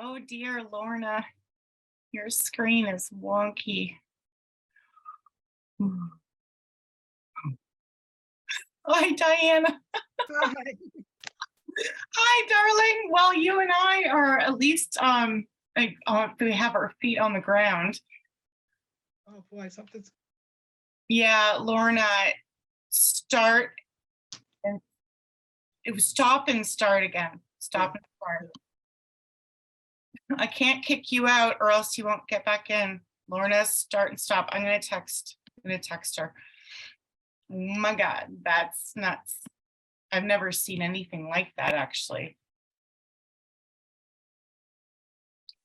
Oh dear, Lorna, your screen is wonky. Hi, Diana. Hi. Hi, darling. Well, you and I are at least we have our feet on the ground. Oh boy, something's. Yeah, Lorna, start and it was stop and start again. Stop and start. I can't kick you out or else you won't get back in. Lorna, start and stop. I'm gonna text her. Oh my God, that's nuts. I've never seen anything like that actually.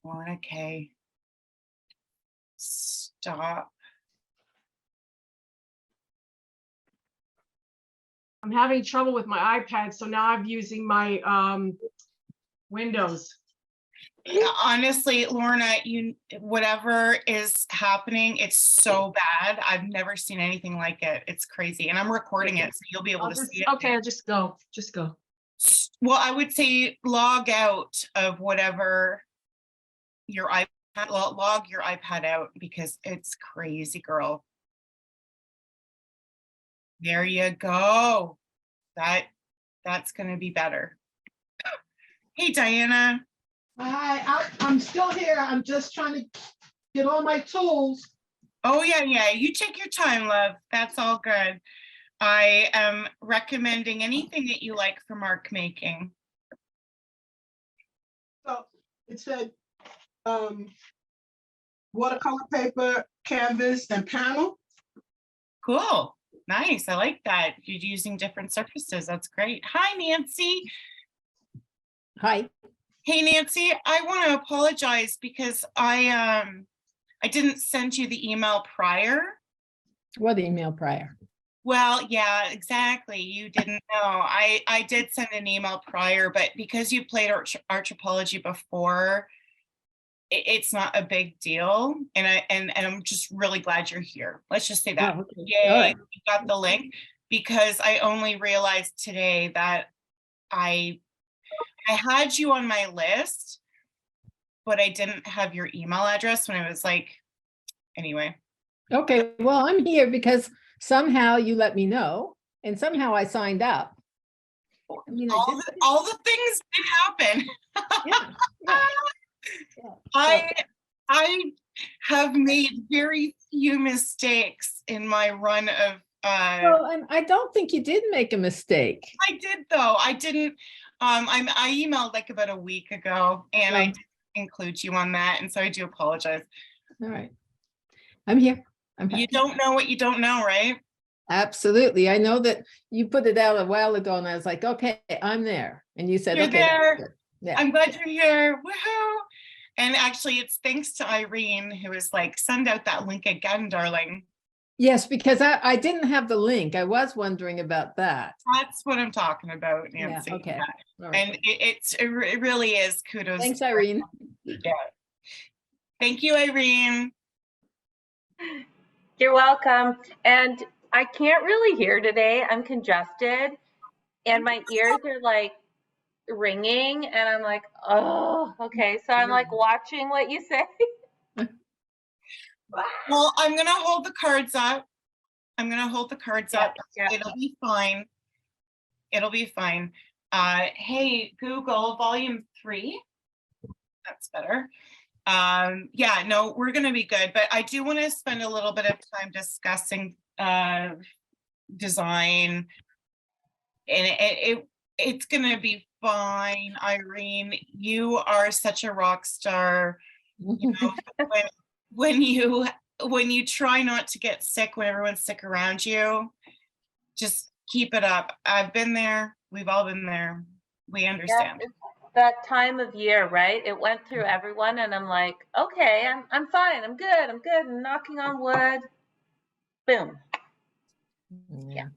Lorna K. Stop. I'm having trouble with my iPad, so now I'm using my Windows. Yeah, honestly, Lorna, whatever is happening, it's so bad. I've never seen anything like it. It's crazy. And I'm recording it, so you'll be able to see it. Okay, I'll just go. Well, I would say log out of whatever your iPad, log your iPad out because it's crazy, girl. There you go. That's gonna be better. Hey, Diana. Hi, I'm still here. I'm just trying to get all my tools. Oh, yeah. You take your time, love. That's all good. I am recommending anything that you like for mark making. So it said watercolor paper, canvas, and panel. Cool. Nice. I like that. You're using different surfaces. That's great. Hi, Nancy. Hi. Hey, Nancy, I want to apologize because I didn't send you the email prior. What email prior? Well, yeah, exactly. You didn't know. I did send an email prior, but because you played Artropology before, it's not a big deal. And I'm just really glad you're here. Let's just say that. Oh, okay. Yay, All right. you got the link because I only realized today that I had you on my list, but I didn't have your email address when I was like, anyway. Okay, well, I'm here because somehow you let me know and somehow I signed up. I mean, all the things did happen. yeah. I have made very few mistakes in my run of Well, and I don't think you did make a mistake. I did though. I didn't I emailed like about a week ago and I didn't include you on that, and so I do apologize. All right. I'm here. I'm happy. You don't know what you don't know, right? Absolutely. I know that you put it out a while ago and I was like, okay, I'm there. And you said, You're okay, there. Yeah. I'm glad you're here. Woohoo! And actually, it's thanks to Irene who was like, send out that link again, darling. Yes, because I didn't have the link. I was wondering about that. That's what I'm talking about, Nancy. Yeah, okay. Yeah. All right. And it really is kudos. Thanks, Irene. Yeah. Thank you, Irene. You're welcome. And I can't really hear today. I'm congested and my ears are like ringing and I'm like, oh, okay. So I'm like watching what you say. Well, I'm going to hold the cards up. up. Yeah. It'll be fine. It'll be fine. Hey, Google, volume 3. That's better. Yeah, no, we're going to be good. But I do want to spend a little bit of time discussing design. And it's going to be fine, Irene. You are such a rock star. You know, when you try not to get sick when everyone's sick around you, just keep it up. I've been there. We've all been there. We understand. Yeah, that time of year, right? It went through everyone and I'm like, okay, I'm fine. I'm good. I'm knocking on wood. Boom. Yeah.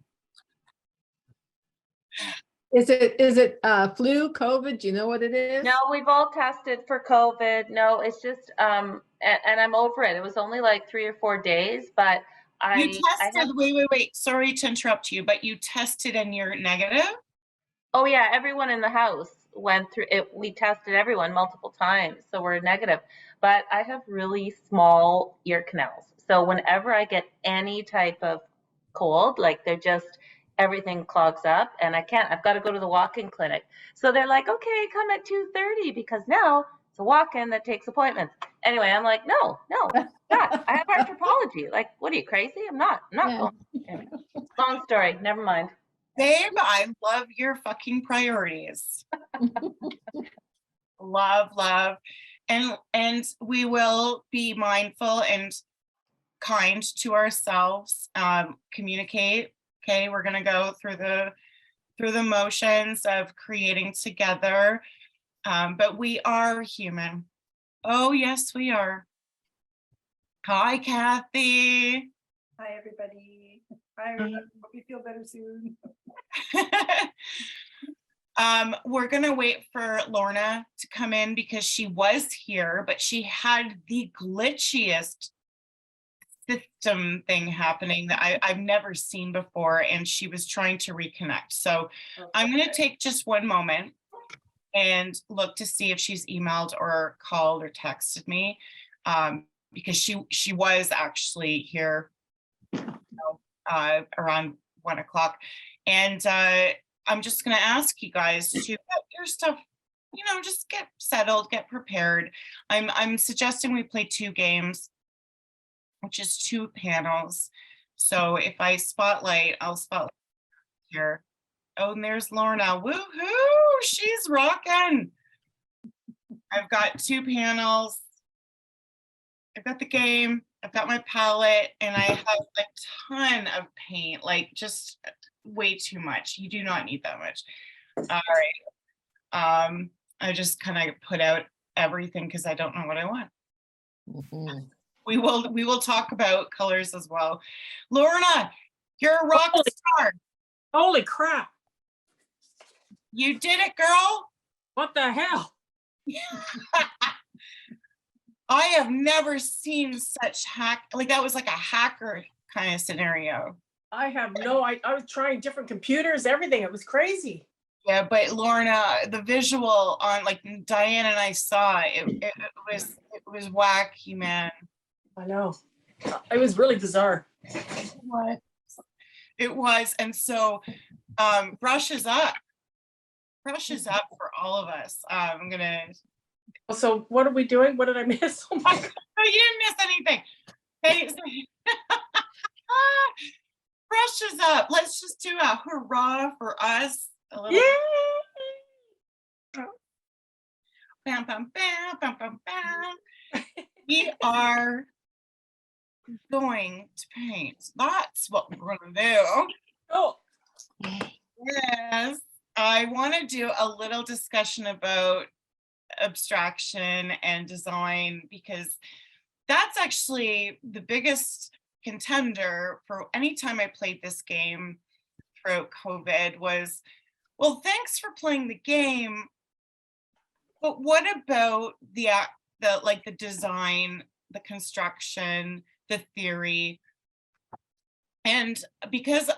Is it flu, COVID? Do you know what it is? No, we've all tested for COVID. No, it's just and I'm over it. It was only like 3 or 4 days, but You tested, wait. Sorry to interrupt you, but you tested and you're negative? Oh yeah, everyone in the house went through it. We tested everyone multiple times, so we're negative. But I have really small ear canals. So whenever I get any type of cold, like they're just, everything clogs up and I can't, I've got to go to the walk-in clinic. So they're like, okay, come at 2:30 because now it's a walk-in that takes appointments. Anyway, I'm like, no, God, I have artropology. Like, what are you, crazy? I'm not Yeah. going. Anyway, long story, never mind. Babe, I love your fucking priorities. Love. And we will be mindful and kind to ourselves, communicate. Okay, we're gonna go through the motions of creating together. But we are human. Oh, yes, we are. Hi, Kathy. Hi, everybody. Hi, everybody. Hope you feel better soon. We're gonna wait for Lorna to come in because she was here, but she had the glitchiest system thing happening that I've never seen before, and she was trying to reconnect. So I'm gonna take just one moment and look to see if she's emailed or called or texted me, because she was actually here around 1 o'clock. And I'm just gonna ask you guys to get your stuff, just get settled, get prepared. I'm suggesting we play 2 games, which is 2 panels. So if I spotlight, I'll spotlight here. Oh, and there's Lorna. Woohoo! She's rocking. I've got 2 panels. I've got the game. I've got my palette, and I have a ton of paint, like just way too much. You do not need that much. All right. I just kind of put out everything because I don't know what I want. Mhm. We will talk about colors as well. Lorna, you're a rock star. Holy crap. You did it, girl. What the hell? I have never seen such like that was like a hacker kind of scenario. I was trying different computers, everything. It was crazy. Yeah, but Lorna, the visual on like Diane and I saw it was wacky, man. I know. It was really bizarre. What? It was, and so brushes up for all of us. I'm gonna. So what are we doing? What did I miss? Oh my God. Oh, you didn't miss anything. Okay, so, brushes up. Let's just do a hurrah for us. A little. Yay! Bam, bam, bam, bam, bam, bam. We are going to paint. That's what we're going to do. Oh, Yes. I want to do a little discussion about abstraction and design because that's actually the biggest contender for any time I played this game throughout COVID was, well, thanks for playing the game, but what about the design, the construction, the theory? And because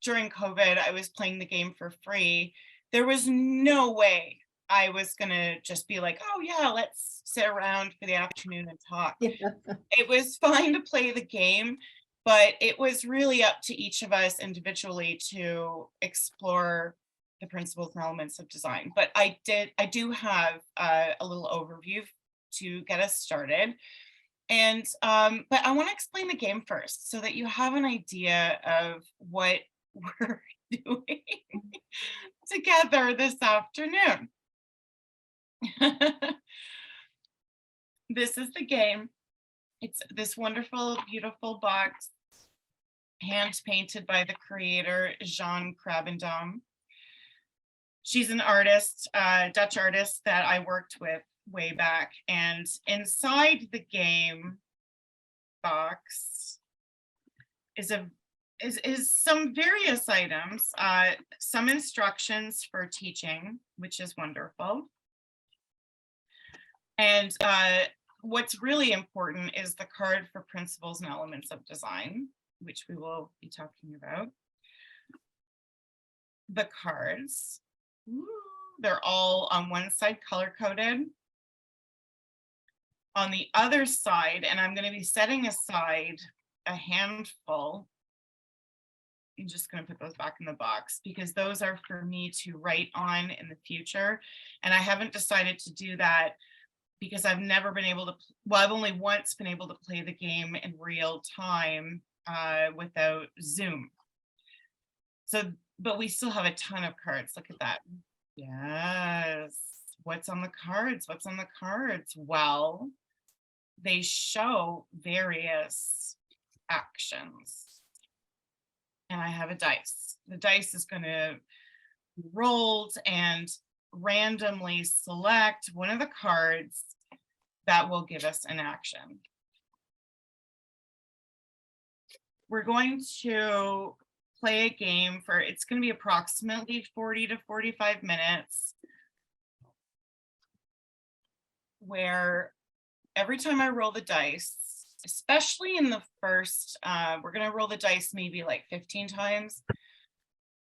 during COVID I was playing the game for free, there was no way I was gonna just be like, oh yeah, let's sit around for the afternoon and talk. Yeah. It was fine to play the game, but it was really up to each of us individually to explore the principles and elements of design. But I do have a little overview to get us started. And but I want to explain the game first so that you have an idea of what we're doing together this afternoon. This is the game. It's this wonderful, beautiful box, hand painted by the creator, Jean Krabendam. She's an artist, Dutch artist that I worked with way back. And inside the game box is some various items, some instructions for teaching, which is wonderful. And what's really important is the card for principles and elements of design, which we will be talking about. The cards. Ooh, They're all on one side color coded. On the other side, and I'm going to be setting aside a handful. I'm just going to put those back in the box because those are for me to write on in the future. And I haven't decided to do that because I've never been able to, well, I've only once been able to play the game in real time without Zoom. So, but we still have a ton of cards. Look at that. Yes. What's on the cards? What's on the cards? Well, they show various actions. And I have a dice. The dice is going to be rolled and randomly select one of the cards that will give us an action. We're going to play a game for, it's going to be approximately 40 to 45 minutes, where every time I roll the dice, especially in the first, we're going to roll the dice maybe like 15 times.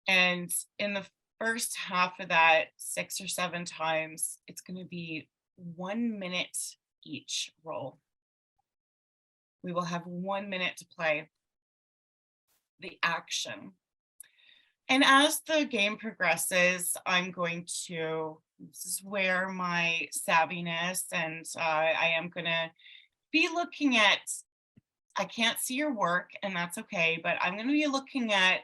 And in the first half of that, 6 or 7 times, it's going to be 1 minute each roll. We will have 1 minute to play the action. And as the game progresses, I'm going to, this is where my savviness and I am going to be looking at, I can't see your work and that's okay, but I'm going to be looking at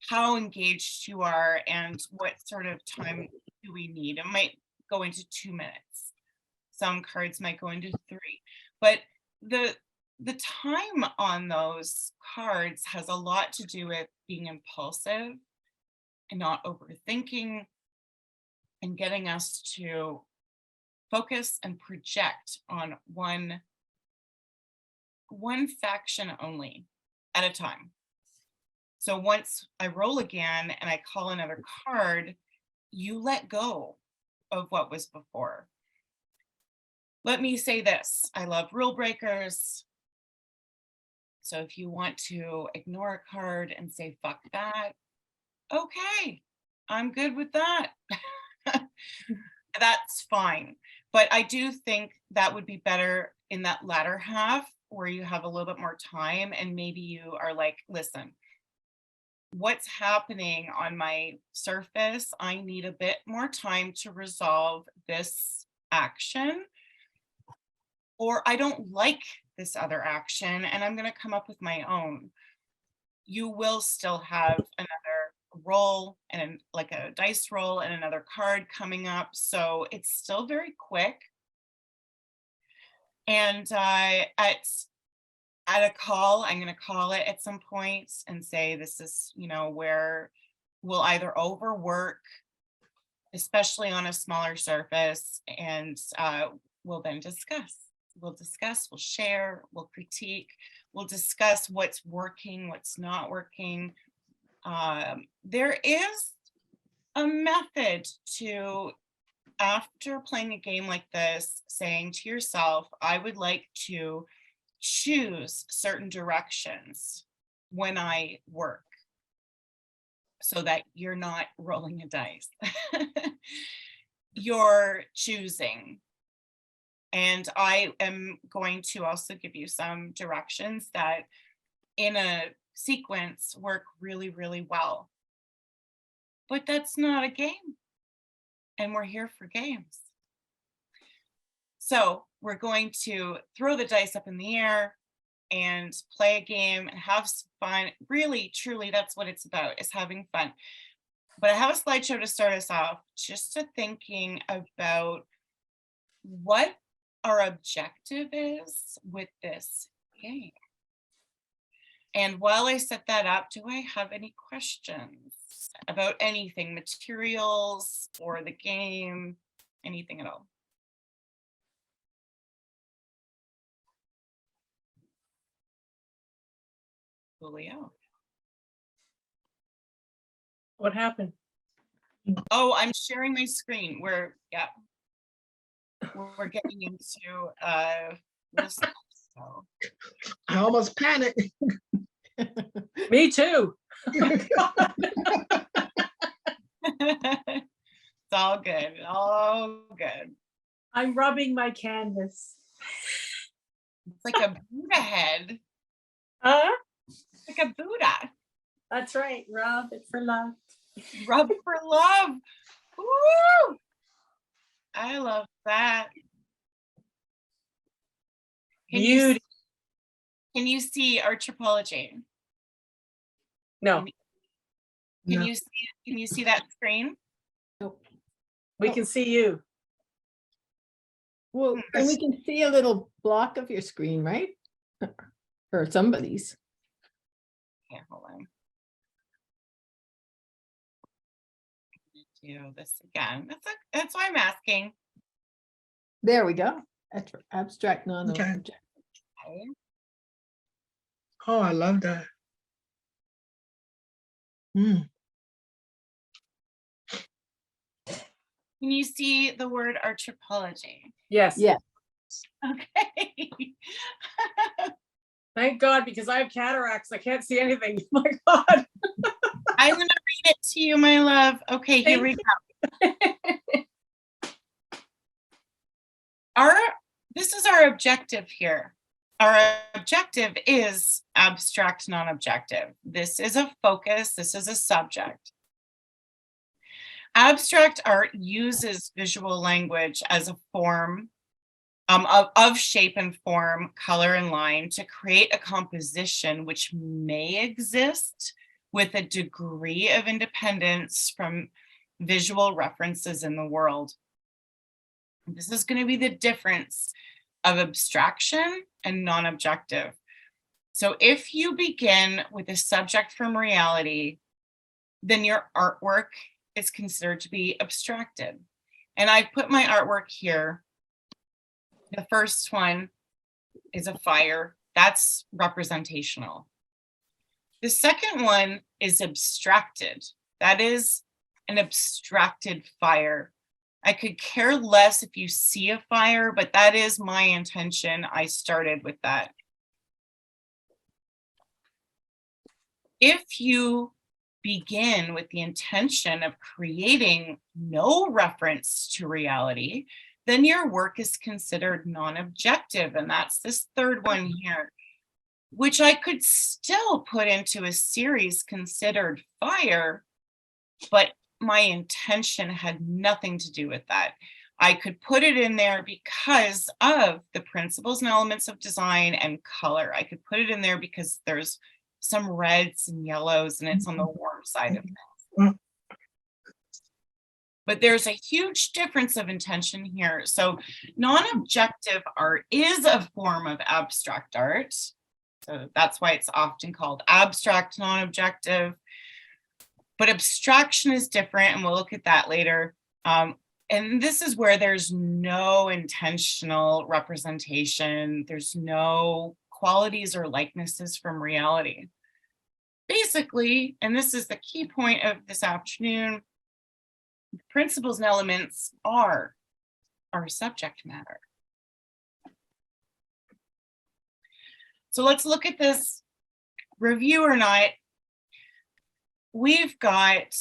how engaged you are and what sort of time do we need. It might go into 2 minutes. Some cards might go into 3, but the time on those cards has a lot to do with being impulsive and not overthinking and getting us to focus and project on one faction only at a time. So once I roll again and I call another card, you let go of what was before. Let me say this, I love rule breakers. So if you want to ignore a card and say, fuck that, okay, I'm good with that. That's fine. But I do think that would be better in that latter half where you have a little bit more time and maybe you are like, listen, what's happening on my surface? I need a bit more time to resolve this action, or I don't like this other action and I'm going to come up with my own. You will still have another roll and like a dice roll and another card coming up. So it's still very quick. And at a call, I'm going to call it at some point and say, this is, you know, where we'll either overwork, especially on a smaller surface, and we'll then discuss. We'll discuss, we'll share, we'll critique, we'll discuss what's working, what's not working. There is a method to, after playing a game like this, saying to yourself, I would like to choose certain directions when I work so that you're not rolling a dice. You're choosing. And I am going to also give you some directions that in a sequence work really, really well. But that's not a game. And we're here for games. So we're going to throw the dice up in the air and play a game and have some fun. Really, truly, that's what it's about, is having fun. But I have a slideshow to start us off, just to thinking about what our objective is with this game. And while I set that up, do I have any questions about anything, materials or the game, anything at all? Julio. What happened? Oh, I'm sharing my screen. We're getting into real stuff, so. I almost panicked. Me too. It's all good. all good. I'm rubbing my canvas. It's like a Buddha head, Huh? like a Buddha. That's right. Rub it for love. Rub for love. Woo! I love that. Beauty. Can you see Artropology? No, Can No. you see that screen? we can see you. Well, and we can see a little block of your screen, right? Or somebody's. Yeah, hold on. Do this again. That's why I'm asking. There we go. That's abstract non-objective. Okay. Oh, I love that. Mm. Can you see the word artropology? Yes. Yeah. Okay. Thank God, because I have cataracts. I can't see anything. My God. I'm gonna read it to you, my love. Okay, here we go. This is our objective here. Our objective is abstract non-objective. This is a focus, this is a subject. Abstract art uses visual language as a form of shape and form, color and line to create a composition which may exist with a degree of independence from visual references in the world. This is going to be the difference of abstraction and non-objective. So if you begin with a subject from reality, then your artwork is considered to be abstracted. And I put my artwork here. The first one is a fire. That's representational. The second one is abstracted. That is an abstracted fire. I could care less if you see a fire, but that is my intention. I started with that. If you begin with the intention of creating no reference to reality, then your work is considered non-objective. And that's this third one here, which I could still put into a series considered fire, but my intention had nothing to do with that. I could put it in there because of the principles and elements of design and color. I could put it in there because there's some reds and yellows and it's on the warm side of things. But there's a huge difference of intention here. So non-objective art is a form of abstract art. So that's why it's often called abstract non-objective. But abstraction is different, and we'll look at that later. And this is where there's no intentional representation. There's no qualities or likenesses from reality. Basically, and this is the key point of this afternoon, principles and elements are our subject matter. So let's look at this. Review or not, we've got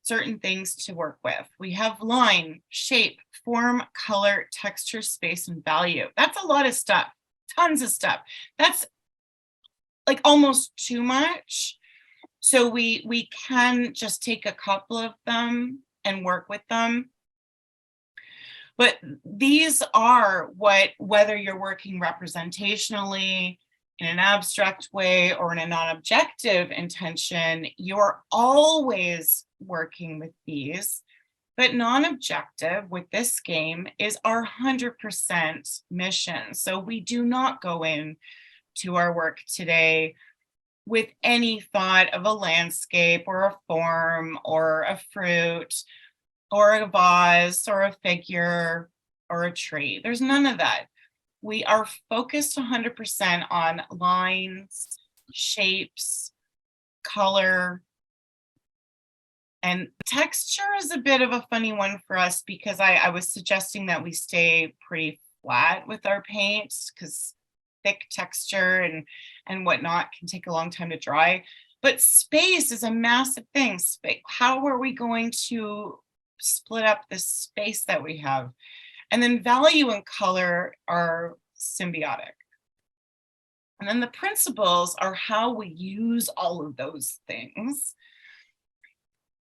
certain things to work with. We have line, shape, form, color, texture, space, and value. That's a lot of stuff, tons of stuff. That's like almost too much. So we can just take a couple of them and work with them. But these are whether you're working representationally, in an abstract way, or in a non-objective intention, you're always working with these. But non-objective with this game is our 100% mission. So we do not go in to our work today with any thought of a landscape or a form or a fruit or a vase or a figure or a tree. There's none of that. We are focused 100% on lines, shapes, color, and texture is a bit of a funny one for us because I was suggesting that we stay pretty flat with our paints because thick texture and whatnot can take a long time to dry. But space is a massive thing. How are we going to split up this space that we have. And then value and color are symbiotic. And then the principles are how we use all of those things.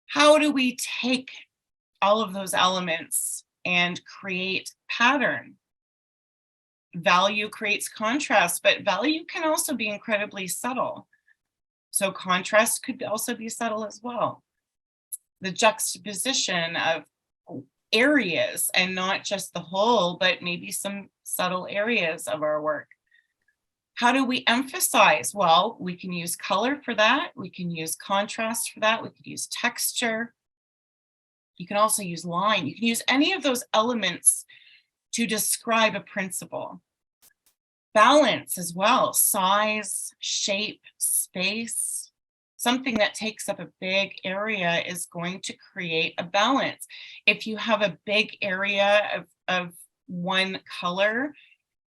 How do we take all of those elements and create pattern? Value creates contrast, but value can also be incredibly subtle. So contrast could also be subtle as well. The juxtaposition of areas and not just the whole, but maybe some subtle areas of our work. How do we emphasize? Well, we can use color for that. We can use contrast for that. We could use texture. You can also use line. You can use any of those elements to describe a principle. Balance as well, size, shape, space. Something that takes up a big area is going to create a balance. If you have a big area of one color,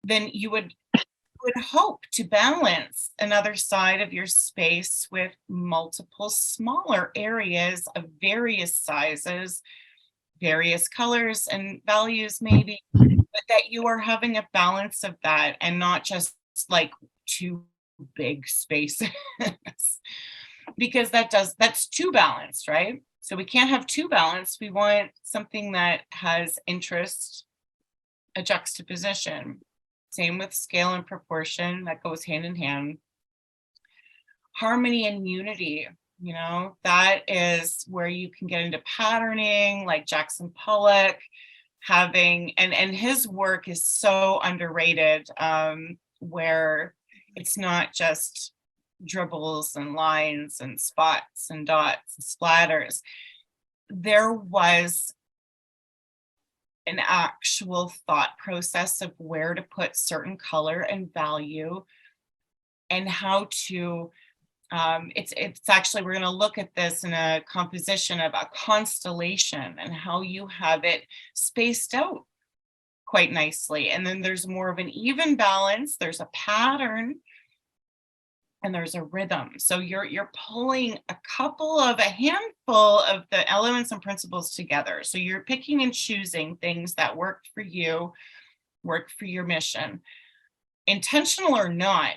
then you would hope to balance another side of your space with multiple smaller areas of various sizes, various colors and values maybe, but that you are having a balance of that and not just like two big spaces. Because that's too balanced, right? So we can't have too balanced. We want something that has interest, a juxtaposition. Same with scale and proportion, that goes hand in hand. Harmony and unity, you know, that is where you can get into patterning, like Jackson Pollock having, and his work is so underrated, where it's not just dribbles and lines and spots and dots and splatters. There was an actual thought process of where to put certain color and value and how to, it's actually, we're going to look at this in a composition of a constellation and how you have it spaced out quite nicely. And then there's more of an even balance, there's a pattern, and there's a rhythm. So you're pulling a handful of the elements and principles together. So you're picking and choosing things that work for you, work for your mission. Intentional or not,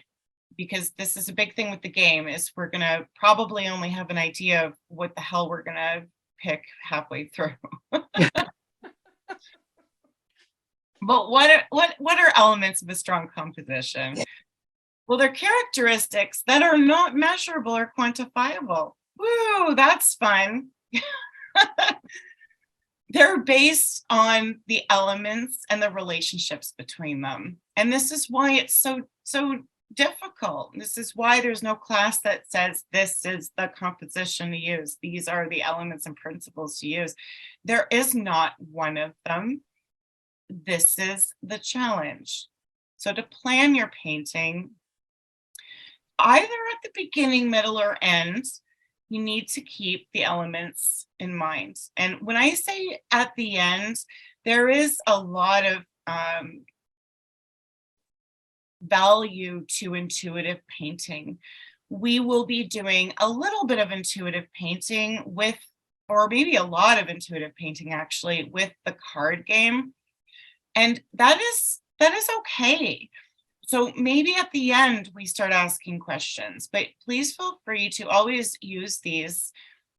because this is a big thing with the game, is we're gonna probably only have an idea of what the hell we're gonna pick halfway through. But what are elements of a strong composition? Well, they're characteristics that are not measurable or quantifiable. Woo, that's fun. They're based on the elements and the relationships between them. And this is why it's so difficult. This is why there's no class that says this is the composition to use. These are the elements and principles to use. There is not one of them. This is the challenge. So to plan your painting, either at the beginning, middle, or end, you need to keep the elements in mind. And when I say at the end, there is a lot of value to intuitive painting. We will be doing a little bit of intuitive painting with, or maybe a lot of intuitive painting actually, with the card game. And that is okay. So maybe at the end, we start asking questions, but please feel free to always use these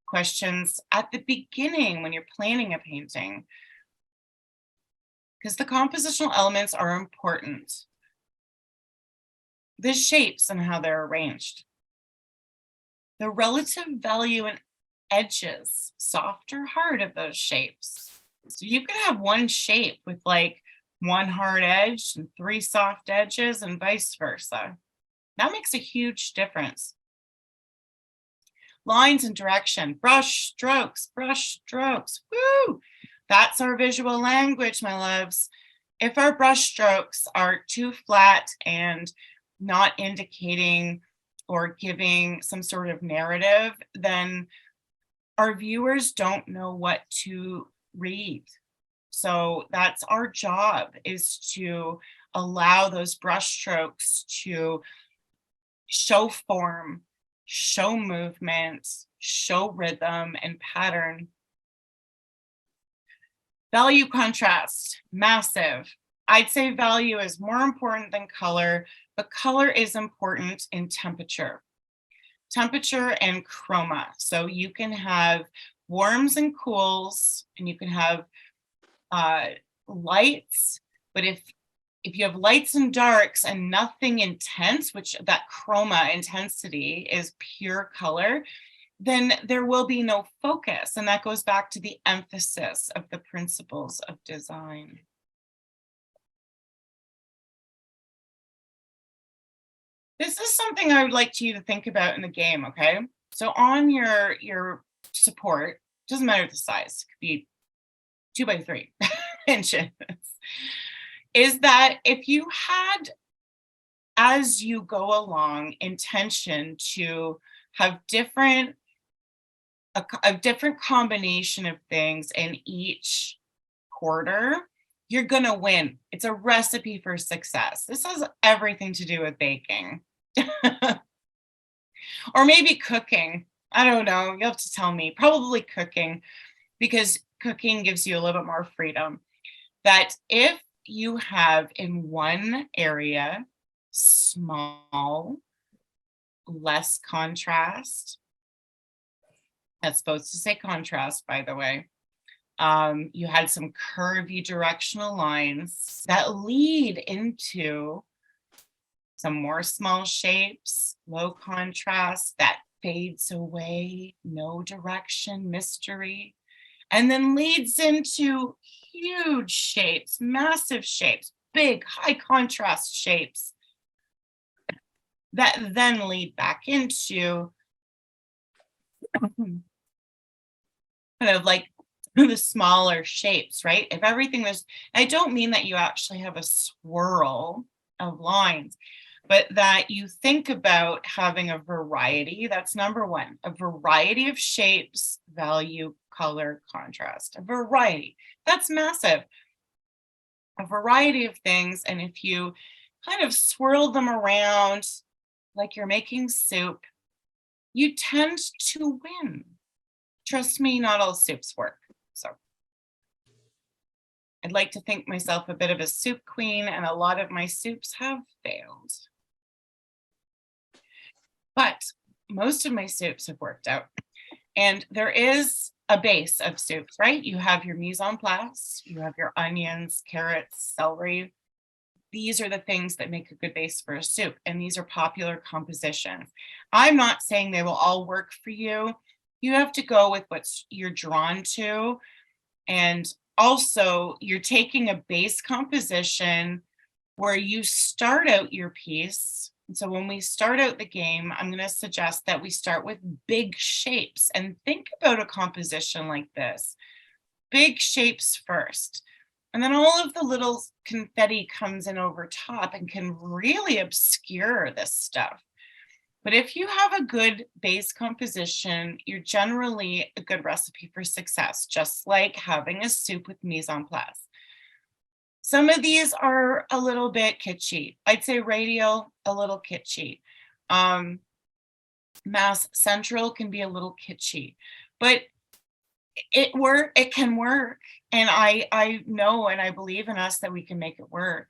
questions at the beginning when you're planning a painting, because the compositional elements are important. The shapes and how they're arranged. The relative value and edges, soft or hard, of those shapes. So you could have one shape with like one hard edge and 3 soft edges and vice versa. That makes a huge difference. Lines and direction, brush strokes, woo! That's our visual language, my loves. If our brush strokes are too flat and not indicating or giving some sort of narrative, then our viewers don't know what to read. So that's our job, is to allow those brush strokes to show form, show movement, show rhythm and pattern. Value contrast, massive. I'd say value is more important than color, but color is important in temperature. Temperature and chroma. So you can have warms and cools, and you can have lights, but if you have lights and darks and nothing intense, which that chroma intensity is pure color, then there will be no focus. And that goes back to the emphasis of the principles of design. This is something I would like you to think about in the game, okay? So on your support, doesn't matter the size, it could be 2 by 3 inches, is that if you had, as you go along, intention to have a different combination of things in each quarter, you're gonna win. It's a recipe for success. This has everything to do with baking. Or maybe cooking. I don't know. You have to tell me. Probably cooking, because cooking gives you a little bit more freedom. That if you have in one area small, less contrast, that's supposed to say contrast, by the way. You had some curvy directional lines that lead into some more small shapes, low contrast, that fades away, no direction, mystery, and then leads into huge shapes, massive shapes, big, high contrast shapes that then lead back into kind of like the smaller shapes, right? If everything was, I don't mean that you actually have a swirl of lines, but that you think about having a variety. That's number one, a variety of shapes, value, color, contrast, a variety. That's massive. A variety of things. And if you kind of swirl them around like you're making soup, you tend to win. Trust me, not all soups work. So I'd like to think myself a bit of a soup queen, and a lot of my soups have failed. But most of my soups have worked out. And there is a base of soups, right? You have your mise en place, you have your onions, carrots, celery. These are the things that make a good base for a soup. And these are popular compositions. I'm not saying they will all work for you. You have to go with what you're drawn to. And also, you're taking a base composition where you start out your piece. And so when we start out the game, I'm going to suggest that we start with big shapes and think about a composition like this. Big shapes first. And then all of the little confetti comes in over top and can really obscure this stuff. But if you have a good base composition, you're generally a good recipe for success, just like having a soup with mise en place. Some of these are a little bit kitschy. I'd say radial, a little kitschy. Mass central can be a little kitschy, but it can work. And I know and I believe in us that we can make it work.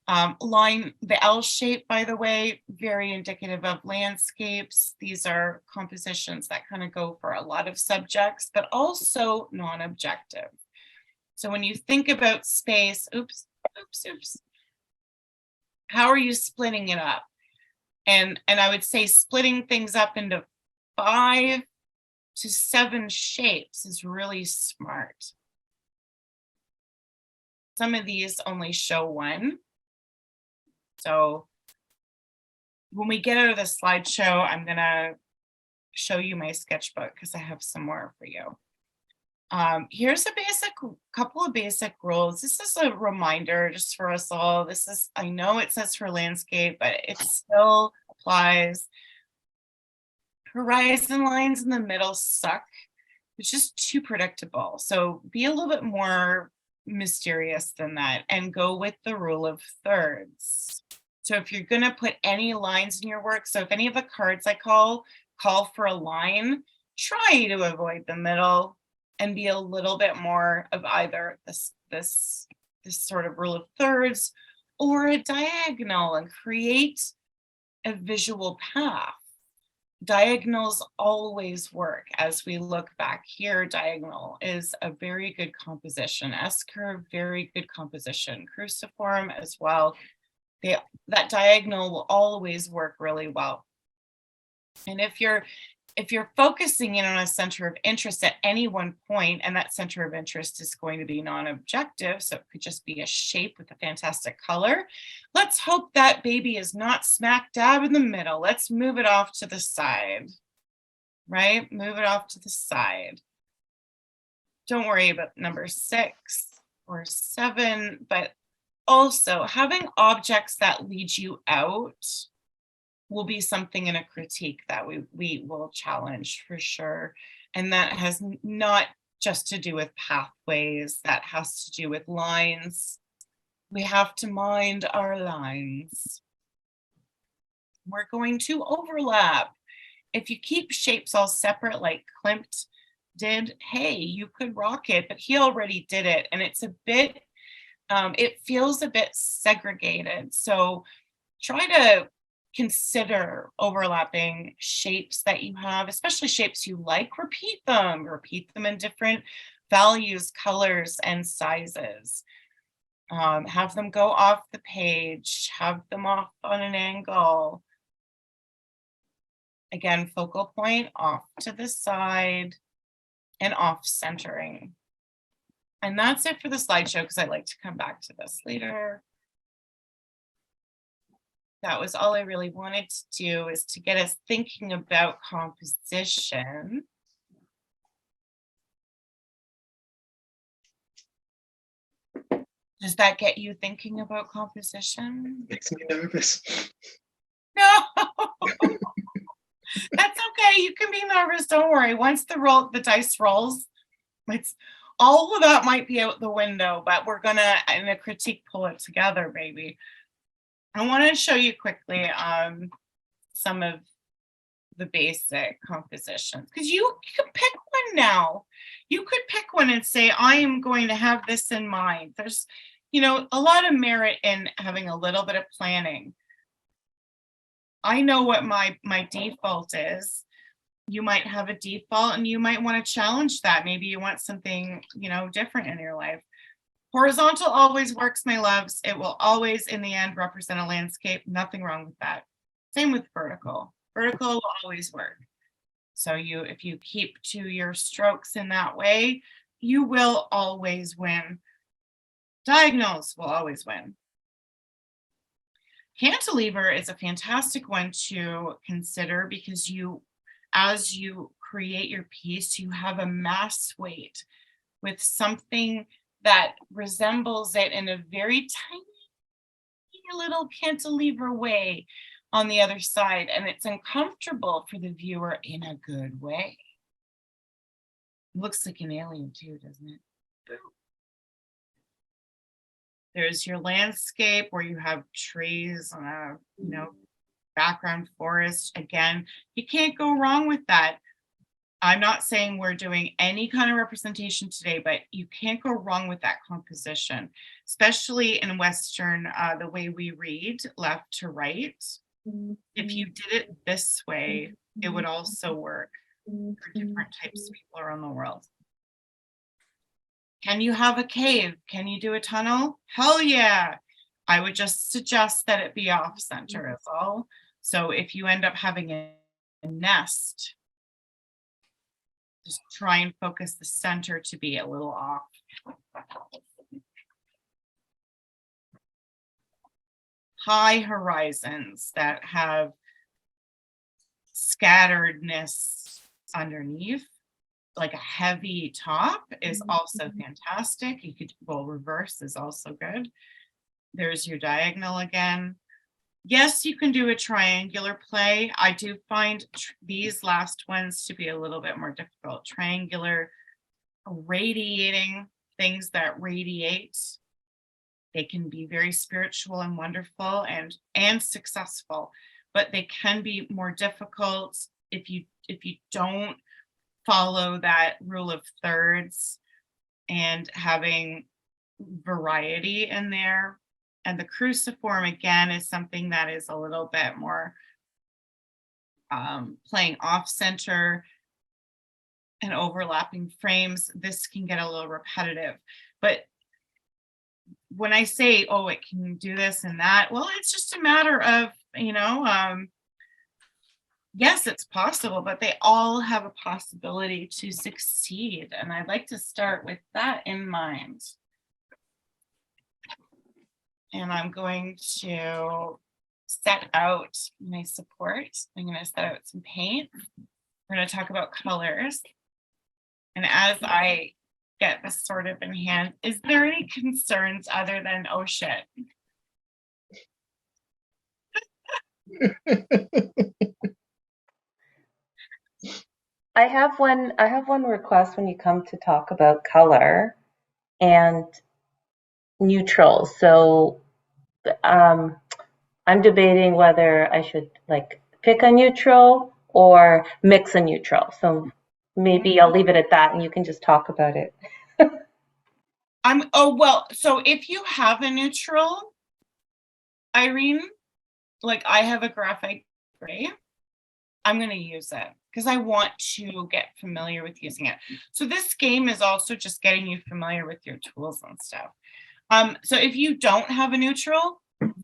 The L shape, by the way, very indicative of landscapes. These are compositions that kind of go for a lot of subjects, but also non-objective. So when you think about space, oops, how are you splitting it up? And I would say splitting things up into 5 to 7 shapes is really smart. Some of these only show 1. So when we get out of the slideshow, I'm going to show you my sketchbook because I have some more for you. Here's couple of basic rules. This is a reminder just for us all. I know it says for landscape, but it still applies. Horizon lines in the middle suck. It's just too predictable. So be a little bit more mysterious than that and go with the rule of thirds. So if you're going to put any lines in your work, so if any of the cards I call for a line, try to avoid the middle. and be a little bit more of either this sort of rule of thirds or a diagonal, and create a visual path. Diagonals always work. As we look back here, diagonal is a very good composition. S-curve, very good composition. Cruciform as well. That diagonal will always work really well. And if you're focusing in on a center of interest at any one point, and that center of interest is going to be non-objective, so it could just be a shape with a fantastic color, let's hope that baby is not smack dab in the middle. Let's move it off to the side, right? Move it off to the side. Don't worry about number 6 or 7, but also having objects that lead you out will be something in a critique that we will challenge for sure. And that has not just to do with pathways, that has to do with lines. We have to mind our lines. We're going to overlap. If you keep shapes all separate like Klimt did, hey, you could rock it, but he already did it. And it's a bit, it feels a bit segregated. So try to consider overlapping shapes that you have, especially shapes you like. Repeat them in different values, colors, and sizes. Have them go off the page, have them off on an angle. Again, focal point off to the side and off centering. And that's it for the slideshow, because I'd like to come back to this later. That was all I really wanted to do, is to get us thinking about composition. Does that get you thinking about composition? Makes me nervous. No, that's okay. You can be nervous. Don't worry. Once the dice rolls, it's all of that might be out the window, but we're gonna, in a critique, pull it together, baby. I want to show you quickly some of the basic compositions, because you can pick one now. You could pick one and say, I am going to have this in mind. There's, a lot of merit in having a little bit of planning. I know what my default is. You might have a default and you might want to challenge that. Maybe you want something, different in your life. Horizontal always works, my loves. It will always, in the end, represent a landscape. Nothing wrong with that. Same with vertical. Vertical will always work. So if you keep to your strokes in that way, you will always win. Diagonals will always win. Cantilever is a fantastic one to consider, because as you create your piece, you have a mass weight with something that resembles it in a very tiny little cantilever way on the other side, and it's uncomfortable for the viewer in a good way. It looks like an alien too, doesn't it? There's your landscape where you have trees on a, background forest. Again, you can't go wrong with that. I'm not saying we're doing any kind of representation today, but you can't go wrong with that composition, especially in Western, the way we read left to right. If you did it this way, it would also work for different types of people around the world. Can you have a cave? Can you do a tunnel? Hell yeah. I would just suggest that it be off center is all. So if you end up having a nest, just try and focus the center to be a little off. High horizons that have scatteredness underneath, like a heavy top, is also fantastic. You could go reverse is also good. There's your diagonal again. Yes, you can do a triangular play. I do find these last ones to be a little bit more difficult. Triangular, radiating, things that radiate. They can be very spiritual and wonderful and successful, but they can be more difficult if you don't follow that rule of thirds and having variety in there. And the cruciform, again, is something that is a little bit more playing off center and overlapping frames. This can get a little repetitive. But when I say, oh, it can do this and that, well, it's just a matter of, yes, it's possible, but they all have a possibility to succeed. And I'd like to start with that in mind. And I'm going to set out my support. I'm going to set out some paint. We're going to talk about colors. And as I get this sort of in hand, is there any concerns other than, oh shit? I have one request when you come to talk about color and neutrals. So I'm debating whether I should like pick a neutral or mix a neutral. So maybe I'll leave it at that and you can just talk about it. So if you have a neutral, Irene, like I have a graphite gray, I'm going to use it because I want to get familiar with using it. So this game is also just getting you familiar with your tools and stuff. So if you don't have a neutral,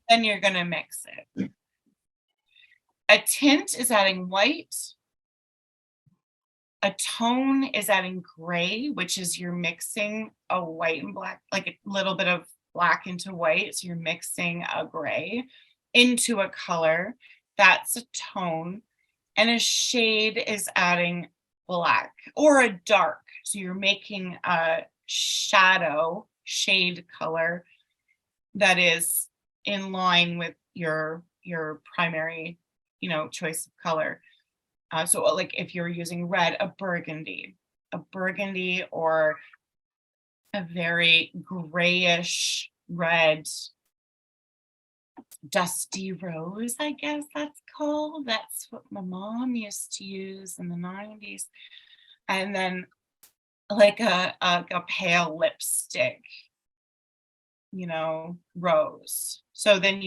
then you're going to mix it. A tint is adding white. A tone is adding gray, which is you're mixing a white and black, like a little bit of black into white. So you're mixing a gray into a color. That's a tone. And a shade is adding black or a dark. So you're making a shadow shade color that is in line with your primary, choice of color. So like if you're using red, a burgundy or a very grayish red, dusty rose, I guess that's called. That's what my mom used to use in the 90s. And then like a pale lipstick, rose. So then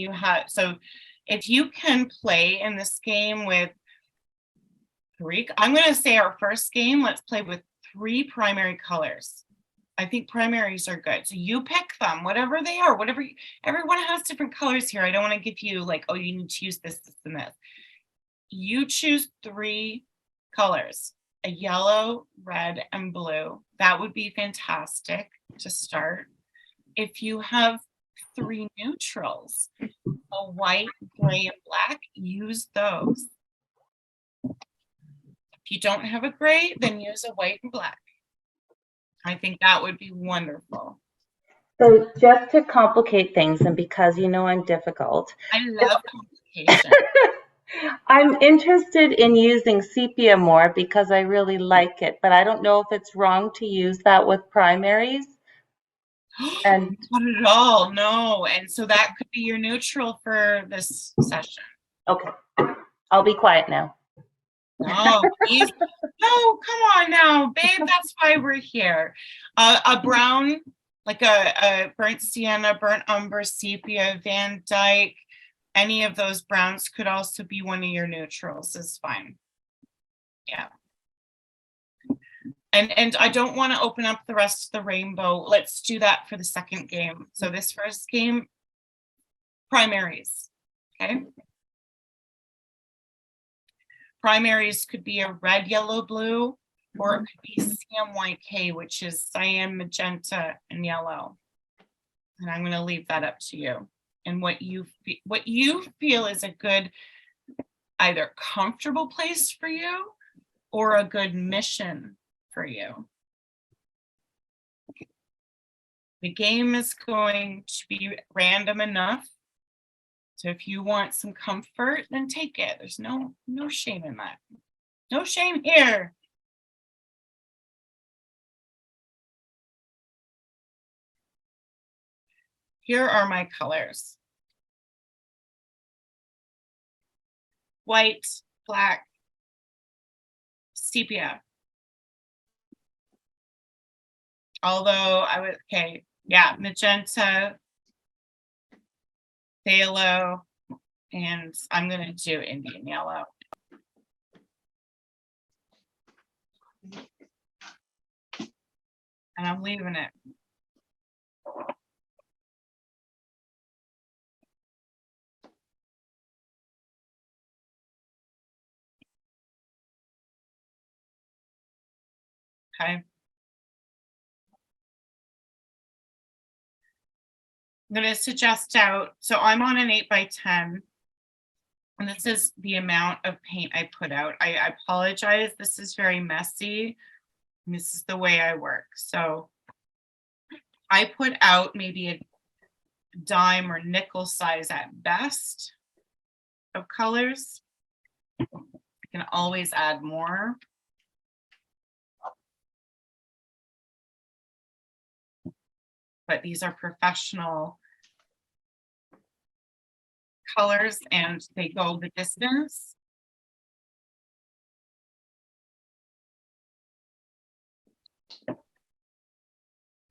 if you can play in this game with I'm going to say our first game, let's play with 3 primary colors. I think primaries are good. So you pick them, whatever they are, everyone has different colors here. I don't want to give you like, oh, you need to use this, this, and this. You choose 3 colors, a yellow, red, and blue. That would be fantastic to start. If you have 3 neutrals, a white, gray, and black, use those. If you don't have a gray, then use a white and black. I think that would be wonderful. So just to complicate things, and because I'm difficult, I love complication. I'm interested in using sepia more because I really like it, but I don't know if it's wrong to use that with primaries. And not at all, no. And so that could be your neutral for this session. Okay, I'll be quiet now. No, no, come on now, babe. That's why we're here. A brown, like a burnt sienna, burnt umber, sepia, Van Dyke, any of those browns could also be one of your neutrals. Is fine. Yeah. And I don't want to open up the rest of the rainbow. Let's do that for the second game. So this first game, primaries. Okay. Primaries could be a red, yellow, blue, or it could be CMYK, which is cyan, magenta, and yellow. And I'm going to leave that up to you. And what you feel is a good, either comfortable place for you or a good mission for you. The game is going to be random enough. So if you want some comfort, then take it. There's no shame in that. No shame here. Here are my colors. White, black, sepia. Although I would, okay, yeah, magenta, phthalo, and I'm gonna do Indian yellow. And I'm leaving it. Okay. I'm gonna suggest out, so I'm on an 8x10. And this is the amount of paint I put out. I apologize, this is very messy. And this is the way I work. So I put out maybe a dime or nickel size at best of colors. I can always add more. But these are professional colors and they go the distance. And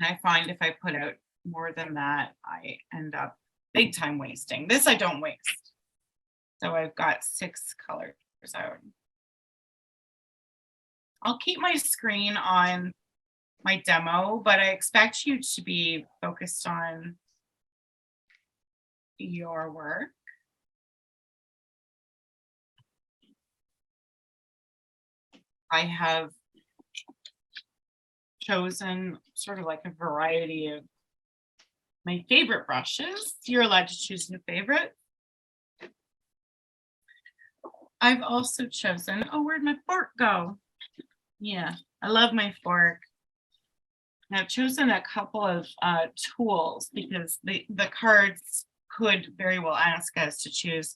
I find if I put out more than that, I end up big time wasting. This I don't waste. So I've got 6 colors out. I'll keep my screen on my demo, but I expect you to be focused on your work. I have chosen sort of like a variety of my favorite brushes. You're allowed to choose your favorite. I've also chosen, oh, where'd my fork go? Yeah, I love my fork. And I've chosen a couple of tools because the cards could very well ask us to choose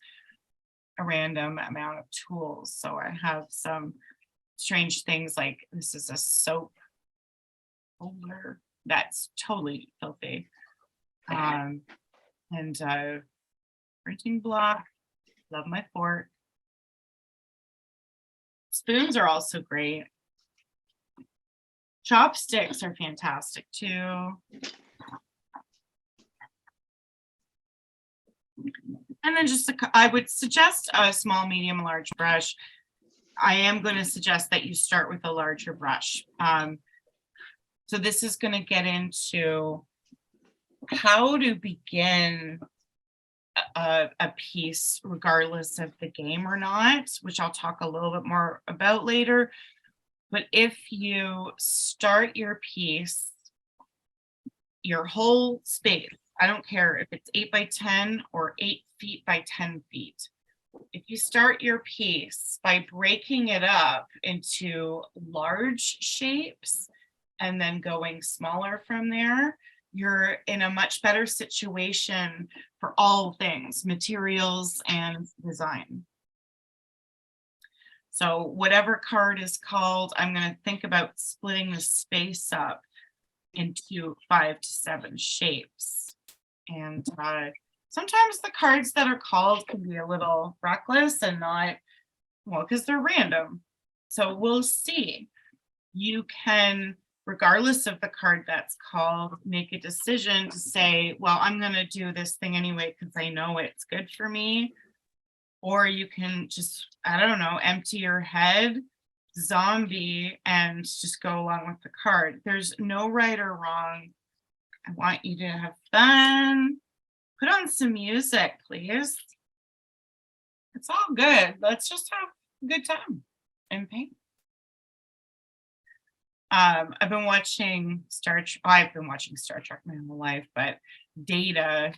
a random amount of tools. So I have some strange things like this is a soap holder that's totally filthy. And printing block, love my fork. Spoons are also great. Chopsticks are fantastic too. And then just, I would suggest a small, medium, large brush. I am going to suggest that you start with a larger brush. So this is going to get into how to begin a piece regardless of the game or not, which I'll talk a little bit more about later. But if you start your piece, your whole space, I don't care if it's 8x10 or 8 feet by 10 feet. If you start your piece by breaking it up into large shapes and then going smaller from there, you're in a much better situation for all things, materials and design. So whatever card is called, I'm going to think about splitting the space up into 5 to 7 shapes. And sometimes the cards that are called can be a little reckless and not, well, because they're random. So we'll see. You can, regardless of the card that's called, make a decision to say, well, I'm going to do this thing anyway because I know it's good for me. Or you can just, I don't know, empty your head, zombie, and just go along with the card. There's no right or wrong. I want you to have fun. Put on some music, please. It's all good. Let's just have a good time and paint. I've been watching Star Trek my whole life, but Data,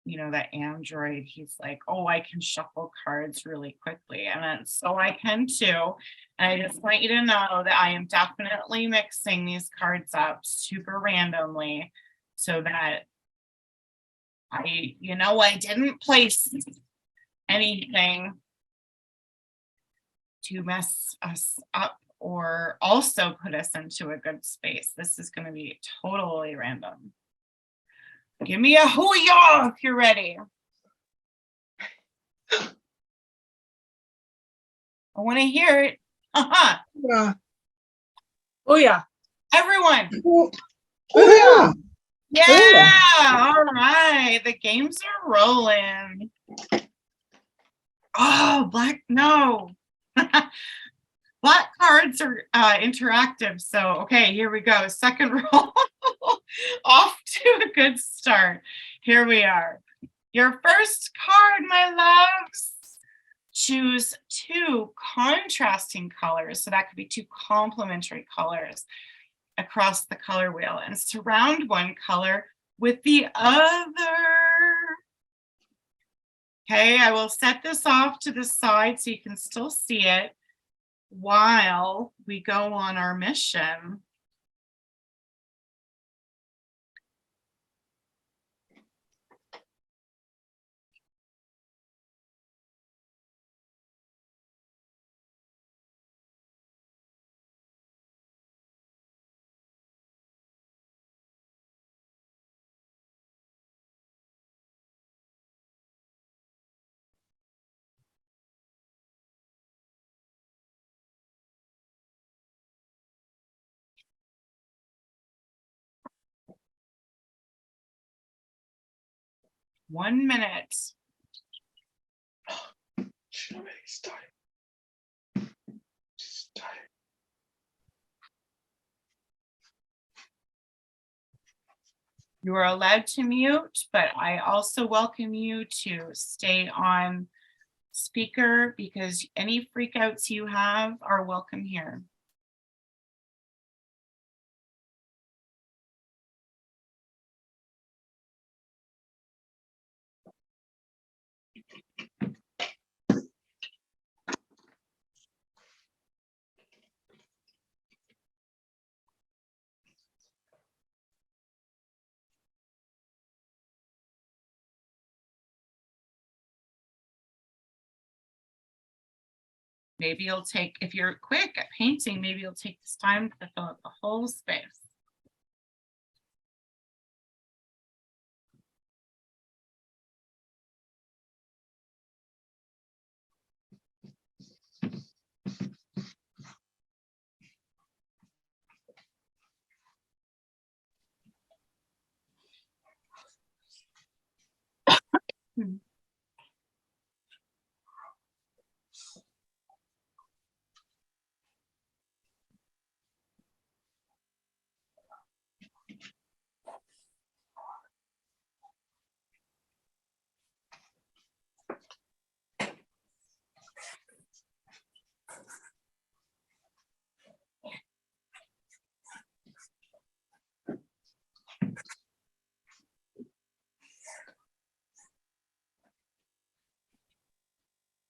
you know, that android, he's like, oh, I can shuffle cards really quickly. And then, so I can too. And I just want you to know that I am definitely mixing these cards up super randomly so that I didn't place anything to mess us up or also put us into a good space. This is going to be totally random. Give me a hoo-yah if you're ready. I want to hear it. Yeah. Oh yeah. Everyone. Booyah! Yeah, all right. The games are rolling. Oh, no. Black cards are interactive. So, okay, here we go. Second roll. Off to a good start. Here we are. Your first card, my loves. Choose two contrasting colors. So that could be two complementary colors across the color wheel and surround one color with the other. Okay, I will set this off to the side so you can still see it while we go on our mission. One minute. You are allowed to mute, but I also welcome you to stay on speaker because any freakouts you have are welcome here. Maybe you'll take, if you're quick at painting, maybe you'll take this time to fill up the whole space.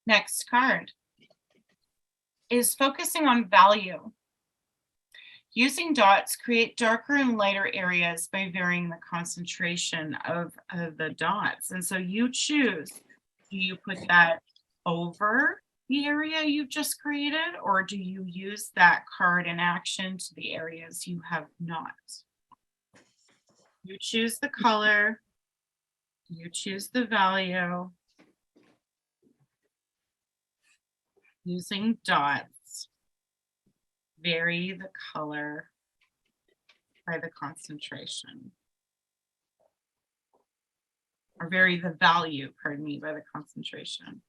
Next card is focusing on value. Using dots, create darker and lighter areas by varying the concentration of the dots. And so you choose, do you put that over the area you've just created, or do you use that card in action to the areas you have not? You choose the color, you choose the value. Using dots, vary the color by the concentration. Or vary the value, pardon me, by the concentration.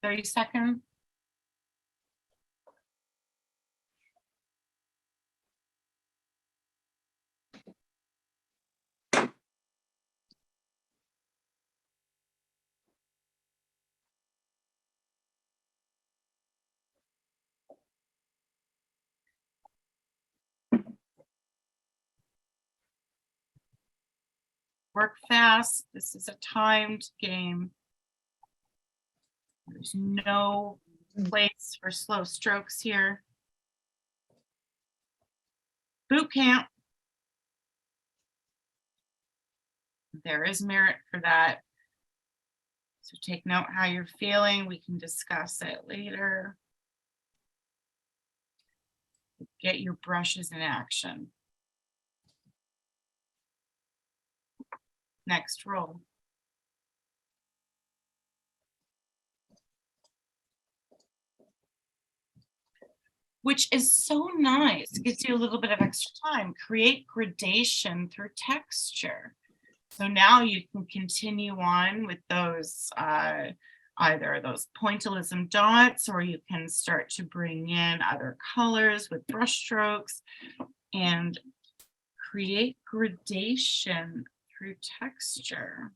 Thirty seconds. Work fast. This is a timed game. There's no place for slow strokes here. Boot camp. There is merit for that. So take note how you're feeling. We can discuss it later. Get your brushes in action. Next roll. Which is so nice. Gives you a little bit of extra time. Create gradation through texture. So now you can continue on with those, either those pointillism dots, or you can start to bring in other colors with brush strokes and create gradation through texture.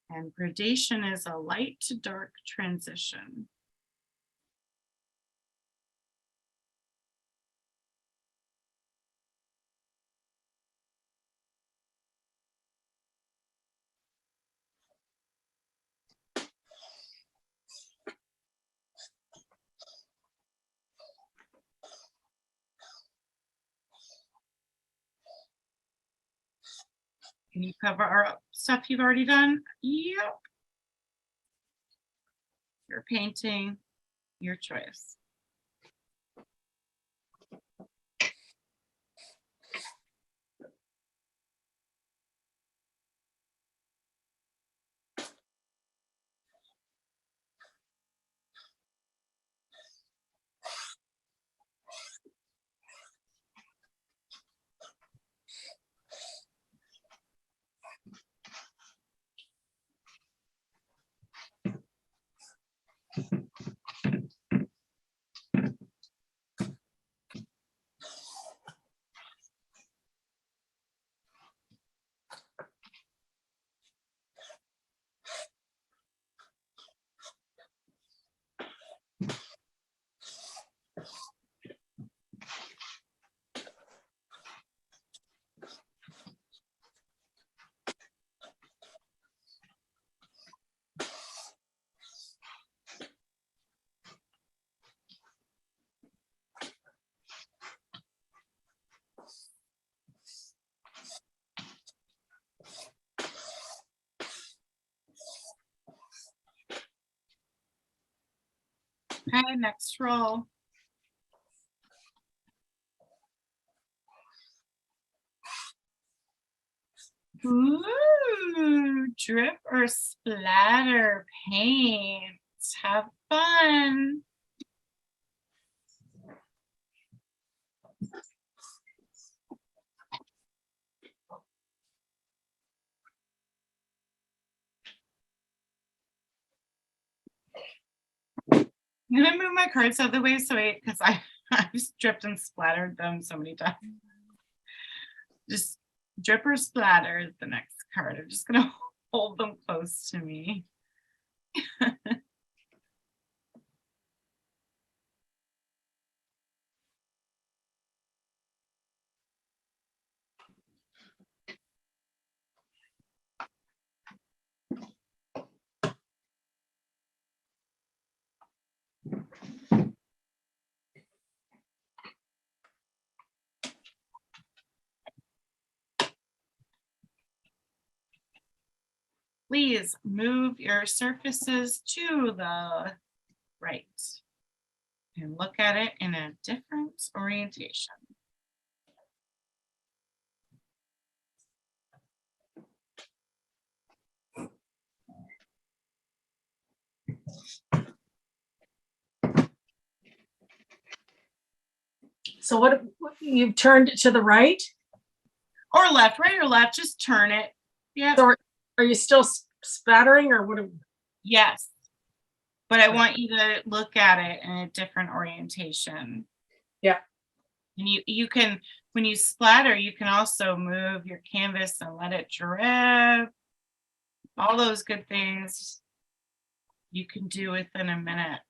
And gradation is a light to dark transition. Can you cover our stuff you've already done? Yep. Your painting, your choice. Okay, next roll. Ooh, drip or splatter paint. Have fun. I'm gonna move my cards out of the way because I've dripped and splattered them so many times. Just drip or splatter is the next card. I'm just gonna hold them close to me. Please move your surfaces to the right and look at it in a different orientation. So what you've turned it to the right? Or left, right or left, just turn it. Yeah. So are you still spattering or what? Yes. But I want you to look at it in a different orientation. Yeah. And you can, when you splatter, you can also move your canvas and let it drip. All those good things you can do within a minute.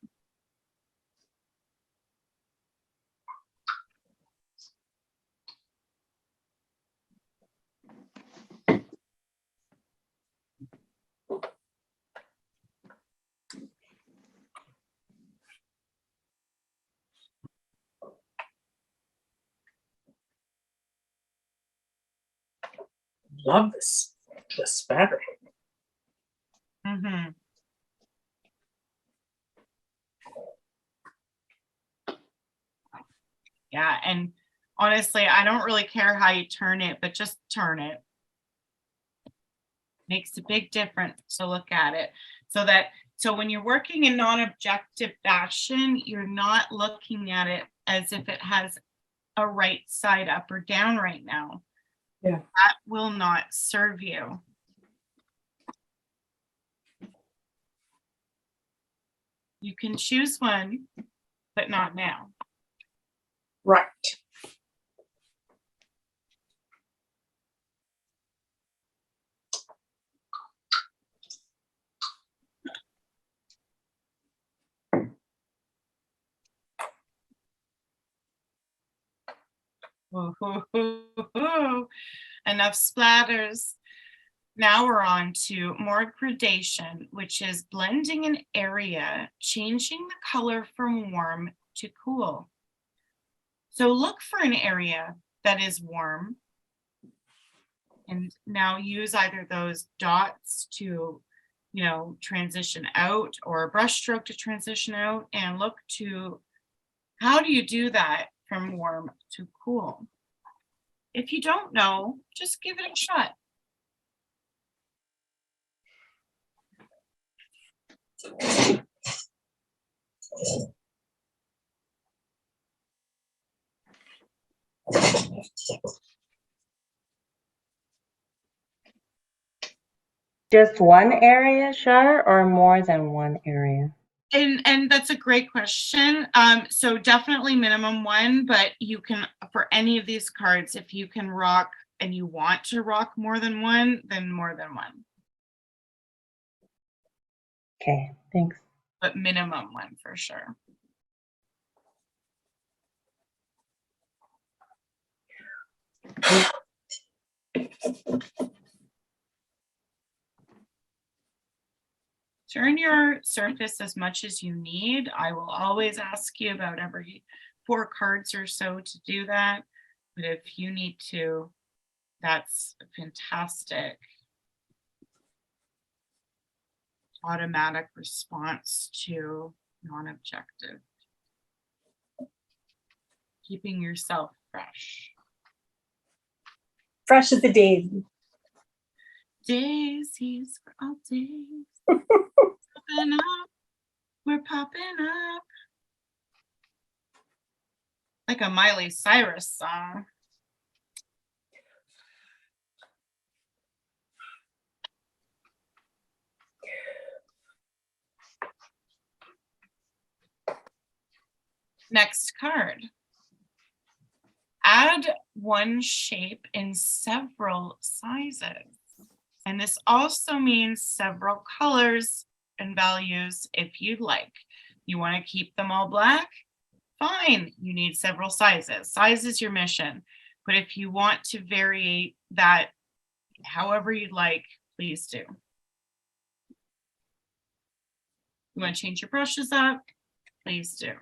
love this spatter. Mhm. Yeah, and honestly, I don't really care how you turn it, but just turn it. Makes a big difference to look at it. So when you're working in non-objective fashion, you're not looking at it as if it has a right side up or down right now. Yeah. That will not serve you. You can choose one, but not now. Right. Ooh, enough splatters. Now we're on to more gradation, which is blending an area, changing the color from warm to cool. So look for an area that is warm. And now use either those dots to, transition out, or a brush stroke to transition out, and look to how do you do that from warm to cool. If you don't know, just give it a shot. Just one area, Shar, or more than one area? And that's a great question. So definitely minimum one, but you can, for any of these cards, if you can rock and you want to rock more than one, then more than one. Okay, thanks. But minimum one for sure. Turn your surface as much as you need. I will always ask you about every 4 cards or so to do that. But if you need to, that's fantastic. Automatic response to non-objective. Keeping yourself fresh. Fresh as a daisy. Daisies for all days. Popping up. We're popping up. Like a Miley Cyrus song. Next card. Add one shape in several sizes. And this also means several colors and values if you'd like. You want to keep them all black? Fine, you need several sizes. Size is your mission. But if you want to vary that however you'd like, please do. You want to change your brushes up? Please do.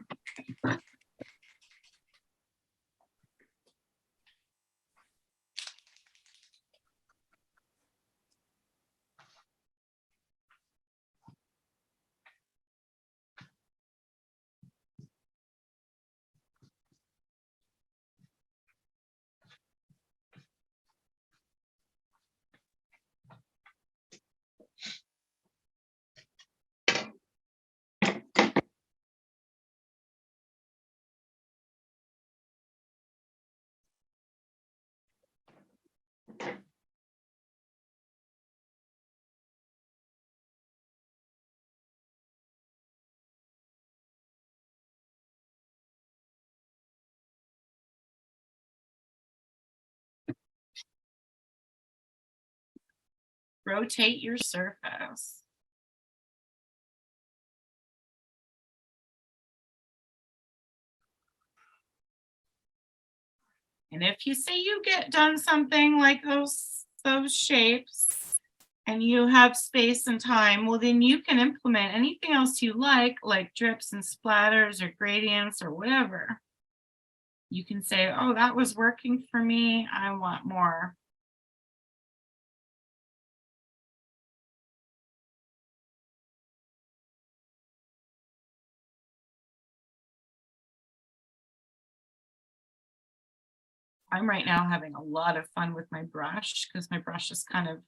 Rotate your surface. And if you say you get done something like those shapes and you have space and time, well, then you can implement anything else you like drips and splatters or gradients or whatever. You can say, oh, that was working for me. I want more. I'm right now having a lot of fun with my brush because my brush is kind of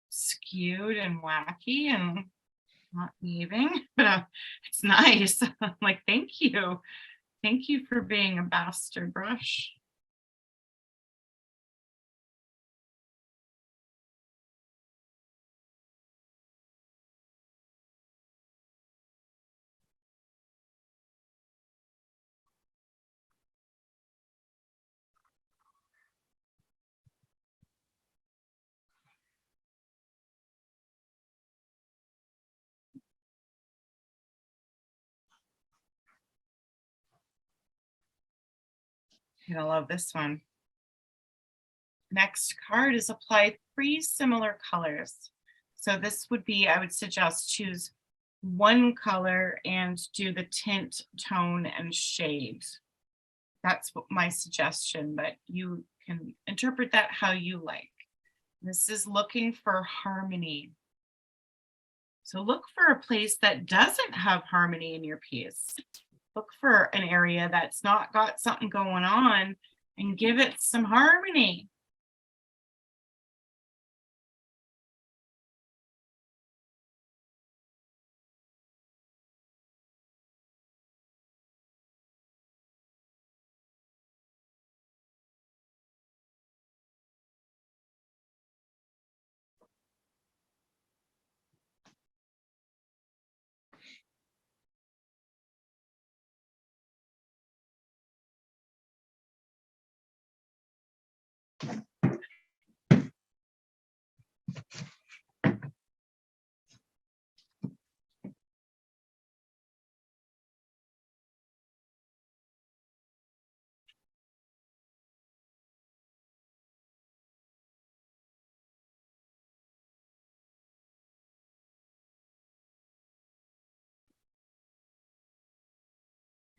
skewed and wacky and not behaving, but it's nice. I'm like, thank you. Thank you for being a bastard brush. You're gonna love this one. Next card is apply 3 similar colors. So this would be, I would suggest choose one color and do the tint, tone, and shade. That's what my suggestion, but you can interpret that how you like. This is looking for harmony. So look for a place that doesn't have harmony in your piece. Look for an area that's not got something going on and give it some harmony.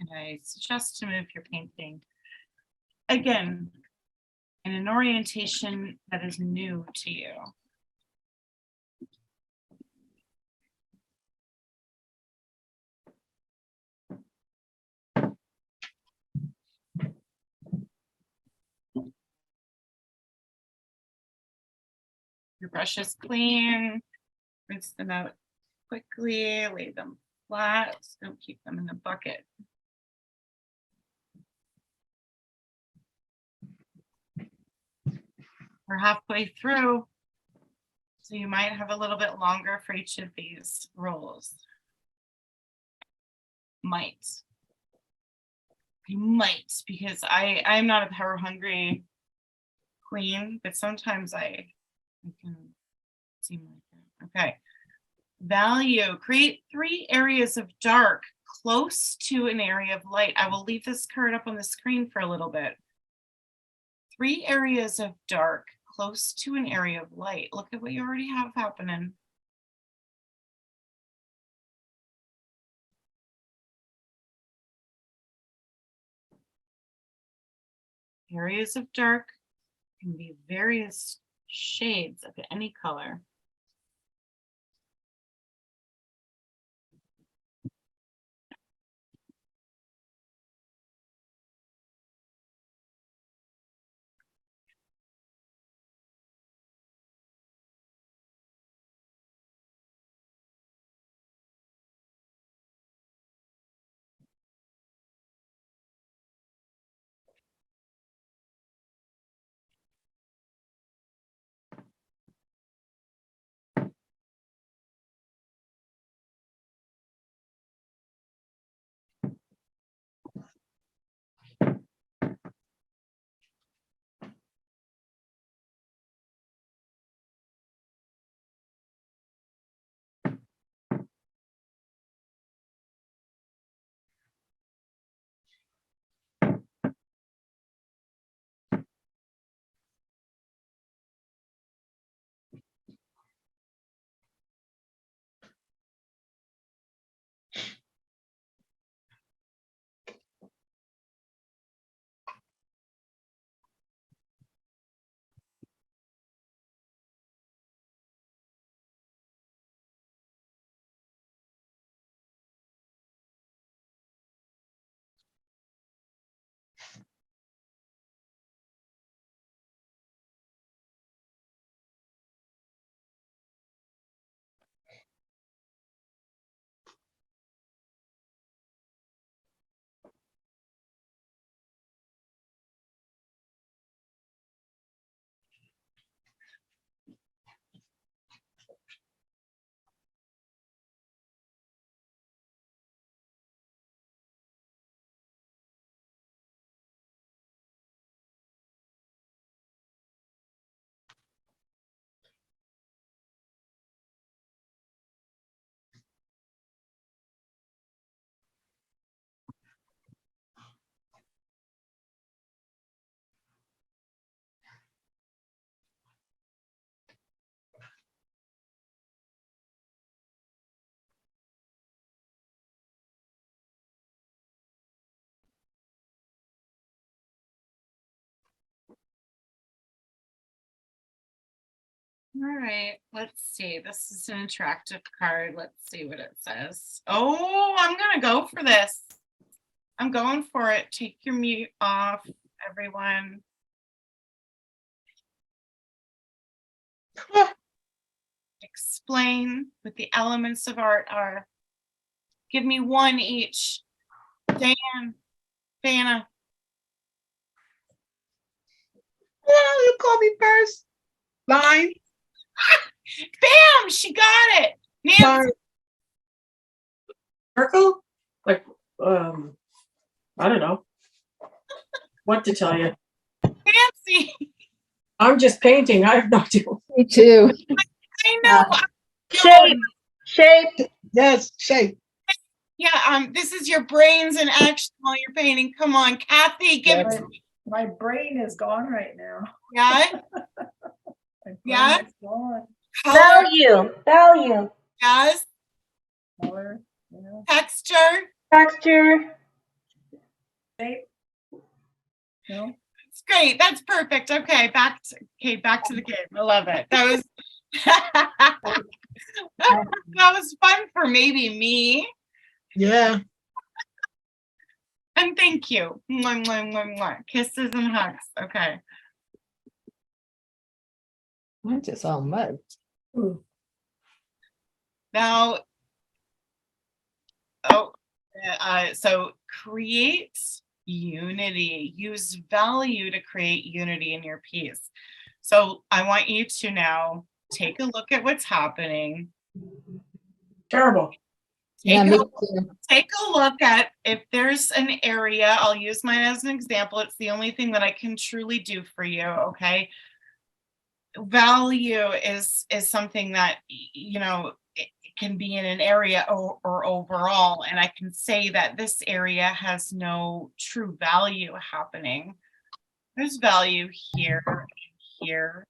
And I suggest to move your painting again in an orientation that is new to you. Your brush is clean, rinse them out quickly, lay them flat, don't keep them in the bucket. We're halfway through, so you might have a little bit longer for each of these rolls. Might. You might, because I'm not a power hungry queen, but sometimes I can seem like that. Okay. Value, create 3 areas of dark close to an area of light. I will leave this card up on the screen for a little bit. 3 areas of dark close to an area of light. Look at what you already have happening. Areas of dark can be various shades of any color. All right, let's see. This is an interactive card. Let's see what it says. Oh, I'm gonna go for this. I'm going for it. Take your mute off, everyone. Explain what the elements of art are. Give me one each. Dana. Well, you call me first. Line. Bam! She got it. Nancy. Line. Circle? Like, I don't know what to tell you. Nancy. I'm just painting. I have no idea. Me too. I know. Shape, shape. Yes, shape. Yeah, this is your brains in action while you're painting. Come on, Kathy, give it to me. My brain is gone right now. Yeah, My brain Yeah? is gone. color, Value, yes, Color, you know, texture. texture. shape. No, It's great. That's perfect. Okay, back to the game. I love it. That was that was fun for maybe me. Yeah. And thank you. Mwah, mwah, mwah, mwah. Kisses and hugs. Okay. I'm just all mud. Now, so create unity. Use value to create unity in your piece. So I want you to now take a look at what's happening. Terrible. Yeah, Take me a too. take a look at if there's an area. I'll use mine as an example. It's the only thing that I can truly do for you. Okay. Value is something that, you know, it can be in an area or overall. And I can say that this area has no true value happening. There's value here and here.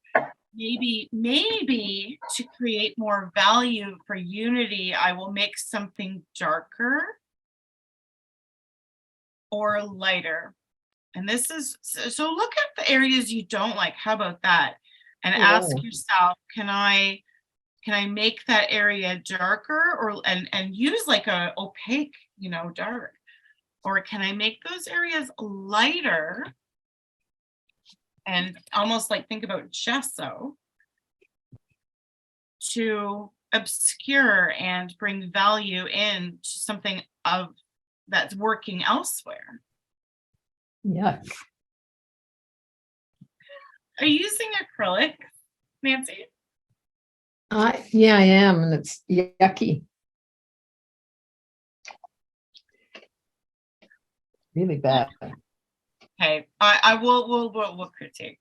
Maybe to create more value for unity, I will make something darker or lighter. And this is, so look at the areas you don't like. How about that? And ask Yeah. yourself, can I make that area darker or and use like a opaque, you know, dark? Or can I make those areas lighter and almost like think about gesso to obscure and bring value in to something of that's working elsewhere? Yuck. Are you using acrylic, Nancy? Yeah, I am, and it's yucky. Really bad. Okay, I will critique.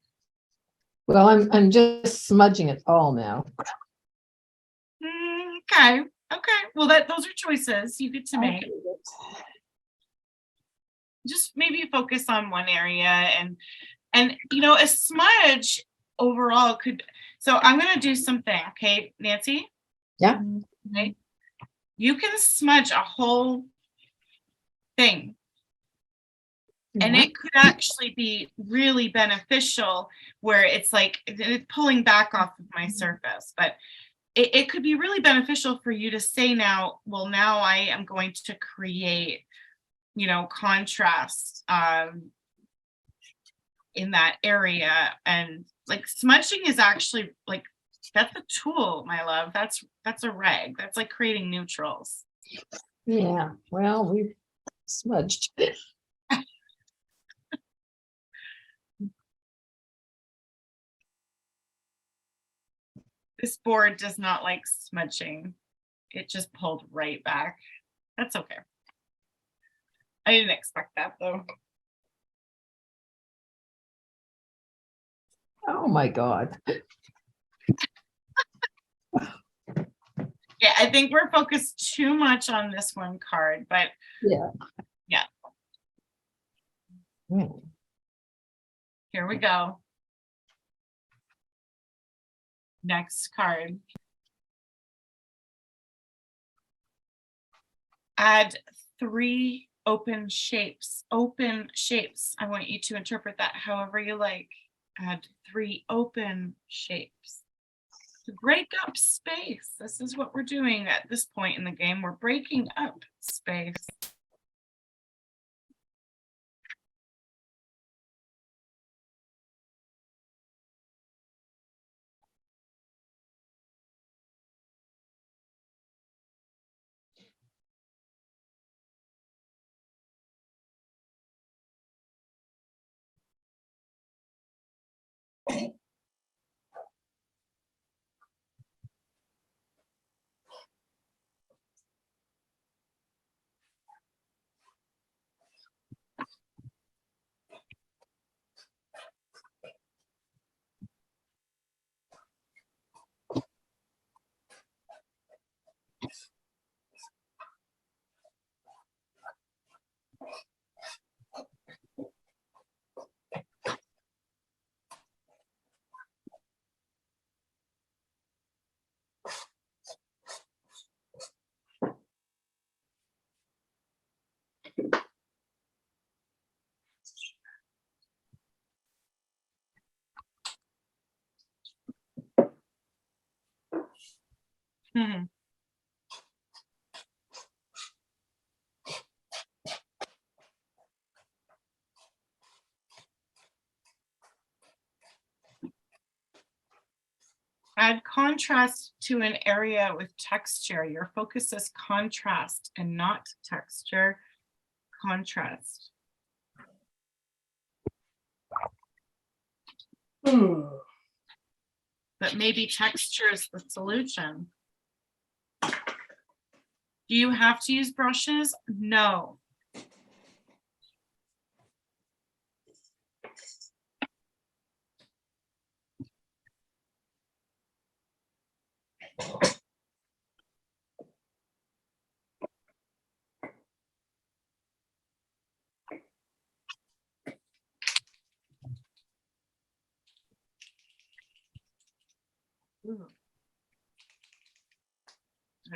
Well, I'm just smudging it all now. Okay. Well, those are choices you get to make. Just maybe focus on one area and you know, a smudge overall could. So I'm gonna do something. Okay, Nancy. Yeah. Okay. You can smudge a whole thing. And it could actually be really beneficial where it's like it's pulling back off of my surface, but it could be really beneficial for you to say now, well, now I am going to create, you know, contrast in that area. And like smudging is actually like, that's a tool, my love. That's a rag. That's like creating neutrals. Yeah, well, we've smudged. This board does not like smudging. It just pulled right back. That's okay. I didn't expect that though. Oh my God. Yeah, I think we're focused too much on this one card, but Yeah. Yeah. Mm. Here we go. Next card. Add 3 open shapes. Open shapes. I want you to interpret that however you like. Add 3 open shapes. To break up space. This is what we're doing at this point in the game. We're breaking up space. Hmm. Add contrast to an area with texture. Your focus is contrast and not texture. Contrast. But maybe texture is the solution. Do you have to use brushes? No.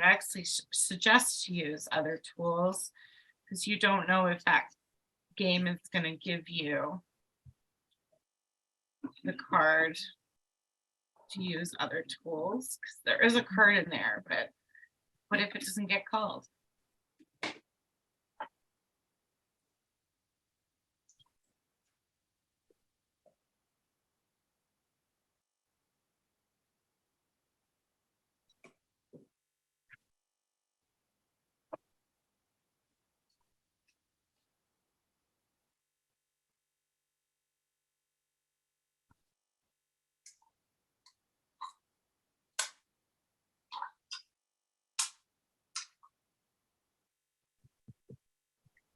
I actually suggest to use other tools because you don't know if that game is going to give you the card to use other tools, because there is a card in there, but what if it doesn't get called?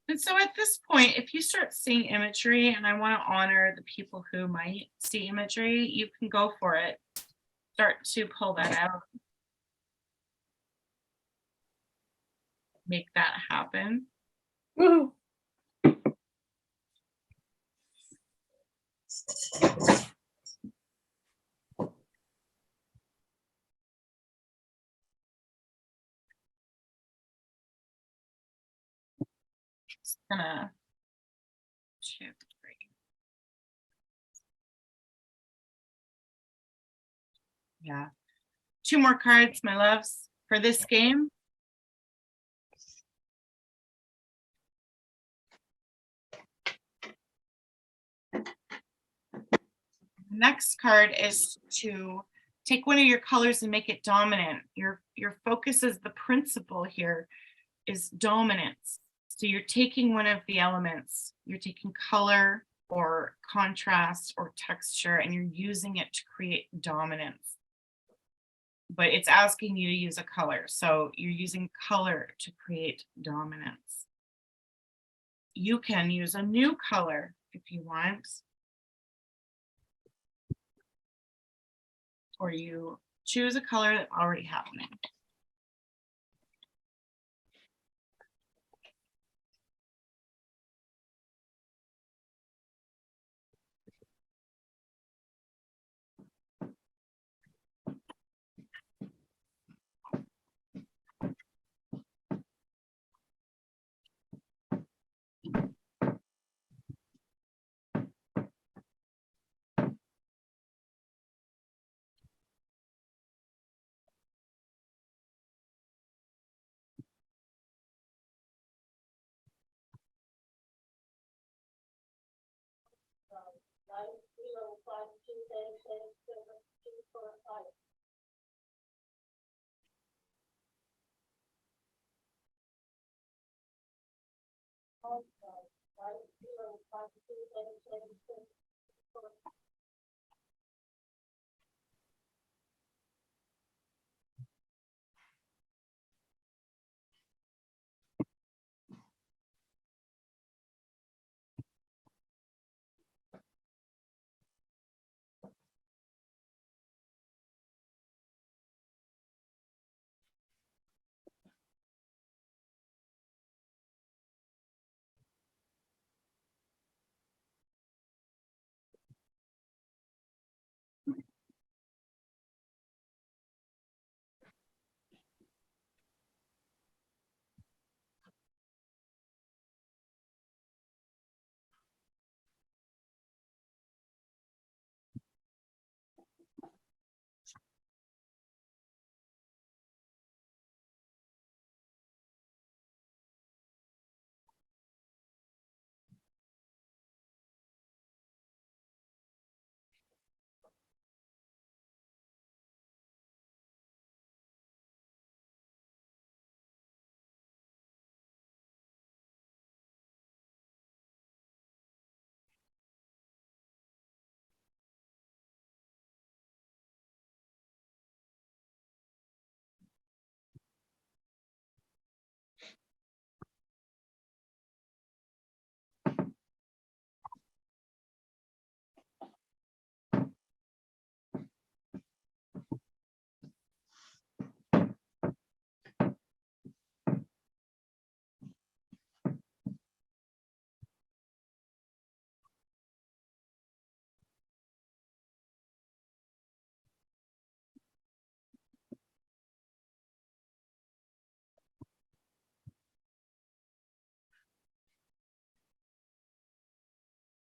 And so at this point, if you start seeing imagery, and I want to honor the people who might see imagery, you can go for it. Start to pull that out. Make that happen. Woo. Just gonna 2, 3. Yeah. 2 more cards, my loves, for this game. The next card is to take one of your colors and make it dominant. Your focus is the principle here is dominance. So you're taking one of the elements, you're taking color or contrast or texture, and you're using it to create dominance. But it's asking you to use a color. So you're using color to create dominance. You can use a new color if you want. Or you choose a color that's already happening.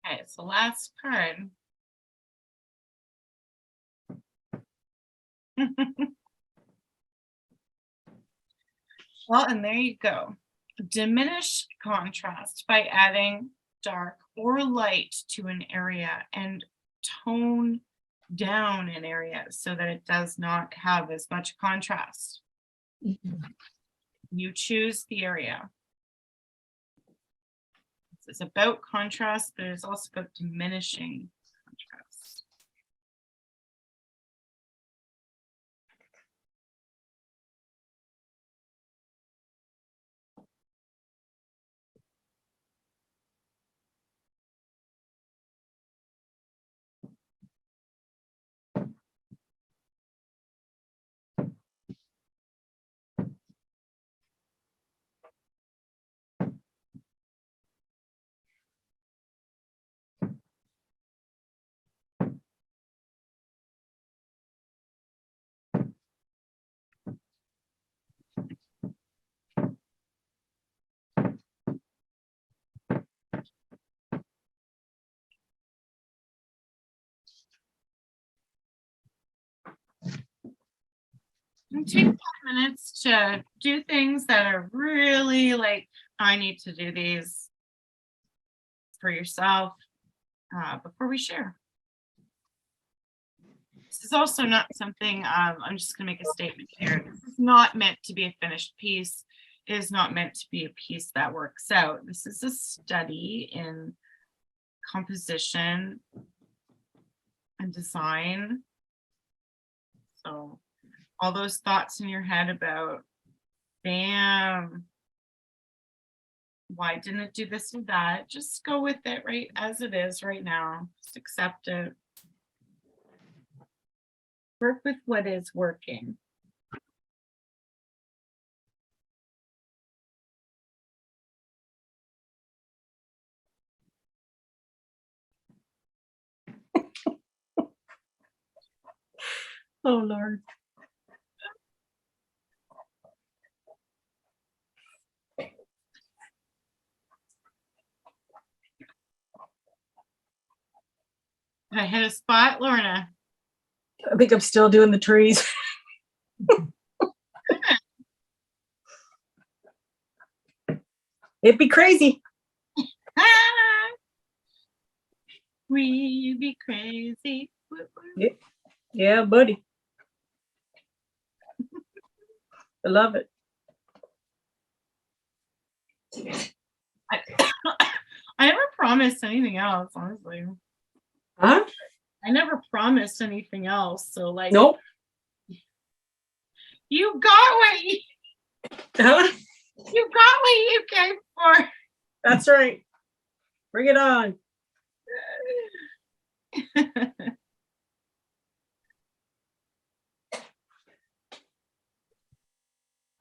Okay, so last card. Well, and there you go. Diminish contrast by adding dark or light to an area and tone down an area so that it does not have as much contrast. You choose the area. It's about contrast, but it's also about diminishing contrast. And take 5 minutes to do things that are really like, I need to do these for yourself before we share. This is also not something, I'm just going to make a statement here. This is not meant to be a finished piece. It is not meant to be a piece that works out. This is a study in composition and design. So all those thoughts in your head about, bam, why didn't it do this and that? Just go with it right as it is right now. Just accept it. Work with what is working. Oh, Lord. I hit a spot, Lorna. I think I'm still doing the trees. It'd be crazy. We be crazy. Woo. Yeah, buddy. I love it. I never promised anything else, honestly. Huh? I never promised anything else. So like, Nope. you got what you Huh? got what you came for. That's right. Bring it on.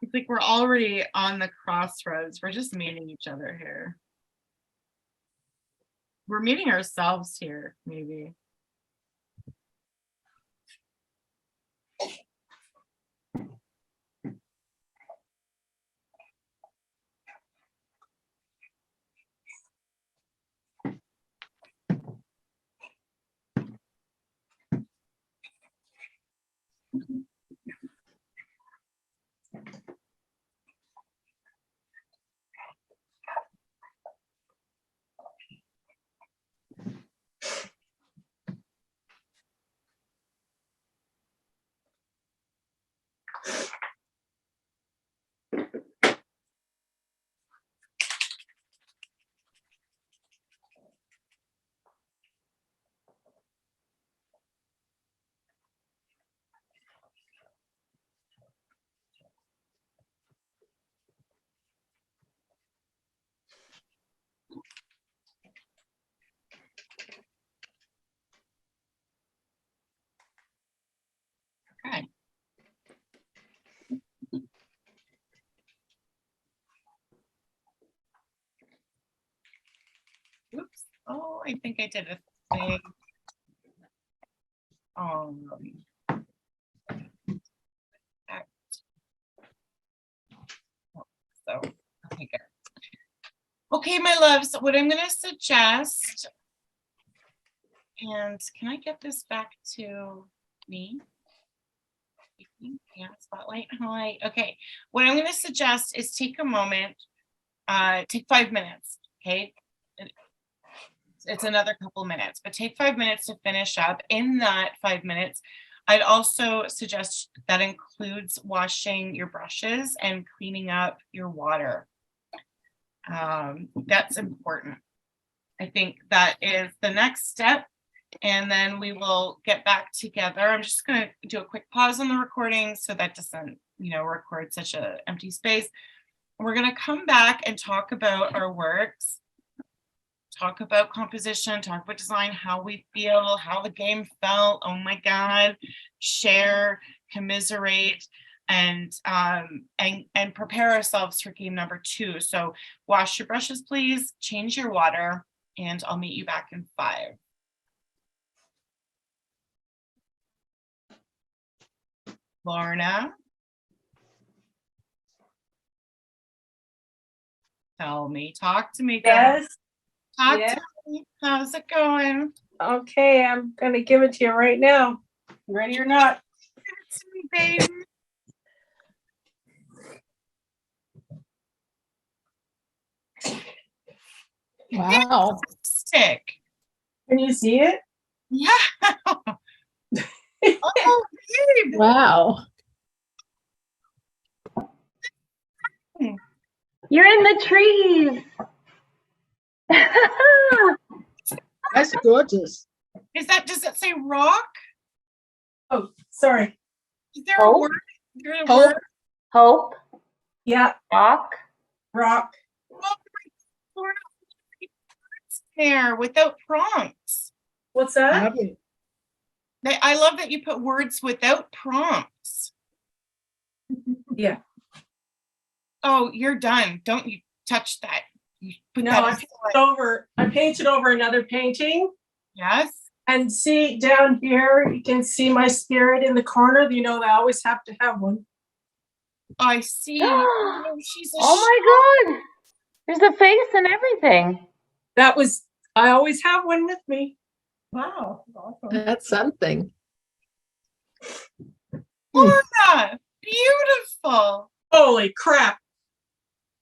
It's like we're already on the crossroads. We're just meeting each other here. We're meeting ourselves here, maybe. Okay. Oops. Oh, I think I did a thing. So, okay, good. Okay, my loves, what I'm going to suggest, and can I get this back to me? Yeah, spotlight, highlight. Okay, what I'm going to suggest is take a moment, take 5 minutes, okay? It's another couple minutes, but take 5 minutes to finish up. In that 5 minutes, I'd also suggest that includes washing your brushes and cleaning up your water. That's important. I think that is the next step. And then we will get back together. I'm just going to do a quick pause on the recording so that doesn't, record such an empty space. We're going to come back and talk about our works, talk about composition, talk about design, how we feel, how the game felt. Oh my God, share, commiserate, and prepare ourselves for game number 2. So wash your brushes, please, change your water, and I'll meet you back in 5. Lorna? Tell me, talk to me, girl. Yes. Talk Yeah. to me. How's it going? Okay, I'm gonna give it to you right now. Ready or not? Give it to me, baby. Wow. Stick. Can you see it? Yeah. Oh, babe. Wow. You're in the trees. That's gorgeous. Does it say rock? Oh, sorry. Is there a Hope? word? Is there a Hope. word? Hope, Yeah, rock. rock. Oh, Lorna, there without prompts. What's that? I love that you put words without prompts. Yeah. Oh, you're done. Don't you touch that. You put No, that I painted over another painting. Yes. And see down here, you can see my spirit in the corner. You know, I always have to have one. I see. Oh, she's a Oh my God. There's a face and everything. I always have one with me. Wow, awesome. That's something. Lorna, beautiful. Holy crap.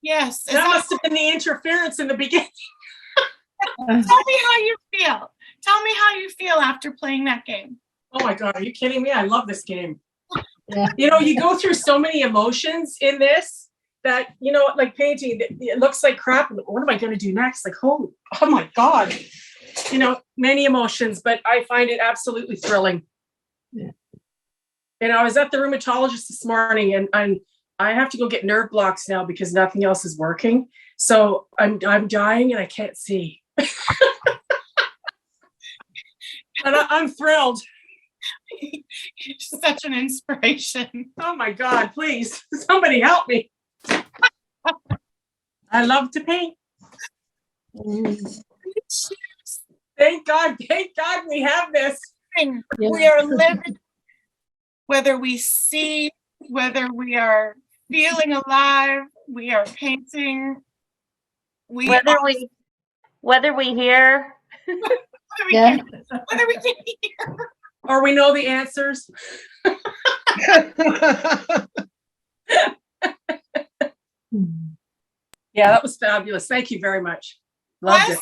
Yes. That must have been the interference in the beginning. Tell me how you feel. Tell me how you feel after playing that game. Oh my God, are you kidding me? I love this game. Yeah. You know, you go through so many emotions in this that, you know, like painting, it looks like crap. What am I going to do next? Like, oh my God. You know, many emotions, but I find it absolutely thrilling. Yeah. And I was at the rheumatologist this morning, and I have to go get nerve blocks now because nothing else is working. So I'm dying and I can't see. And I'm thrilled. You're such an inspiration. Oh my God, please, somebody help me. I love to paint. Thank God we have this. We are living, whether we see, whether we are feeling alive, we are painting. Whether we hear, Yeah. Whether we can hear. Or we know the answers. Yeah, that was fabulous. Thank you very much. Loved it.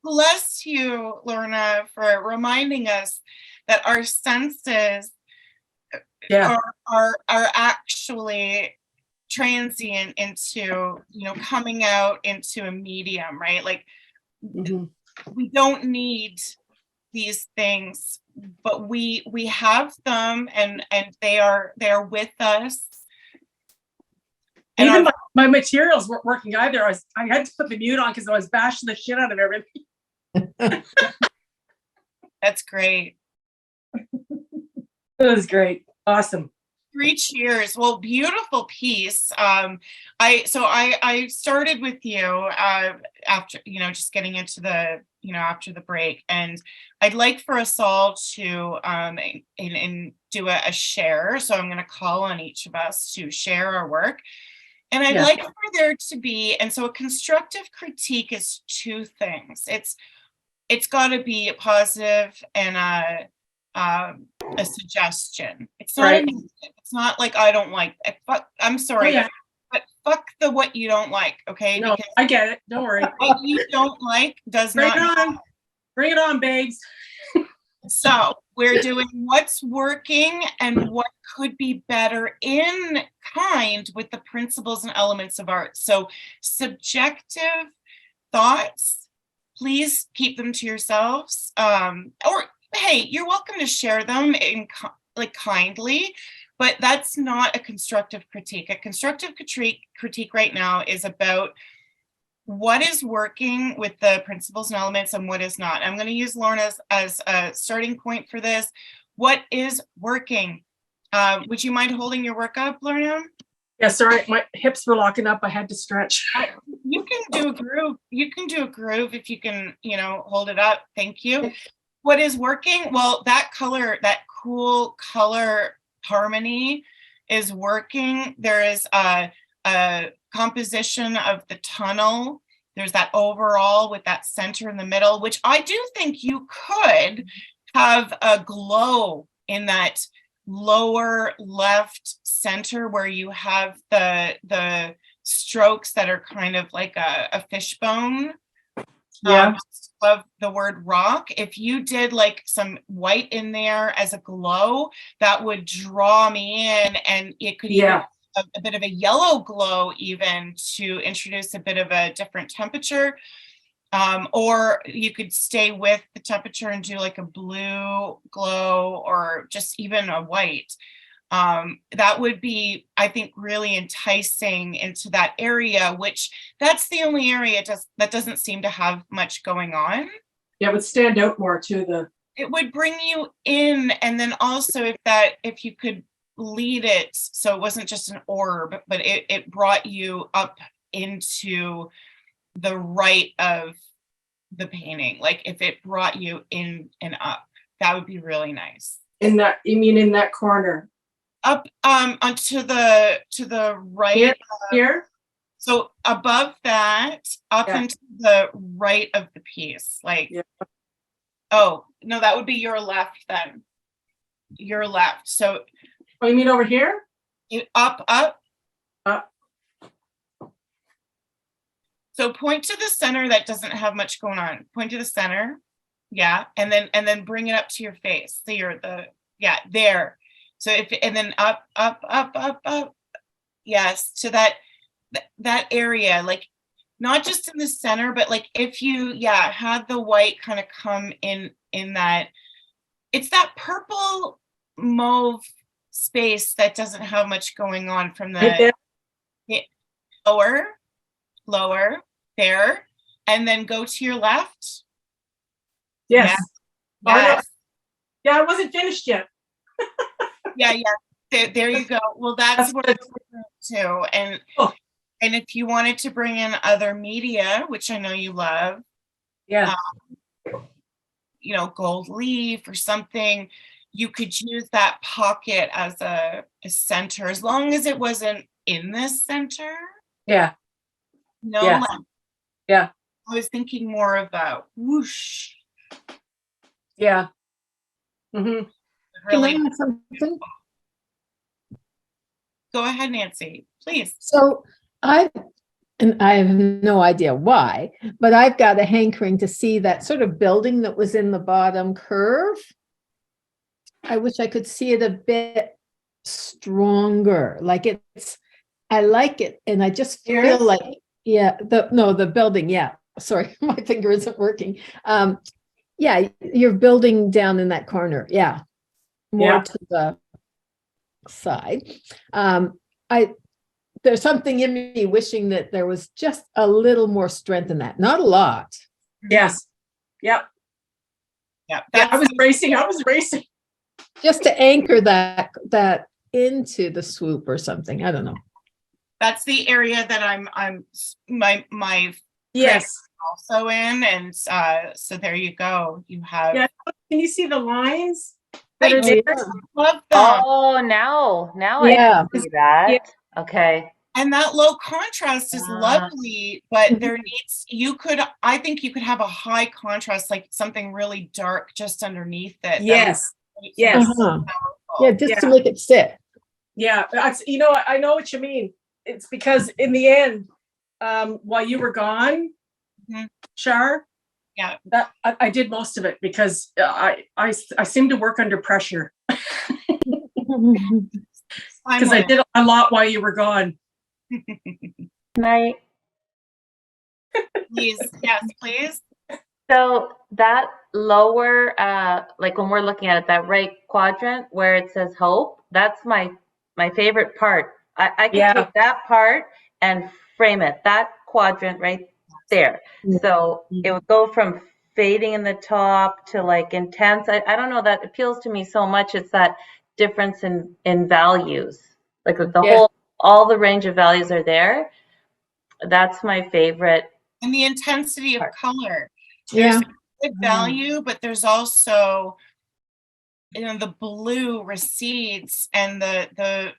Bless you, Lorna, for reminding us that our senses Yeah. are actually transient into, coming out into a medium, right? Like Mhm. we don't need these things, but we have them, and they are with us. And Even my materials weren't working either. I had to put the mute on because I was bashing the shit out of everything. that's great. It was great. Awesome. 3 cheers. Well, beautiful piece. I started with you after, just getting into the, after the break, and I'd like for us all to and do a share. So I'm going to call on each of us to share our work. And I'd Yeah. like for there to be, and so a constructive critique is 2 things. It's got to be a positive and a suggestion. It's not Right. it's not like I don't like it. I'm sorry, Oh, yeah. but fuck the what you don't like, okay? No, Because I get it. Don't worry. what you don't like does Bring not it on. Bring it on, babes. So we're doing what's working and what could be better in kind with the principles and elements of art. So subjective thoughts, please keep them to yourselves. Or hey, you're welcome to share them kindly, but that's not a constructive critique. A constructive critique right now is about what is working with the principles and elements and what is not. I'm going to use Lorna as a starting point for this. What is working? Would you mind holding your work up, Lorna? Yeah, sorry, my hips were locking up. I had to stretch. You can do a groove. You can do a groove if you can, hold it up. Thank you. What is working? Well, that color, that cool color harmony is working. There is a composition of the tunnel. There's that overall with that center in the middle, which I do think you could have a glow in that lower left center where you have the strokes that are kind of like a fishbone. Yeah. Of the word rock. If you did like some white in there as a glow, that would draw me in, and it could even a bit of a yellow glow even to introduce a bit of a different temperature. Or you could stay with the temperature and do like a blue glow or just even a white. That would be, I think, really enticing into that area, which that's the only area that doesn't seem to have much going on. Yeah, it would stand out more too. It would bring you in, and then also if you could lead it so it wasn't just an orb, but it brought you up into the right of the painting. Like if it brought you in and up, that would be really nice. You mean in that corner? Up onto the right here. So above that, up into the right of the piece, like oh no, that would be your left then. Your left. So oh, you mean over here? Up. So point to the center that doesn't have much going on. Point to the center. Yeah. And then bring it up to your face. So you're Yeah, there. So if, and then up, up, up, up, up. Yes, to that area, like not just in the center, but like if you, yeah, had the white kind of come in that, it's that purple mauve space that doesn't have much going on from Right there. the lower, there, and then go to your left. Yes. Oh, no. Yes. Yeah, I wasn't finished yet. Yeah. There you go. Well, that's what good. it's too. And Oh. and if you wanted to bring in other media, which I know you love, Yeah. you know, gold leaf or something, you could use that pocket as a center, as long as it wasn't in this center. Yeah. No, Yeah. like, Yeah. I was thinking more of a whoosh. Yeah. Mm-hmm. Really, Can I add something? go ahead, Nancy, please. So and I have no idea why, but I've got a hankering to see that sort of building that was in the bottom curve. I wish I could see it a bit stronger, like I like it, and I just feel Yours? like, yeah, the building, yeah, sorry, my finger isn't working. Yeah, you're building down in that corner, yeah, more Yeah. to the side. There's something in me wishing that there was just a little more strength in that, not a lot. Yes. Yep. Yeah, Yeah, I was racing. Just to anchor that into the swoop or something. I don't know. that's the area that I'm my Yes. also in, and so there you go. You have Yeah. Can you see the lines? I that are do. there? Love them. Oh, now I Yeah. can see that. Yeah. Okay. And that low contrast is Ah. lovely, but Mhm. there needs, I think you could have a high contrast, like something really dark just underneath it. That Yes. makes it Yes. so Uh-huh. powerful. Yeah, just to Yeah. make it sit. Yeah. You know, I know what you mean. It's because in the end, while you were gone, Mhm. Shar, Yeah. that I did most of it because I seem to work under pressure I'm because I with did a lot while you were gone. Night. please, yes, please. So that lower, like when we're looking at it, that right quadrant where it says hope, that's my favorite part. I can Yeah. take that part and frame it, that quadrant right there. So it would go from fading in the top to like intense. I don't know, that appeals to me so much. It's that difference in values. Like the Yeah. whole, all the range of values are there. That's my favorite. And the intensity of color. Yeah. There's good value, but there's also, you know, the blue recedes and the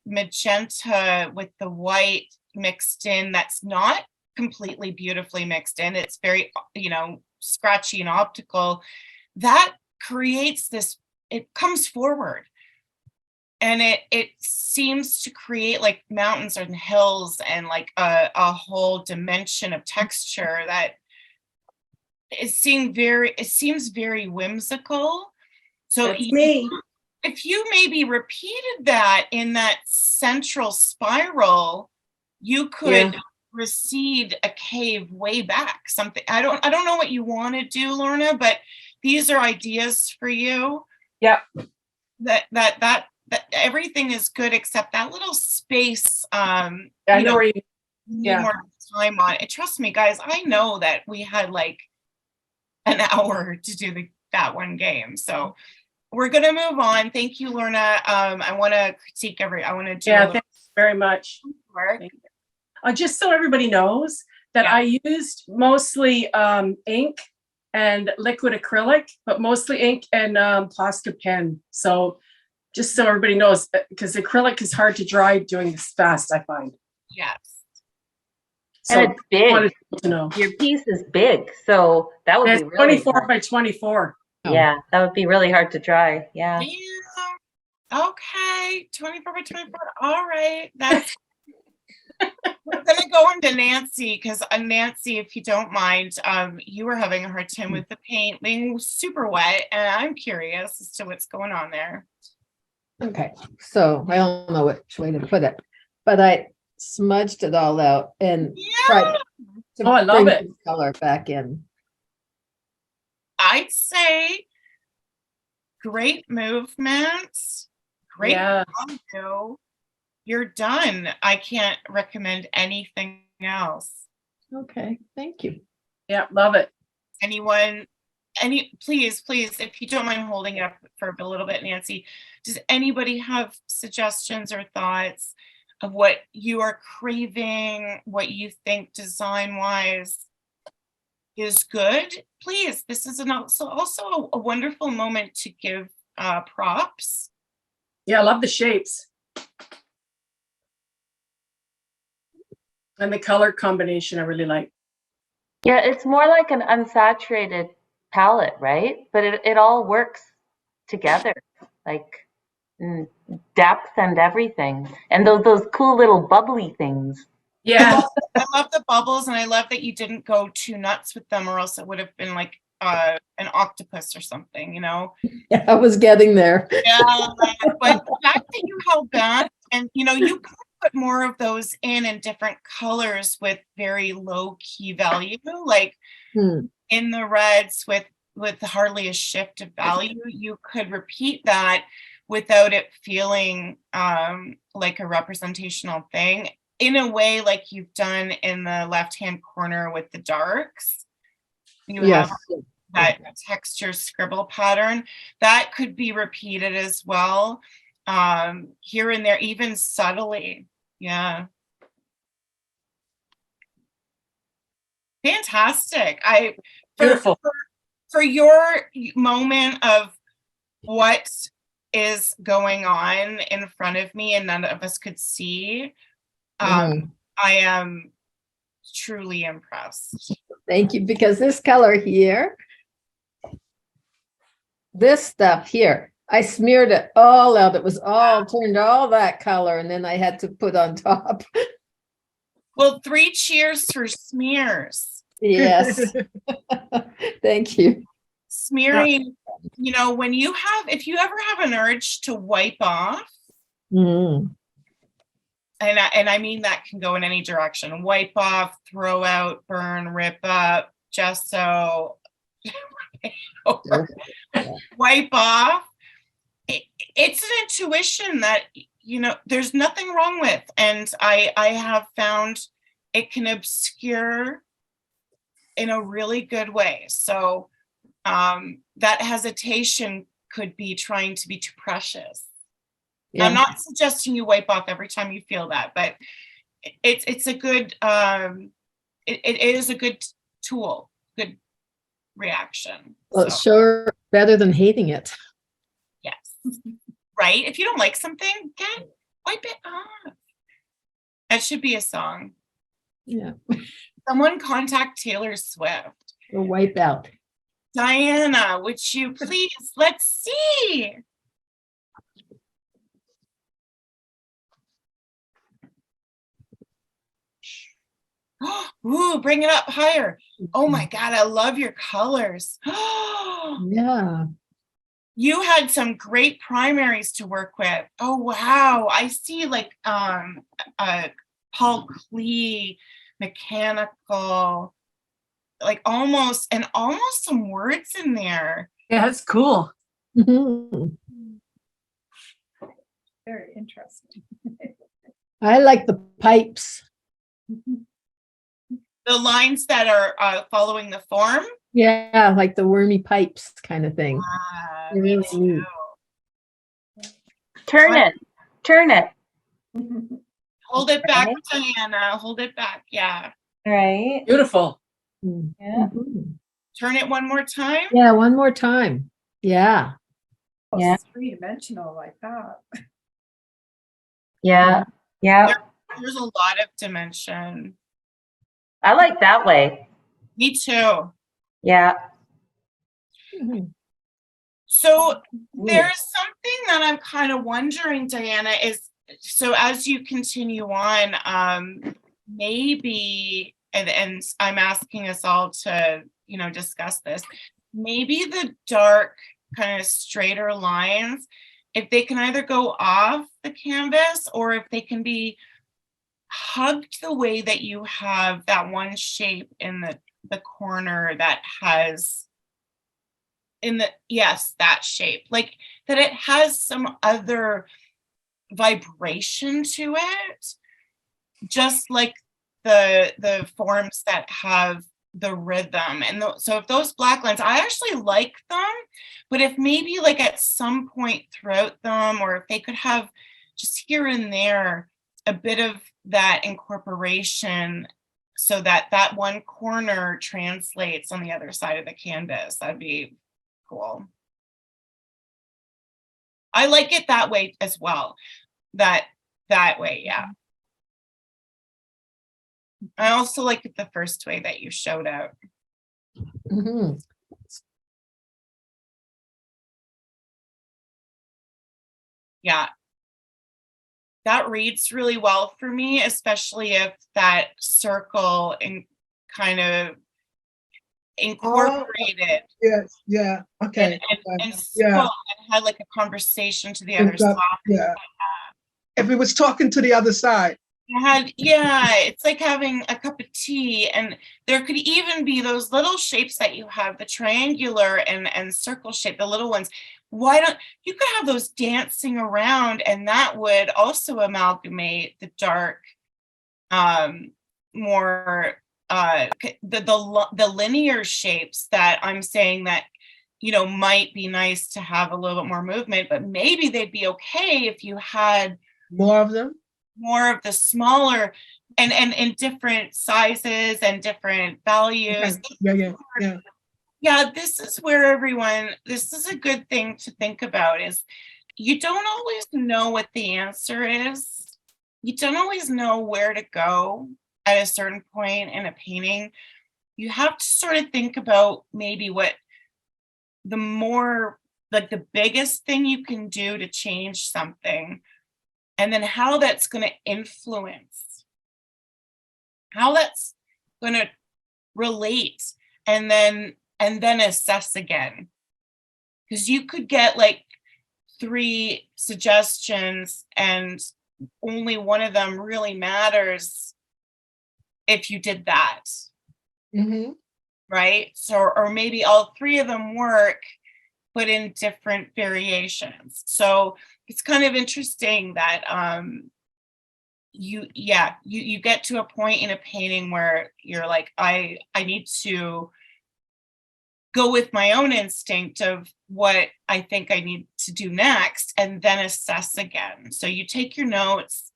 magenta with the white mixed in, that's not completely beautifully mixed in. It's very, you know, scratchy and optical. That creates this, it comes forward. And it seems to create like mountains and hills and like a whole dimension of texture that it seems very whimsical. So That's me. if you maybe repeated that in that central spiral, you could recede a cave way back. Something, I don't know what you want to do, Lorna, but these are ideas for you. Yeah. That everything is good except that little space. I know where you. Need more time on it. Trust me, guys. I know that we had like an hour to do that one game, so we're gonna move on. Thank you, Lorna. I want to critique I want to do. Yeah. Thanks very much. Work. Just so everybody knows that I used mostly ink and liquid acrylic, but mostly ink and plastic pen. So just so everybody knows, because acrylic is hard to dry doing this fast, I find. Yes. So And it's big. I wanted people to know. Your piece is big, so that would It's be really 24 hard. by 24. Yeah, that would be really hard to dry. Yeah. Yeah. Okay. 24 by 24. All right. That's we're gonna going to Nancy, because Nancy, if you don't mind, you were having a hard time with the paint being super wet, and I'm curious as to what's going on there. Okay, so I don't know which way to put it, but I smudged it all out and tried to Oh, I love bring it. the color back in. I'd say great movements, great Yeah. combo. You're done. I can't recommend anything else. Okay, thank you. Yeah, love it. Anyone, please, if you don't mind holding it up for a little bit, Nancy, does anybody have suggestions or thoughts of what you are craving, what you think design-wise is good? Please, this is also a wonderful moment to give props. Yeah, I love the shapes. And the color combination I really like. Yeah, it's more like an unsaturated palette, right? But it all works together, like depth and everything. And those cool little bubbly things. Yeah. I love the bubbles, and I love that you didn't go too nuts with them, or else it would have been like an octopus or something, you know? Yeah, I was getting there. Yeah, but the fact that you held back, and you could put more of those in different colors with very low key value, like Hmm. in the reds with hardly a shift of value. You could repeat that without it feeling like a representational thing, in a way like you've done in the left-hand corner with the darks. You Yes. have that texture scribble pattern that could be repeated as well, here and there, even subtly. Yeah. Fantastic. Beautiful. For your moment of what is going on in front of me and none of us could see, Mhm. I am truly impressed. Thank you, because this color here, this stuff here, I smeared it all out. It was all turned all that color, and then I had to put on top. Well, 3 cheers for smears. Yes. Thank you. Smearing, if you ever have an urge to wipe off, Mm. and I mean that can go in any direction, wipe off, throw out, burn, rip up, gesso, wipe off. It's an intuition that, there's nothing wrong with. And I have found it can obscure in a really good way. So that hesitation could be trying to be too precious. Yeah. I'm not suggesting you wipe off every time you feel that, but it's a good, it is a good tool, good reaction. Well, it's So, sure better than hating it. yes. Right? If you don't like something, wipe it off. That should be a song. Yeah. Someone contact Taylor Swift. Or wipe out. Diana, would you please, let's see. Ooh, bring it up higher. Oh my God, I love your colors. Yeah. You had some great primaries to work with. Oh wow, I see like Paul Klee, mechanical, like almost some words in there. Yeah, that's cool. Mhm. Very interesting. I like the pipes. The lines that are following the form. Yeah, like the wormy pipes kind of thing. Me Really too. neat. Turn it. Hold it back, Diana. Hold it back. Yeah. Right? Beautiful. Mm. Yeah. Mhm. Turn it one more time. Yeah, one more time. Yeah. Yeah. Three-dimensional like that. Yeah. Yeah. There's a lot of dimension. I like that way. Me too. Yeah. Mhm. So there's something that I'm kind of wondering, Diana, is so as you continue on, maybe, and I'm asking us all to, discuss this, maybe the dark kind of straighter lines, if they can either go off the canvas or if they can be hugged the way that you have that one shape in the corner that has that shape, like that it has some other vibration to it, just like the forms that have the rhythm. And so if those black lines, I actually like them, but if maybe like at some point throughout them, or if they could have just here and there a bit of that incorporation so that that one corner translates on the other side of the canvas, that'd be cool. I like it that way as well. That way, yeah. I also like it the first way that you showed out. Mhm. Yeah. That reads really well for me, especially if that circle kind of incorporated Yes, yeah, okay. and Yeah. spoke and had like a conversation to the other side. Yeah. If it was talking to the other side. It's like having a cup of tea, and there could even be those little shapes that you have, the triangular and circle shape, the little ones. Why don't you could have those dancing around, and that would also amalgamate the dark, more the linear shapes that I'm saying that might be nice to have a little bit more movement, but maybe they'd be okay if you had More of them? more of the smaller and in different sizes and different values. Yeah. This is where this is a good thing to think about, is you don't always know what the answer is. You don't always know where to go at a certain point in a painting. You have to sort of think about maybe what the more, like the biggest thing you can do to change something, and then how that's going to influence, how that's going to relate, and then assess again. Because you could get like 3 suggestions and only one of them really matters if you did that. Mm-hmm. Right? So, or maybe all 3 of them work, but in different variations. So it's kind of interesting that you get to a point in a painting where you're like, I need to go with my own instinct of what I think I need to do next, and then assess again. So you take your notes,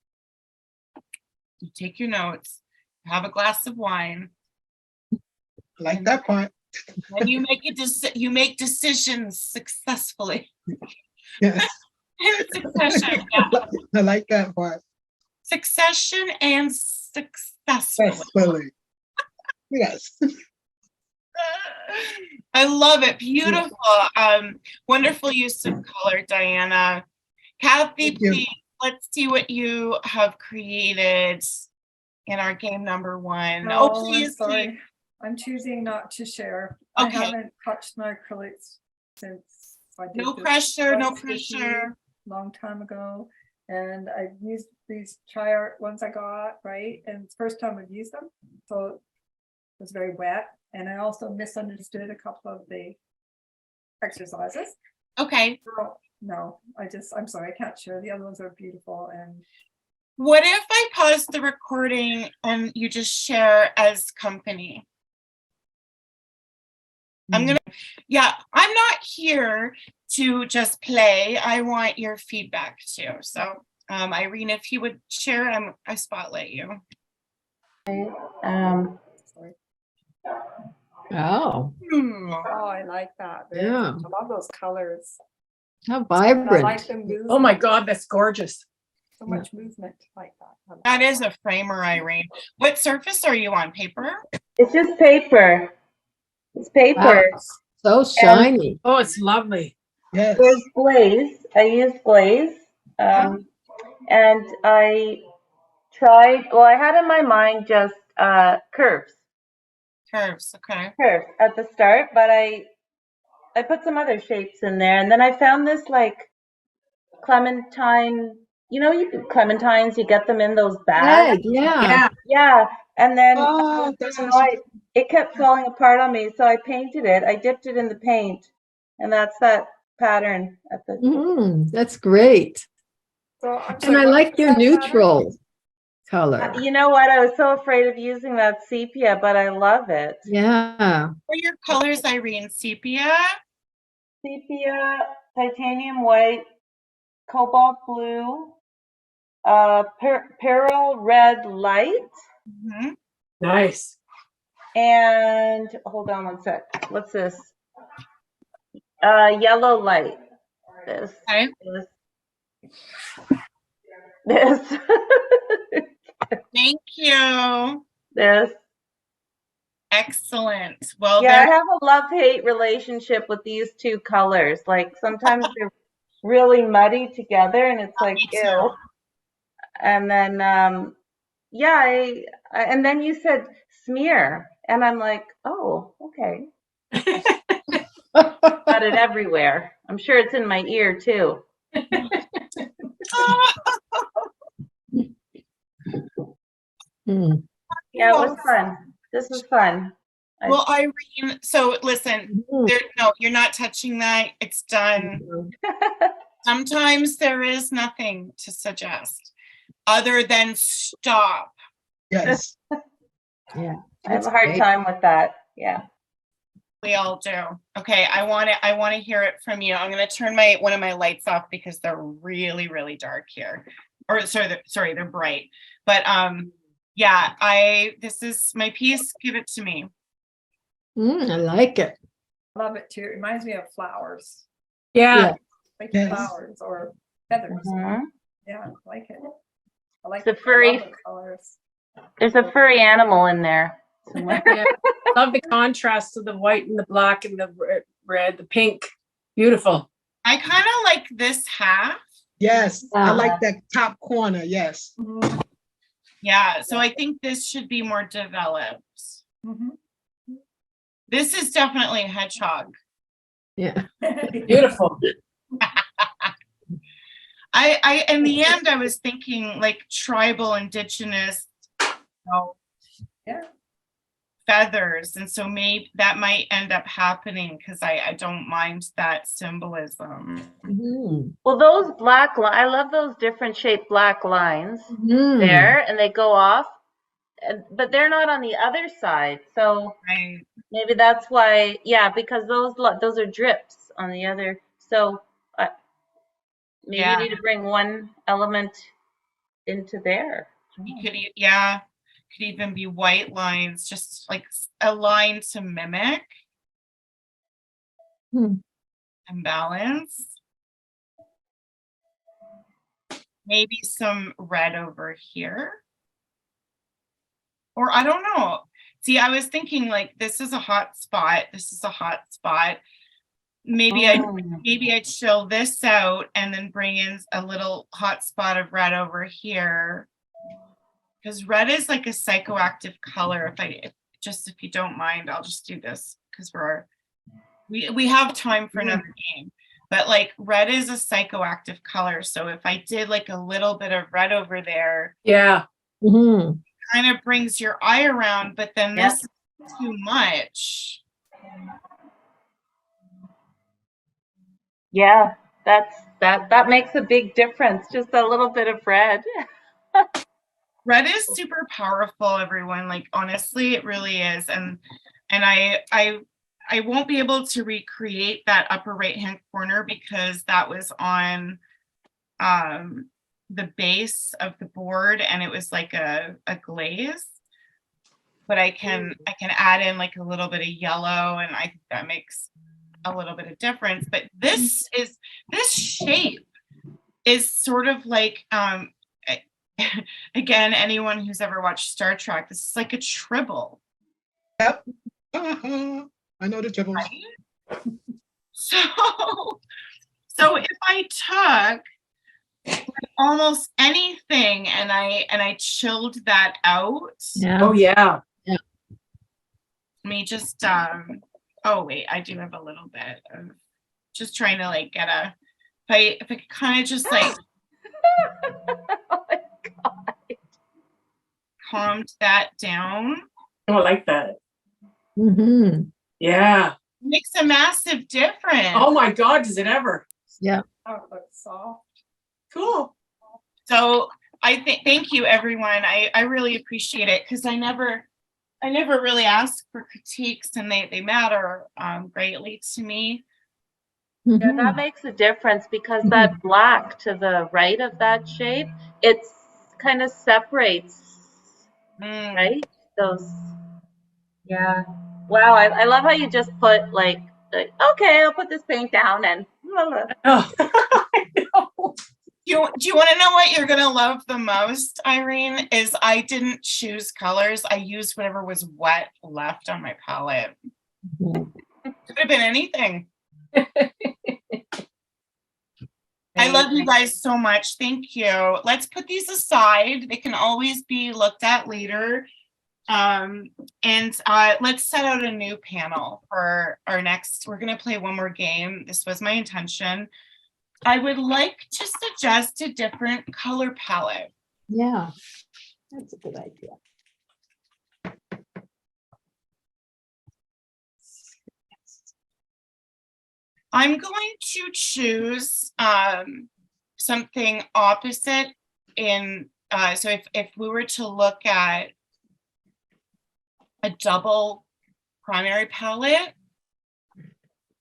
have a glass of wine. I like that part. And you make decisions successfully. Yes. Succession, yeah. I like that part. Succession and successfully. Successfully. Yes. I love it. Beautiful. Wonderful use of color, Diana. Kathy, please, let's see what you have created in our game number 1. No, Please. I'm sorry. I'm choosing not to share. Okay. I haven't touched my acrylics since I did No this pressure, no once with you pressure. long time ago. And I've used these tri-art ones I got, right? And it's the first time I've used them. So it was very wet. And I also misunderstood a couple of the exercises. Okay. So, no, I'm sorry, I can't share. The other ones are beautiful. And What if I pause the recording and you just share as company? I'm not here to just play. I want your feedback too. So, Irene, if you would share, I spotlight you. sorry. Oh, Oh, I like that. Yeah. I love those colors. how I like vibrant. the movement. Oh my God, that's gorgeous. So much movement like that. That is a framer, Irene. What surface are you on? Paper? It's just paper. It's paper. Wow, so shiny. Oh, it's lovely. Yes. There's glaze. I use glaze. And I tried, well, I had in my mind just curves okay. at the start, but I put some other shapes in there, and then I found this like clementine, clementines, you get them in those bags. Yeah. Yeah, and then I Oh, don't that's know how why she. it kept falling apart on me, so I painted it. I dipped it in the paint, and that's that pattern at the. That's great. So I'm And sorry, I what like was your that pattern? neutral color. You know what? I was so afraid of using that sepia, but I love it. Yeah. What are your colors, Irene? Sepia? Sepia, titanium white, cobalt blue, pearl red light, Mhm. Nice. and hold on one sec. What's this? Yellow light. This. Okay. This. Thank you. This. Excellent. Well, Yeah, I there, have a love-hate relationship with these two colors. Like sometimes they're really muddy together, and it's like me ew. too. And then yeah, and then you said smear, and I'm like, oh, okay. Got it everywhere. I'm sure it's in my ear too. Hmm. Yeah, it was fun. This was fun. Well, Irene, so listen, no, you're not touching that. It's done. Sometimes there is nothing to suggest other than stop. Yes. Yeah. I have a hard time with that. Yeah. We all do. Okay, I want to hear it from you. I'm going to turn one of my lights off because they're really, really dark here. Or sorry, they're bright. But yeah, this is my piece. Give it to me. I like it. I love it too. It reminds me of flowers, Yeah. like Yes. flowers or feathers. Mhm. Yeah, I like it. I like It's a I furry- love the colors. There's a furry animal in there somewhere. Yeah. Love the contrast of the white and the black and the red, the pink. Beautiful. I kind of like this half. Yes. I Yeah. like that top corner. Yes. Mhm. Yeah, so I think this should be more developed. Mhm. This is definitely a hedgehog. Yeah. Beautiful. I in the end, I was thinking like tribal, indigenous, Yeah. feathers, and so maybe that might end up happening because I don't mind that symbolism. Mhm. Well, those black I love those different shaped black lines Mhm. there, and they go off, but they're not on the other side. So Right. maybe that's why. Yeah, because those are drips on the other. So maybe Yeah. you need to bring one element into there. You could, could even be white lines, just like a line to mimic Hmm. and balance. Maybe some red over here. Or I don't know. See, I was thinking like this is a hot spot. This is a hot spot. Maybe I'd chill this out and then bring in a little hot spot of red over here. Because red is like a psychoactive color. If you don't mind, I'll just do this because we have time for another game. But like red is a psychoactive color. So if I did like a little bit of red over there, Yeah. Mhm. kind of brings your eye around, but then Yeah. this is too much. Yeah, that makes a big difference. Just a little bit of red. Red is super powerful, everyone. Like honestly, it really is. And I won't be able to recreate that upper right hand corner because that was on the base of the board and it was like a glaze. But I can add in like a little bit of yellow, and I think that makes a little bit of difference. But this shape is sort of like again, anyone who's ever watched Star Trek, this is like a tribble. Yep. I know the dribbles. Right? So if I took almost anything, and I chilled that out. Yeah. Oh, yeah. Let me just oh wait, I do have a little bit of just trying to like get a if I could kind of just like Oh my God. calmed that down. Oh, I like that. Hmm. Yeah. Makes a massive difference. Oh my God, does it ever? Yeah. Oh, it looks soft. Cool. So thank you everyone. I really appreciate it because I never really ask for critiques, and they matter greatly to me. Yeah, Mhm. that makes a difference because that black to the right of that shape, it's kind of separates, Mm. right? Those, yeah. Wow, I love how you just put like, okay, I'll put this paint down and blah, blah. Oh, I know. Do you want to know what you're gonna love the most, Irene? Is I didn't choose colors. I used whatever was wet left on my palette. Mhm. Could have been anything. I love you guys so much. Thank you. Let's put these aside. They can always be looked at later. And let's set out a new panel for our next. We're going to play one more game. This was my intention. I would like to suggest a different color palette. Yeah, that's a good idea. I'm going to choose something opposite in, so if we were to look at a double primary palette,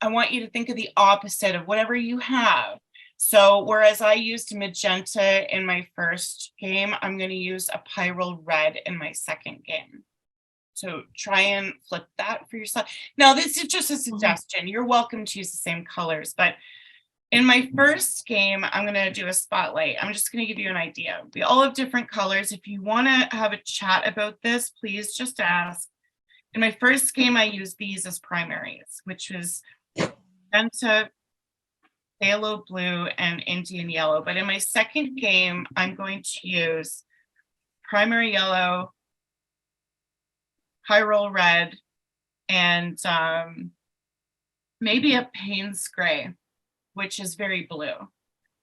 I want you to think of the opposite of whatever you have. So whereas I used magenta in my first game, I'm going to use a pyrrole red in my second game. So try and flip that for yourself. Now, this is just a suggestion. You're welcome to use the same colors, but in my first game, I'm going to do a spotlight. I'm just going to give you an idea. We all have different colors. If you want to have a chat about this, please just ask. In my first game, I used these as primaries, which was magenta, phthalo blue, and Indian yellow. But in my second game, I'm going to use primary yellow, pyrrole red, and maybe a Payne's gray, which is very blue.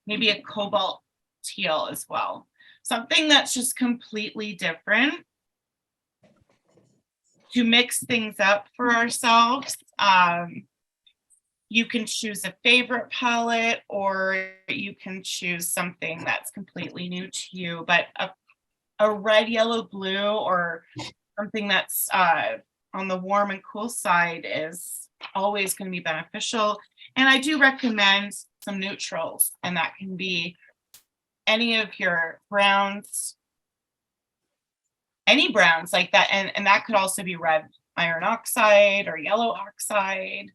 Maybe a cobalt teal as well. Something that's just completely different to mix things up for ourselves. You can choose a favorite palette, or you can choose something that's completely new to you, but a red, yellow, blue, or something that's on the warm and cool side is always going to be beneficial. And I do recommend some neutrals, and that can be any of your browns, any browns like that. And that could also be red iron oxide or yellow oxide.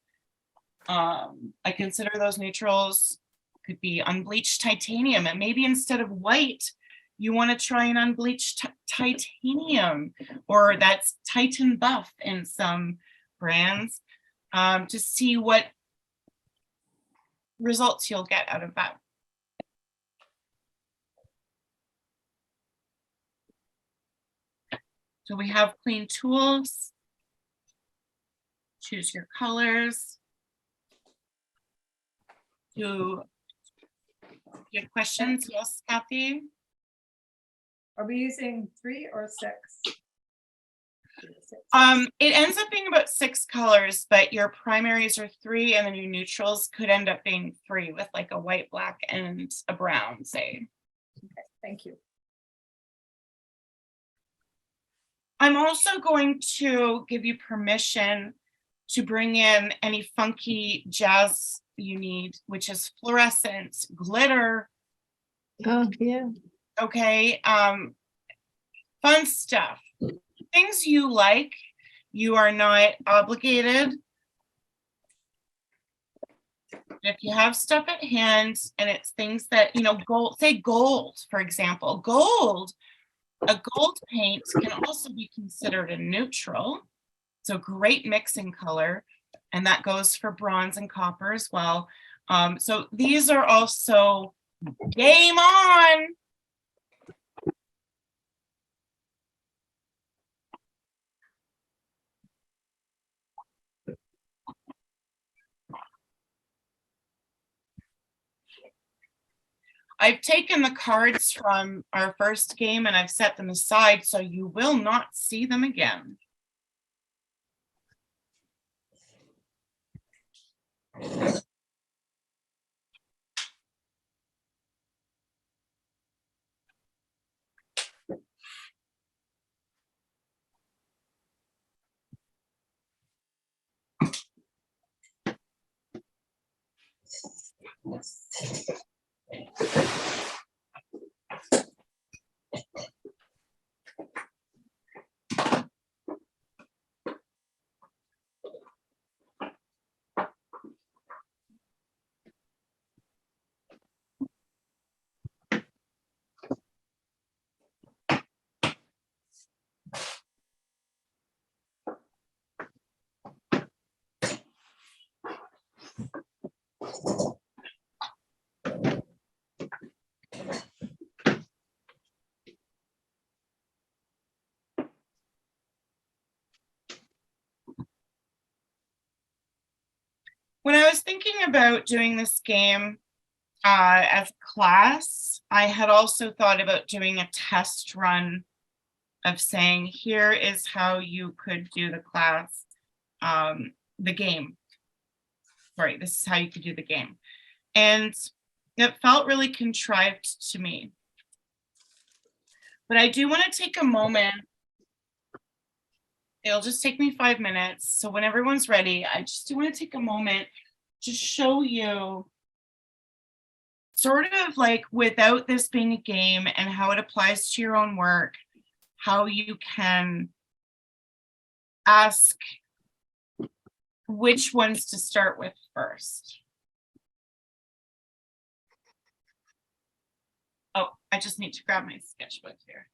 I consider those neutrals could be unbleached titanium, and maybe instead of white, you want to try an unbleached titanium, or that's Titan buff in some brands, to see what results you'll get out of that. So we have clean tools. Choose your colors. Do you have questions? Yes, Kathy? Are we using 3 or 6? It ends up being about 6 colors, but your primaries are 3, and then your neutrals could end up being 3 with like a white, black, and a brown, say. Okay, thank you. I'm also going to give you permission to bring in any funky jazz you need, which is fluorescent, glitter. Oh, yeah. Okay, fun stuff. Things you like, you are not obligated. If you have stuff at hand and it's things that, you know, gold, say gold, for example, gold, a gold paint can also be considered a neutral. So great mixing color, and that goes for bronze and copper as well. So these are also Game on. I've taken the cards from our first game and I've set them aside so you will not see them again. When I was thinking about doing this game as a class, I had also thought about doing a test run of saying, here is how you could do the class, the game. Sorry, this is how you could do the game. And it felt really contrived to me. But I do want to take a moment. It'll just take me 5 minutes. So when everyone's ready, I just do want to take a moment to show you sort of like without this being a game and how it applies to your own work, how you can ask which ones to start with first. Oh, I just need to grab my sketchbook here.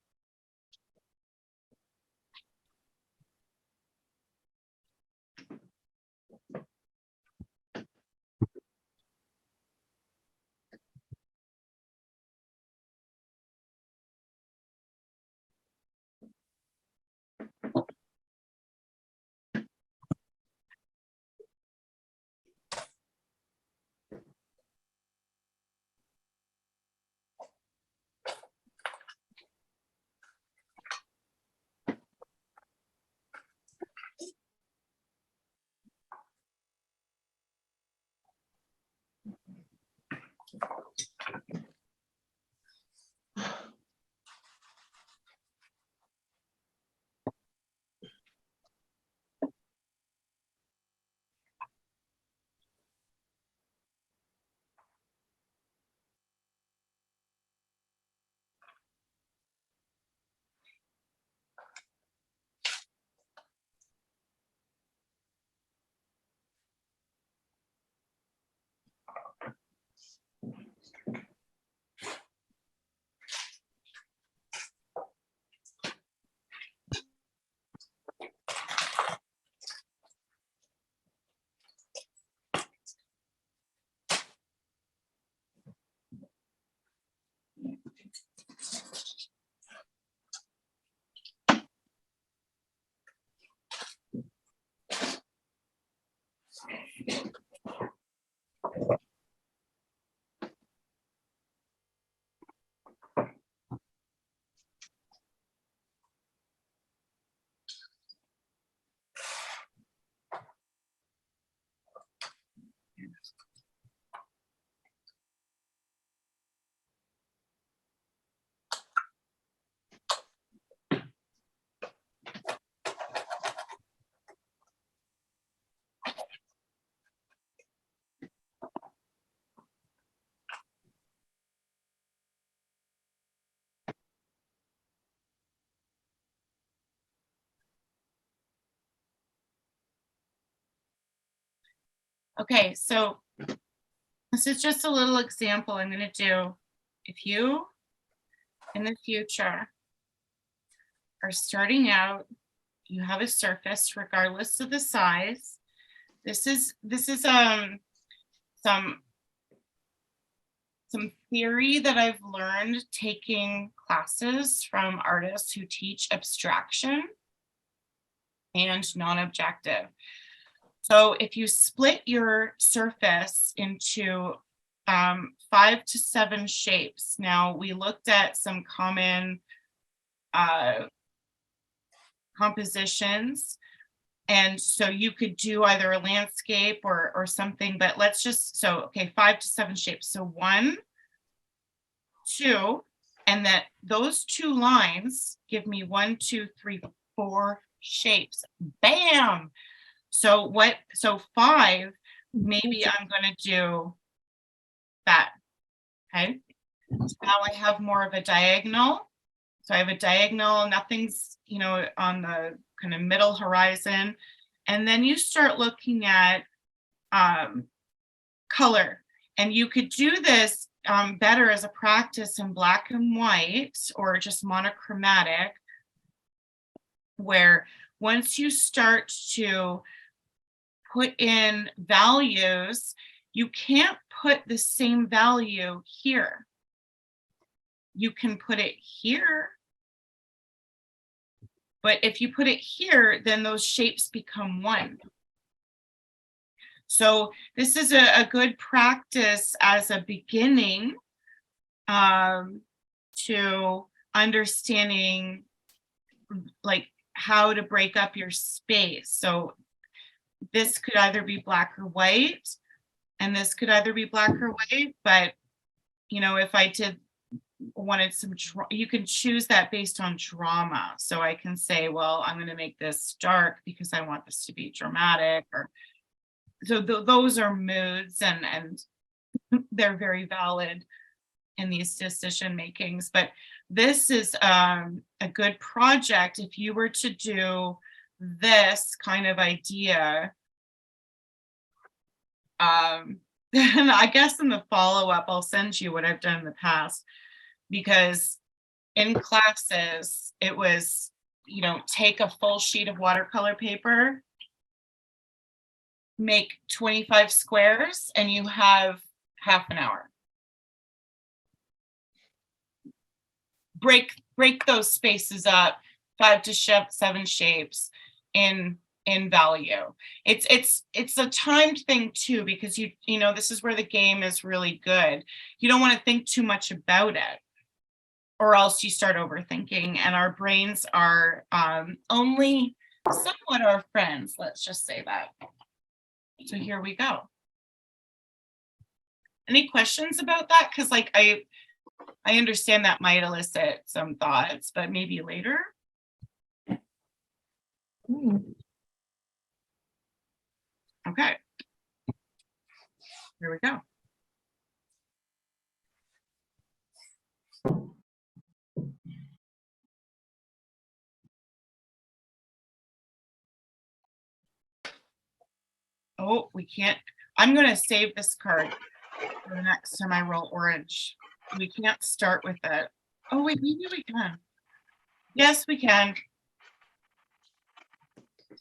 Okay, so this is just a little example I'm going to do. If you, in the future, are starting out, you have a surface regardless of the size. This is some theory that I've learned taking classes from artists who teach abstraction and non-objective. So if you split your surface into 5 to 7 shapes. Now we looked at some common compositions. And so you could do either a landscape or something, but let's just, so, okay, 5 to 7 shapes. So 1, 2, and that those 2 lines give me 1, 2, 3, 4 shapes. Bam! So 5, maybe I'm gonna do that, okay? So now I have more of a diagonal. So I have a diagonal, nothing's, you know, on the kind of middle horizon. And then you start looking at color. And you could do this better as a practice in black and white or just monochromatic, where once you start to put in values, you can't put the same value here. You can put it here. But if you put it here, then those shapes become one. So this is a good practice as a beginning to understanding like how to break up your space. So this could either be black or white, and this could either be black or white, but you know, if I wanted some, you can choose that based on drama. So I can say, well, I'm going to make this dark because I want this to be dramatic, or so those are moods, and they're very valid in these decision makings. But this is a good project if you were to do this kind of idea. And I guess in the follow-up, I'll send you what I've done in the past, because in classes, it was, you know, take a full sheet of watercolor paper, make 25 squares, and you have half an hour. Break those spaces up, 5 to 7 shapes in value. It's a timed thing too, because you know, this is where the game is really good. You don't want to think too much about it, or else you start overthinking, and our brains are only somewhat our friends. Let's just say that. So here we go. Any questions about that? Because like I understand that might elicit some thoughts, but maybe later. Okay. Here we go. Oh, we can't. I'm going to save this card for the next time I roll orange. We can't start with it. Oh, wait, maybe we can. Yes, we can.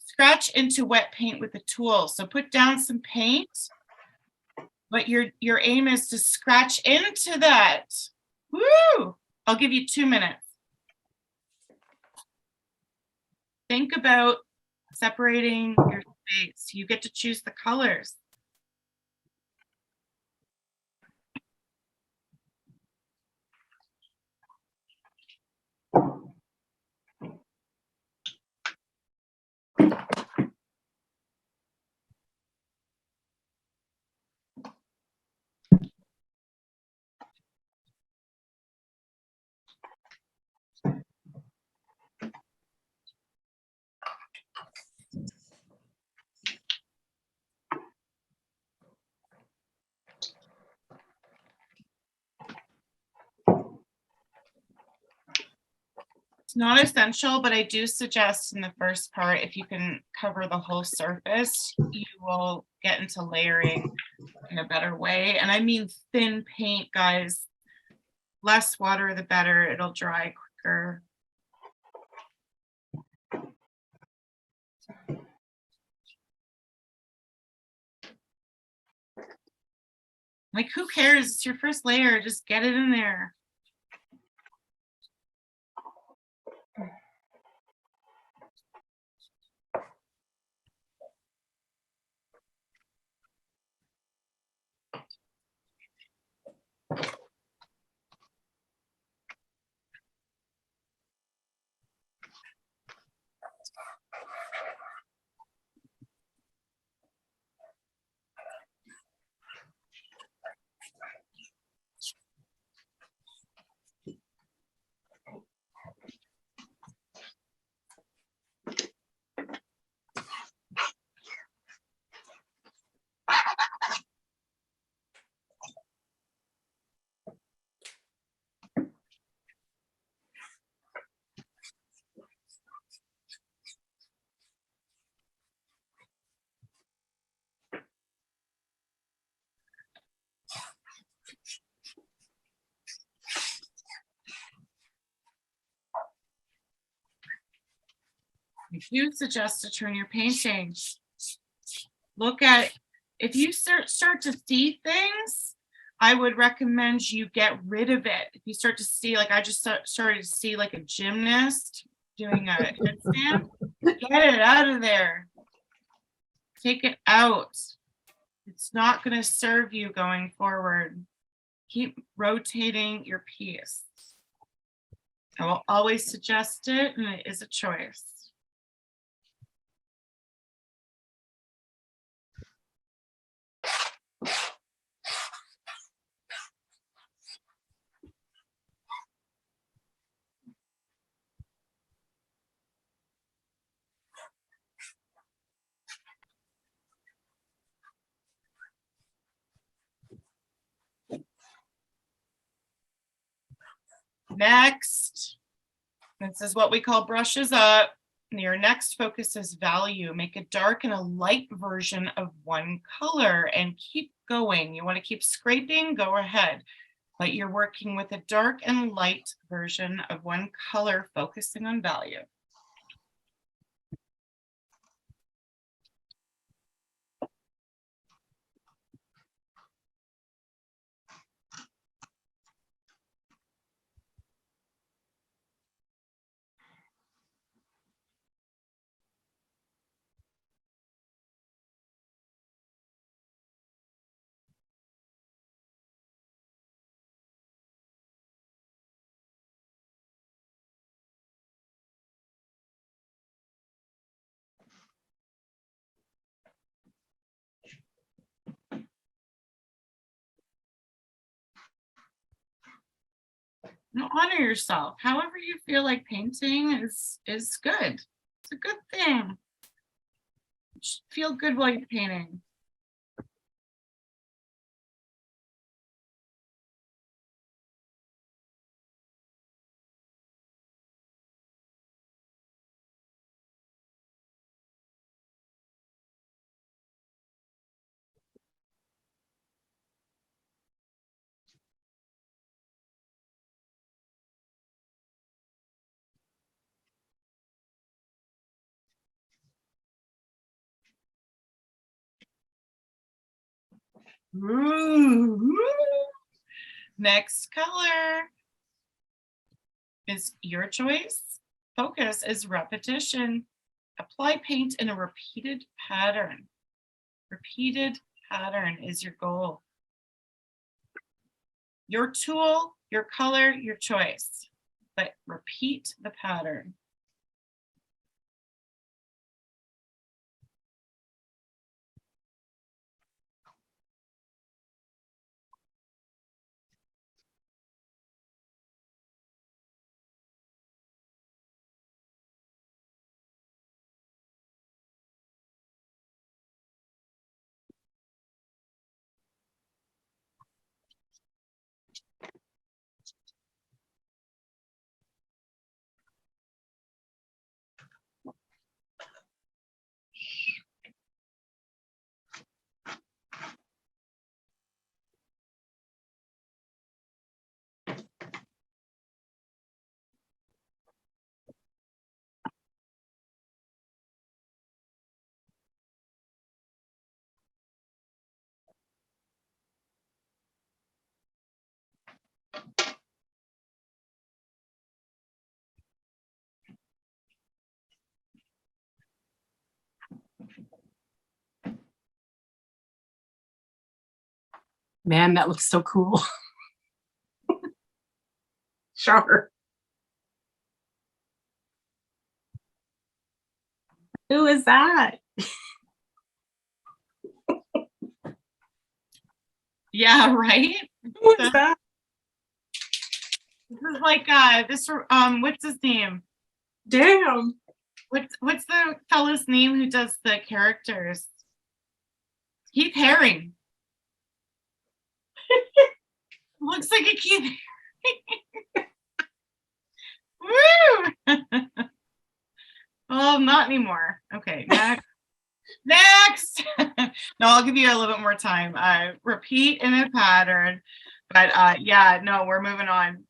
Scratch into wet paint with a tool. So put down some paint, but your aim is to scratch into that. Woo! I'll give you 2 minutes. Think about separating your space. You get to choose the colors. Not essential, but I do suggest in the first part, if you can cover the whole surface, you will get into layering in a better way. And I mean thin paint, guys. Less water, the better. It'll dry quicker. Like, who cares? It's your first layer. Just get it in there. I do suggest to turn your painting. Look at, if you start to see things, I would recommend you get rid of it. If you start to see, like I just started to see like a gymnast doing a headstand, get it out of there. Take it out. It's not going to serve you going forward. Keep rotating your piece. I will always suggest it, and it is a choice. Next, this is what we call brushes up. Your next focus is value. Make a dark and a light version of one color and keep going. You want to keep scraping, go ahead. But you're working with a dark and light version of one color, focusing on value. Now, honor yourself. However you feel like painting is good. It's a good thing. Just feel good while you're painting. Ooh. Next color is your choice. Focus is repetition. Apply paint in a repeated pattern. Repeated pattern is your goal. Your tool, your color, your choice, but repeat the pattern. Man, that looks so cool. Sure. Who is that? Yeah, right? Who is that? This is like what's his name? Damn. What's the fellow's name who does the characters? Keith Haring. Looks like a Keith Haring. Woo! Oh, not anymore. Okay, next. Next. No, I'll give you a little bit more time. Repeat in a pattern. But yeah, no, we're moving on.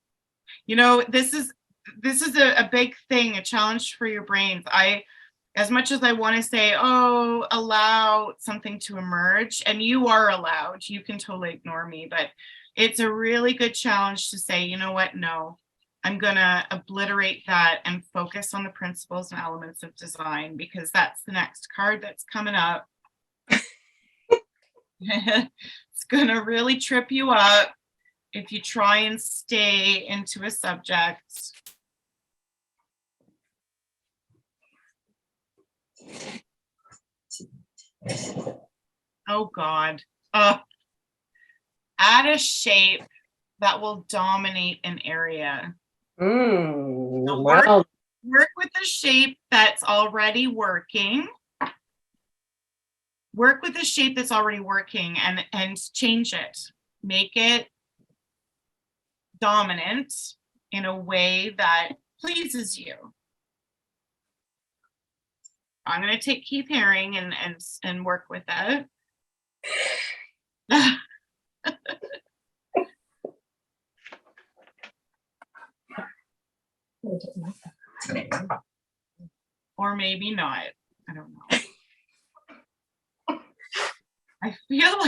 You know, this is a big thing, a challenge for your brains. As much as I want to say, oh, allow something to emerge, and you are allowed, you can totally ignore me, but it's a really good challenge to say, you know what, no, I'm gonna obliterate that and focus on the principles and elements of design, because that's the next card that's coming up. It's gonna really trip you up if you try and stay into a subject. Oh God. Add a shape that will dominate an area. So Wow. work with the shape that's already working. Work with the shape that's already working and change it. Make it dominant in a way that pleases you. I'm going to take Keith Haring and work with it. Or maybe not. I don't know. I feel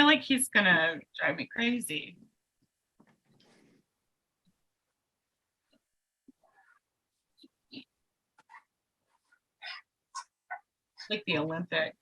like he's gonna drive me crazy. Like the Olympics.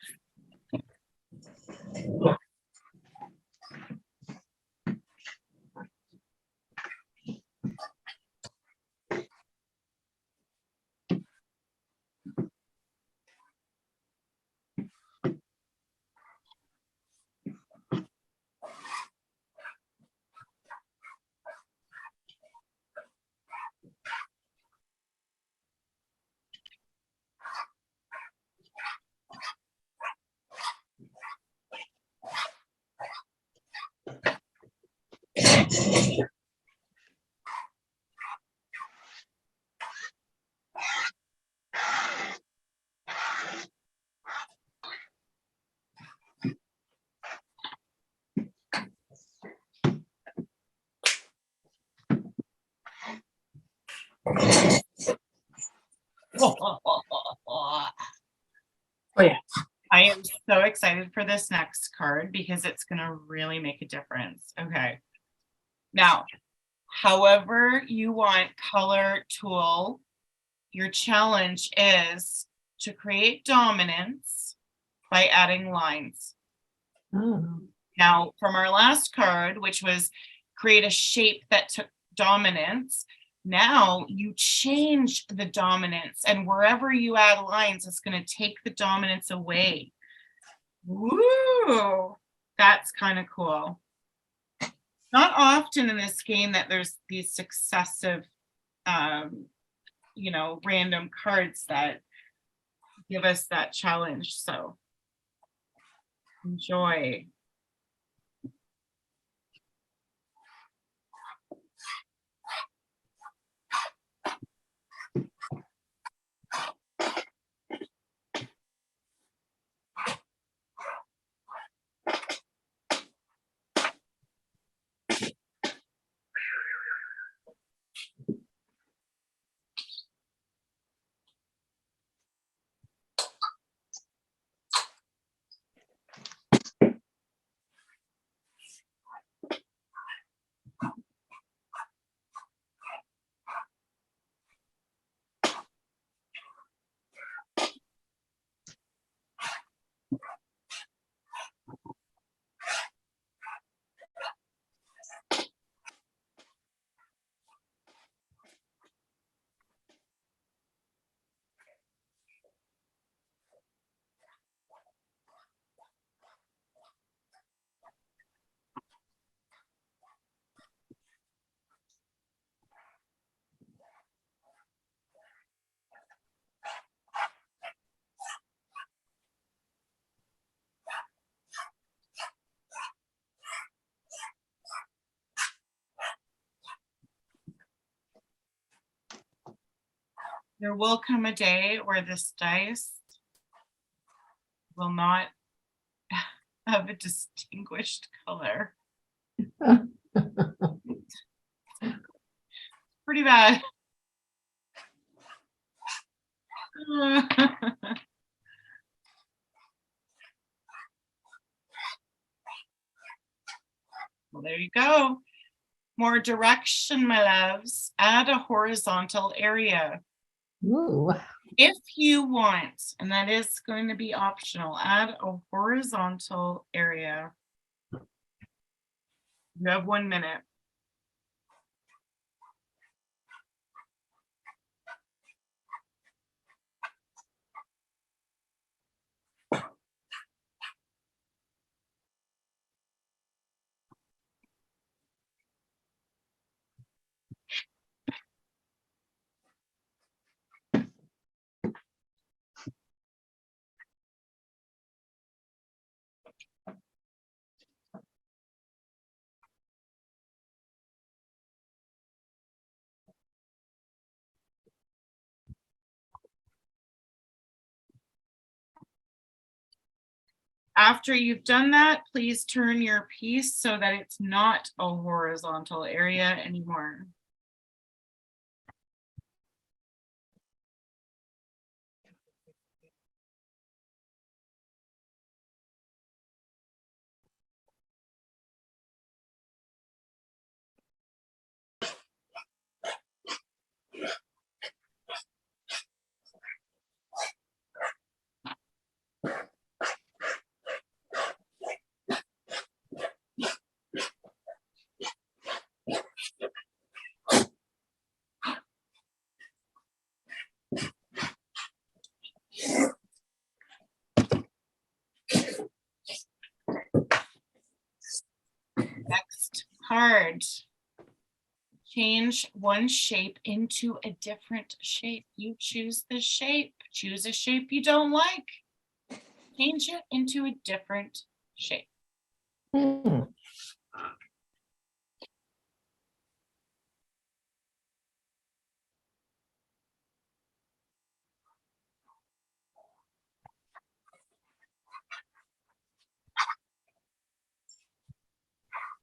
Oh yeah. I am so excited for this next card because it's going to really make a difference. Okay. Now, however you want color tool, your challenge is to create dominance by adding lines. Oh. Now, from our last card, which was create a shape that took dominance, now you change the dominance, and wherever you add lines, it's going to take the dominance away. Woo! That's kind of cool. Not often in this game that there's these successive, random cards that give us that challenge. So enjoy. There will come a day where this dice will not have a distinguished color. Pretty bad. Well, there you go. More direction, my loves. Add a horizontal area. Ooh, If you want, and that is going to be optional, add a horizontal area. You have 1 minute. After you've done that, please turn your piece so that it's not a horizontal area anymore. Next card. Change one shape into a different shape. You choose the shape. Choose a shape you don't like. Change it into a different shape. hmm.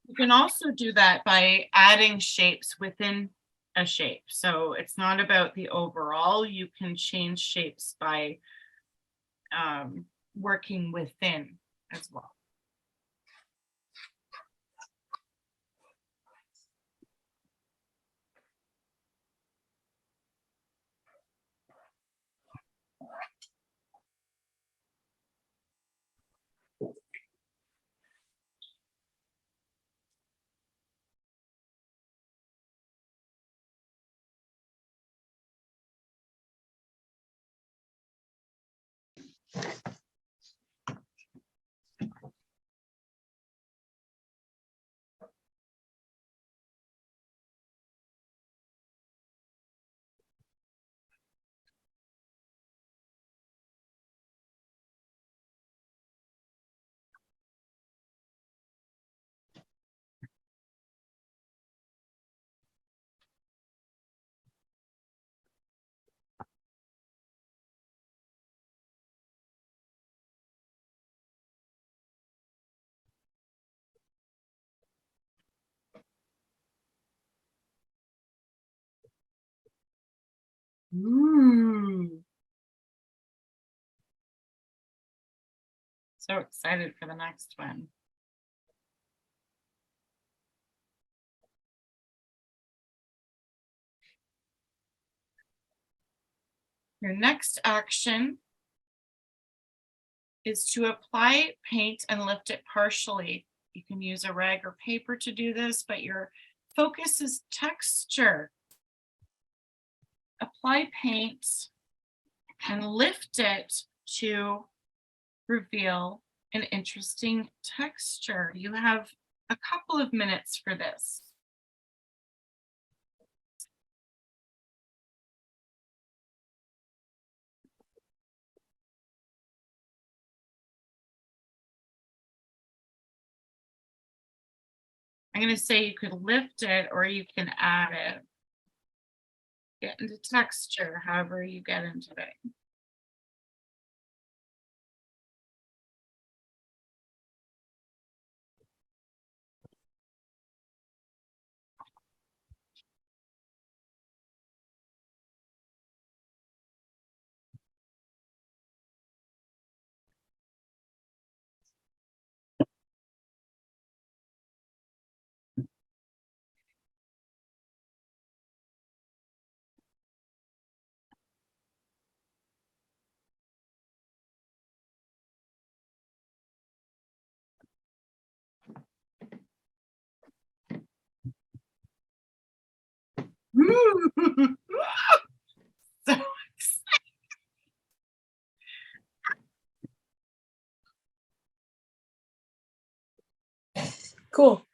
You can also do that by adding shapes within a shape. So it's not about the overall. You can change shapes by working within as well. So excited for the next one. Your next action is to apply paint and lift it partially. You can use a rag or paper to do this, but your focus is texture. Apply paint and lift it to reveal an interesting texture. You have a couple of minutes for this. I'm going to say you could lift it or you can add it. get into texture, however you get into it. So Cool.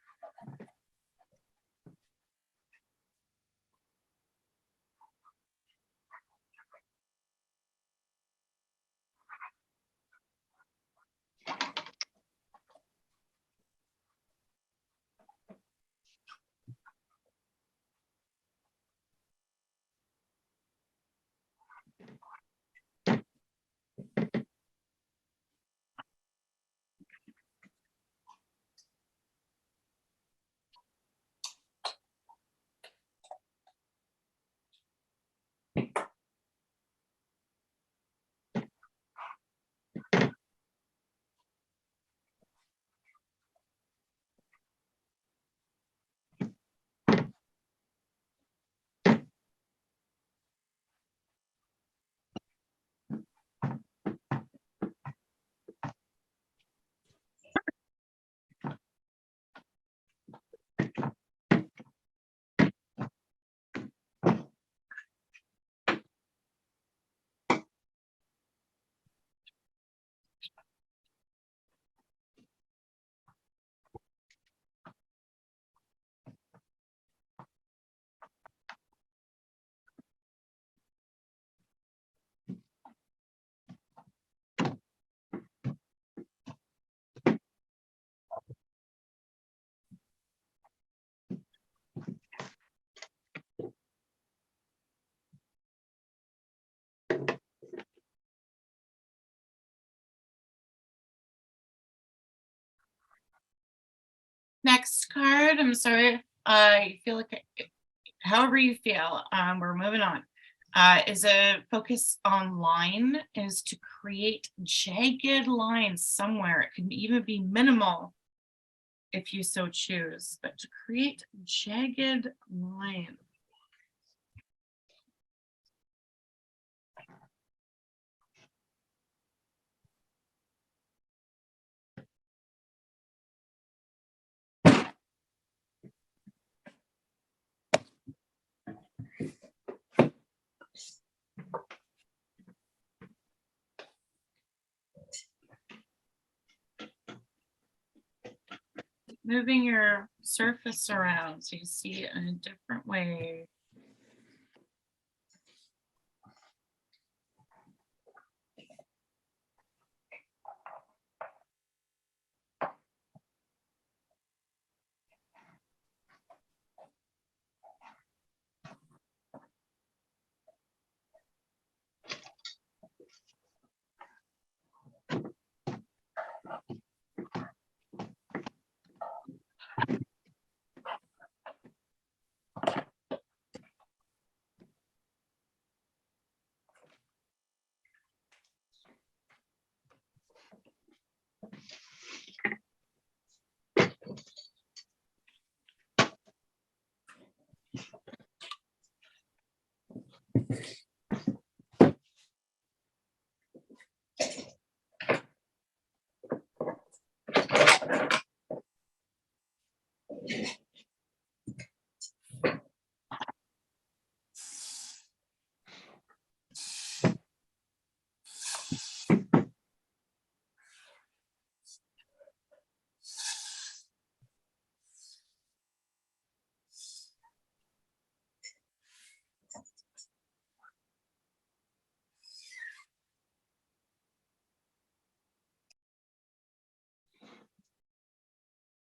next card, I'm sorry, I feel like, however you feel, we're moving on. Is a focus on line, is to create jagged lines somewhere. It can even be minimal if you so choose, but to create jagged lines. Moving your surface around so you see it in a different way.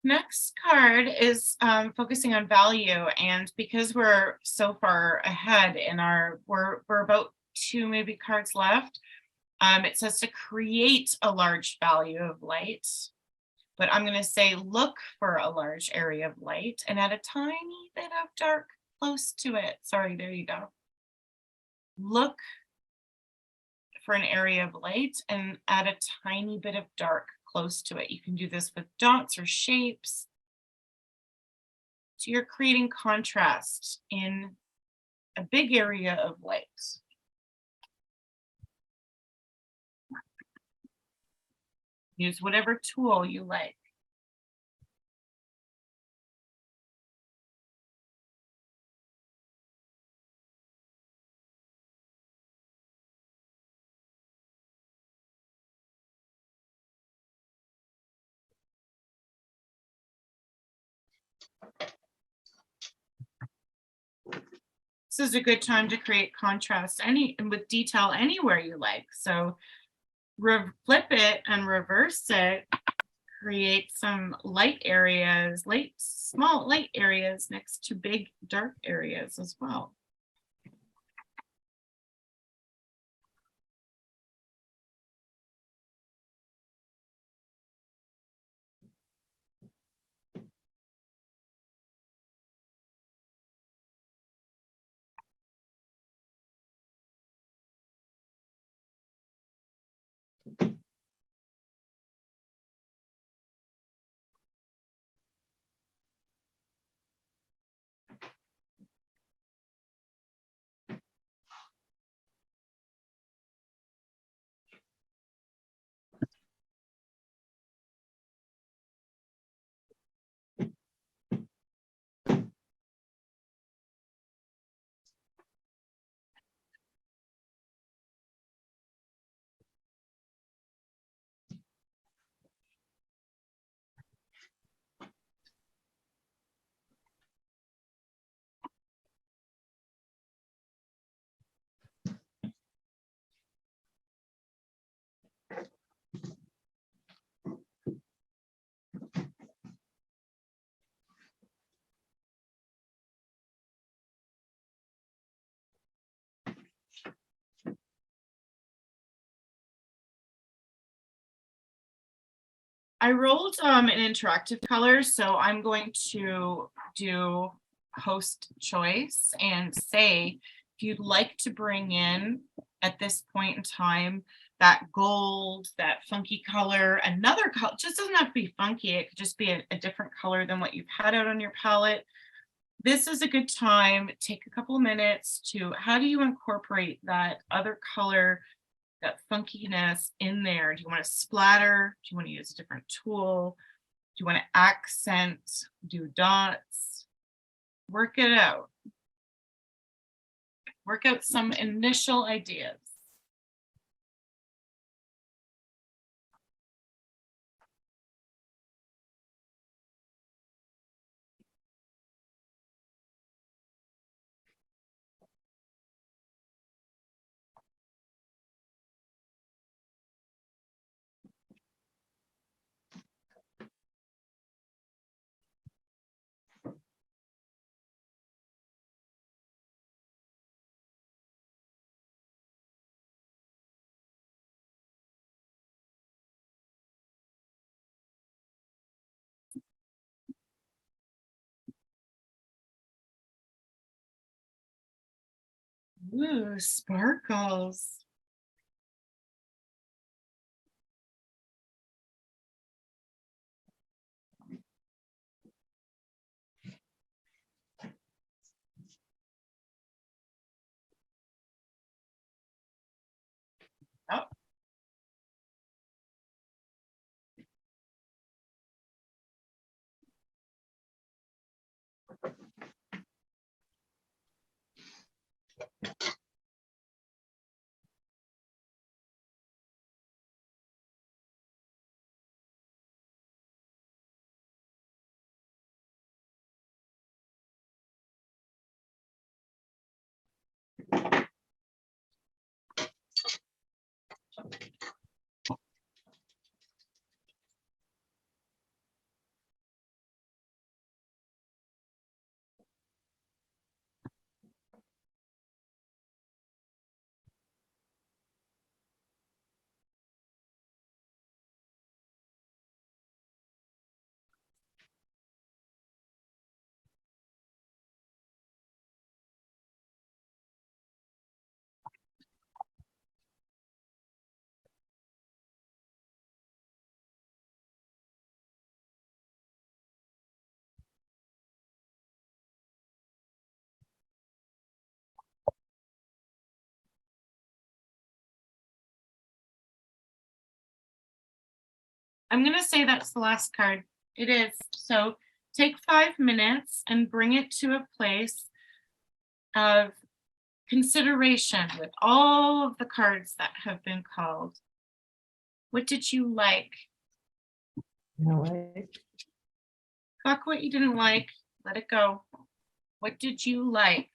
Next card is focusing on value, and because we're so far ahead in we're about 2 maybe cards left. It says to create a large value of light, but I'm going to say look for a large area of light and add a tiny bit of dark close to it. Sorry, there you go. Look for an area of light and add a tiny bit of dark close to it. You can do this with dots or shapes. So you're creating contrast in a big area of light. Use whatever tool you like. This is a good time to create contrast with detail anywhere you like. So flip it and reverse it, create some light areas, small light areas next to big dark areas as well. I rolled an interactive color, so I'm going to do host choice and say, if you'd like to bring in at this point in time, that gold, that funky color, another color, just doesn't have to be funky. It could just be a different color than what you've had out on your palette. This is a good time. Take a couple of minutes to, how do you incorporate that other color, that funkiness in there? Do you want to splatter? Do you want to use a different tool? Do you want to accent, do dots? Work it out. Work out some initial ideas. Ooh, sparkles. Oh. I'm gonna say that's the last card. It is. So take 5 minutes and bring it to a place of consideration with all of the cards that have been called. What did you like? No way. Fuck what you didn't like. Let it go. What did you like?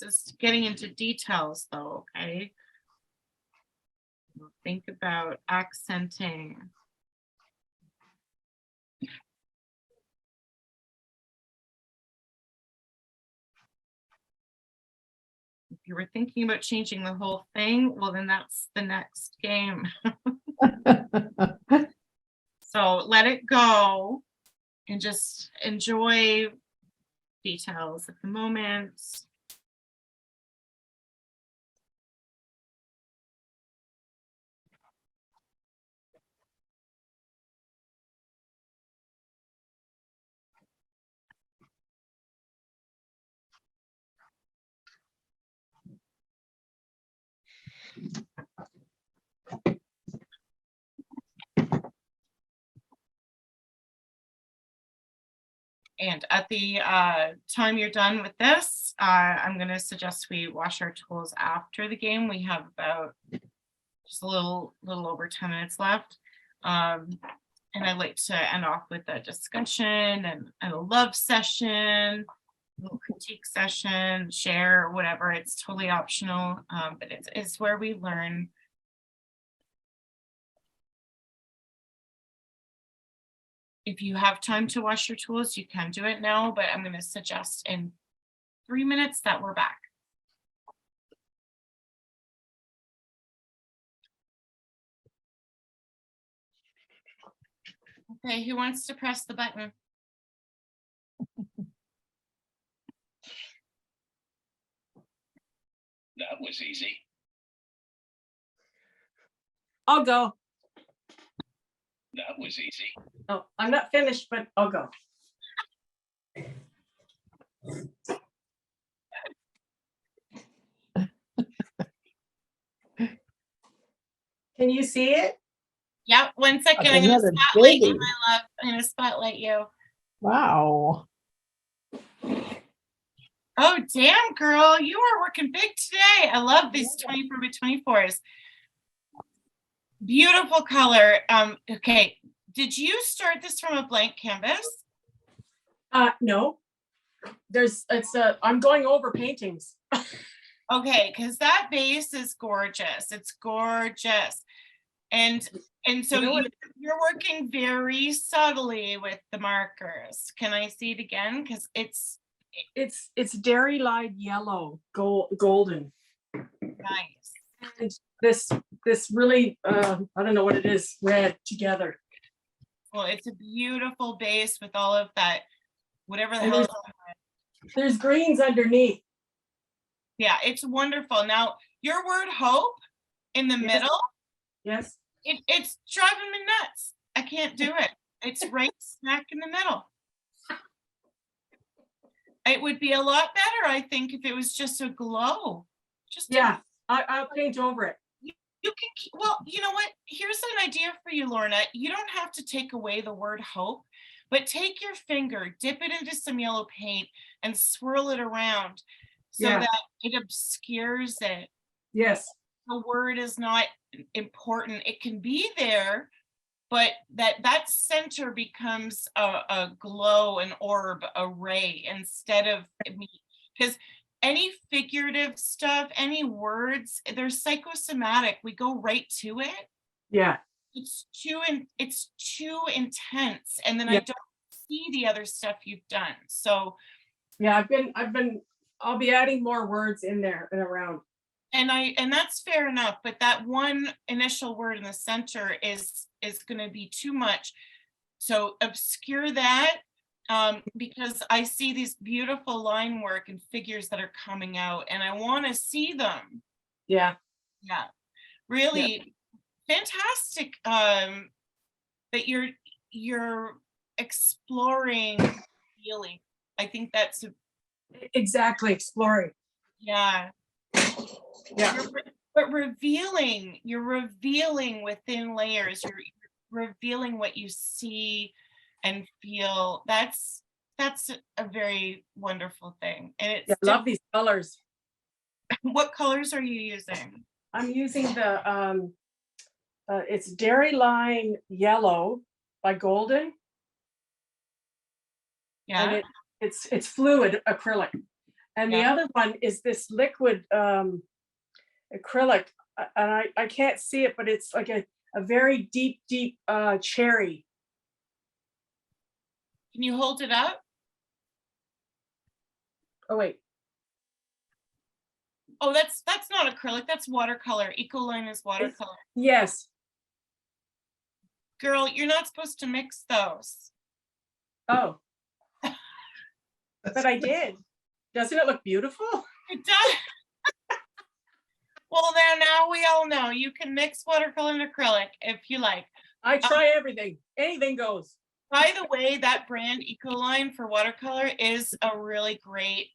This is getting into details though, okay? Think about accenting. If you were thinking about changing the whole thing, well, then that's the next game. So let it go and just enjoy details at the moment. And at the time you're done with this, I'm going to suggest we wash our tools after the game. We have about just a little over 10 minutes left. And I'd like to end off with a discussion and a love session, a little critique session, share, whatever. It's totally optional, but it's where we learn. If you have time to wash your tools, you can do it now, but I'm going to suggest in 3 minutes that we're back. Okay, who wants to press the button? That was easy. I'll go. That was easy. No, I'm not finished, but I'll go. Can you see it? Yep, 1 second. That's I'm going to another spotlight you, biggie. my love. I'm going to spotlight you. Wow. Oh, damn, girl. You are working big today. I love these 24 by 24s. Beautiful color. Okay. Did you start this from a blank canvas? No. I'm going over paintings. Okay, because that base is gorgeous. It's gorgeous. And so You know what? you're working very subtly with the markers. Can I see it again? Because It's dairy lied yellow, golden. nice. And this really I don't know what it is, red together. Well, it's a beautiful base with all of that, whatever the And hell. there's greens underneath. Yeah, it's wonderful. Now, your word hope in the Yes. middle, Yes. it's driving me nuts. I can't do it. It's right smack in the middle. It would be a lot better, I think, if it was just a glow. Yeah, I'll paint over it. You can, well, you know what? Here's an idea for you, Lorna. You don't have to take away the word hope, but take your finger, dip it into some yellow paint and swirl it around so Yeah. that it obscures it. Yes. The word is not important. It can be there, but that center becomes a glow, an orb, a ray instead of me. Because any figurative stuff, any words, they're psychosomatic. We go right to it. Yeah. It's too intense, and then I Yeah. don't see the other stuff you've done. So Yeah, I'll be adding more words in there and around. and that's fair enough, but that one initial word in the center is going to be too much. So obscure that, because I see these beautiful line work and figures that are coming out and I want to see them. Yeah. Yeah, really fantastic, that you're exploring feeling. I think that's, Exactly. Exploring. yeah. Yeah. But you're revealing within layers, you're revealing what you see and feel. That's a very wonderful thing. And it's Yeah, I love these colors. what colors are you using? I'm using the it's Dairy Line Yellow by Golden, and Yeah, it's fluid acrylic. And the Yeah. other one is this liquid acrylic, and I can't see it, but it's like a very deep cherry. can you hold it up? Oh wait, Oh, that's not acrylic, that's watercolor. Ecoline is watercolor. yes. Girl, you're not supposed to mix those. Oh, but I did. Doesn't it look beautiful? It does. Well, now we all know you can mix watercolor and acrylic if you like. I try everything. Anything goes. By the way, that brand Ecoline for watercolor is a really great,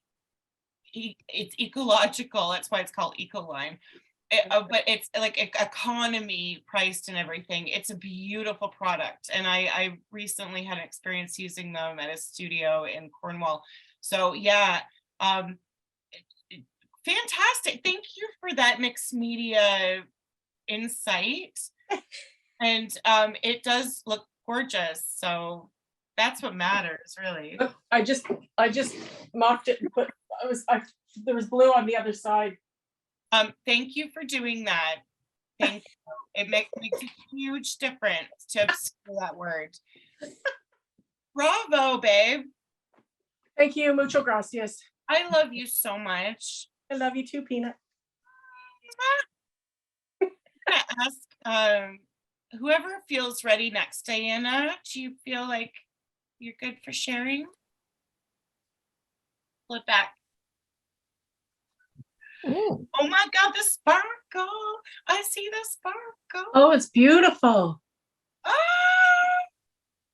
it's ecological. That's why it's called Ecoline. But it's like economy priced and everything. It's a beautiful product. And I recently had an experience using them at a studio in Cornwall. So yeah, fantastic. Thank you for that mixed media insight. And it does look gorgeous. So that's what matters, really. I just mocked it and put there was blue on the other side. Thank you for doing that. Thank you. It makes a huge difference to obscure that word. Bravo, babe. Thank you, mucho gracias. I love you so much. I love you too, Peanut. I'm gonna ask whoever feels ready next. Diana, do you feel like you're good for sharing? Flip back. Oh, Oh my God, the sparkle. I see the sparkle. Oh, it's beautiful. Ah,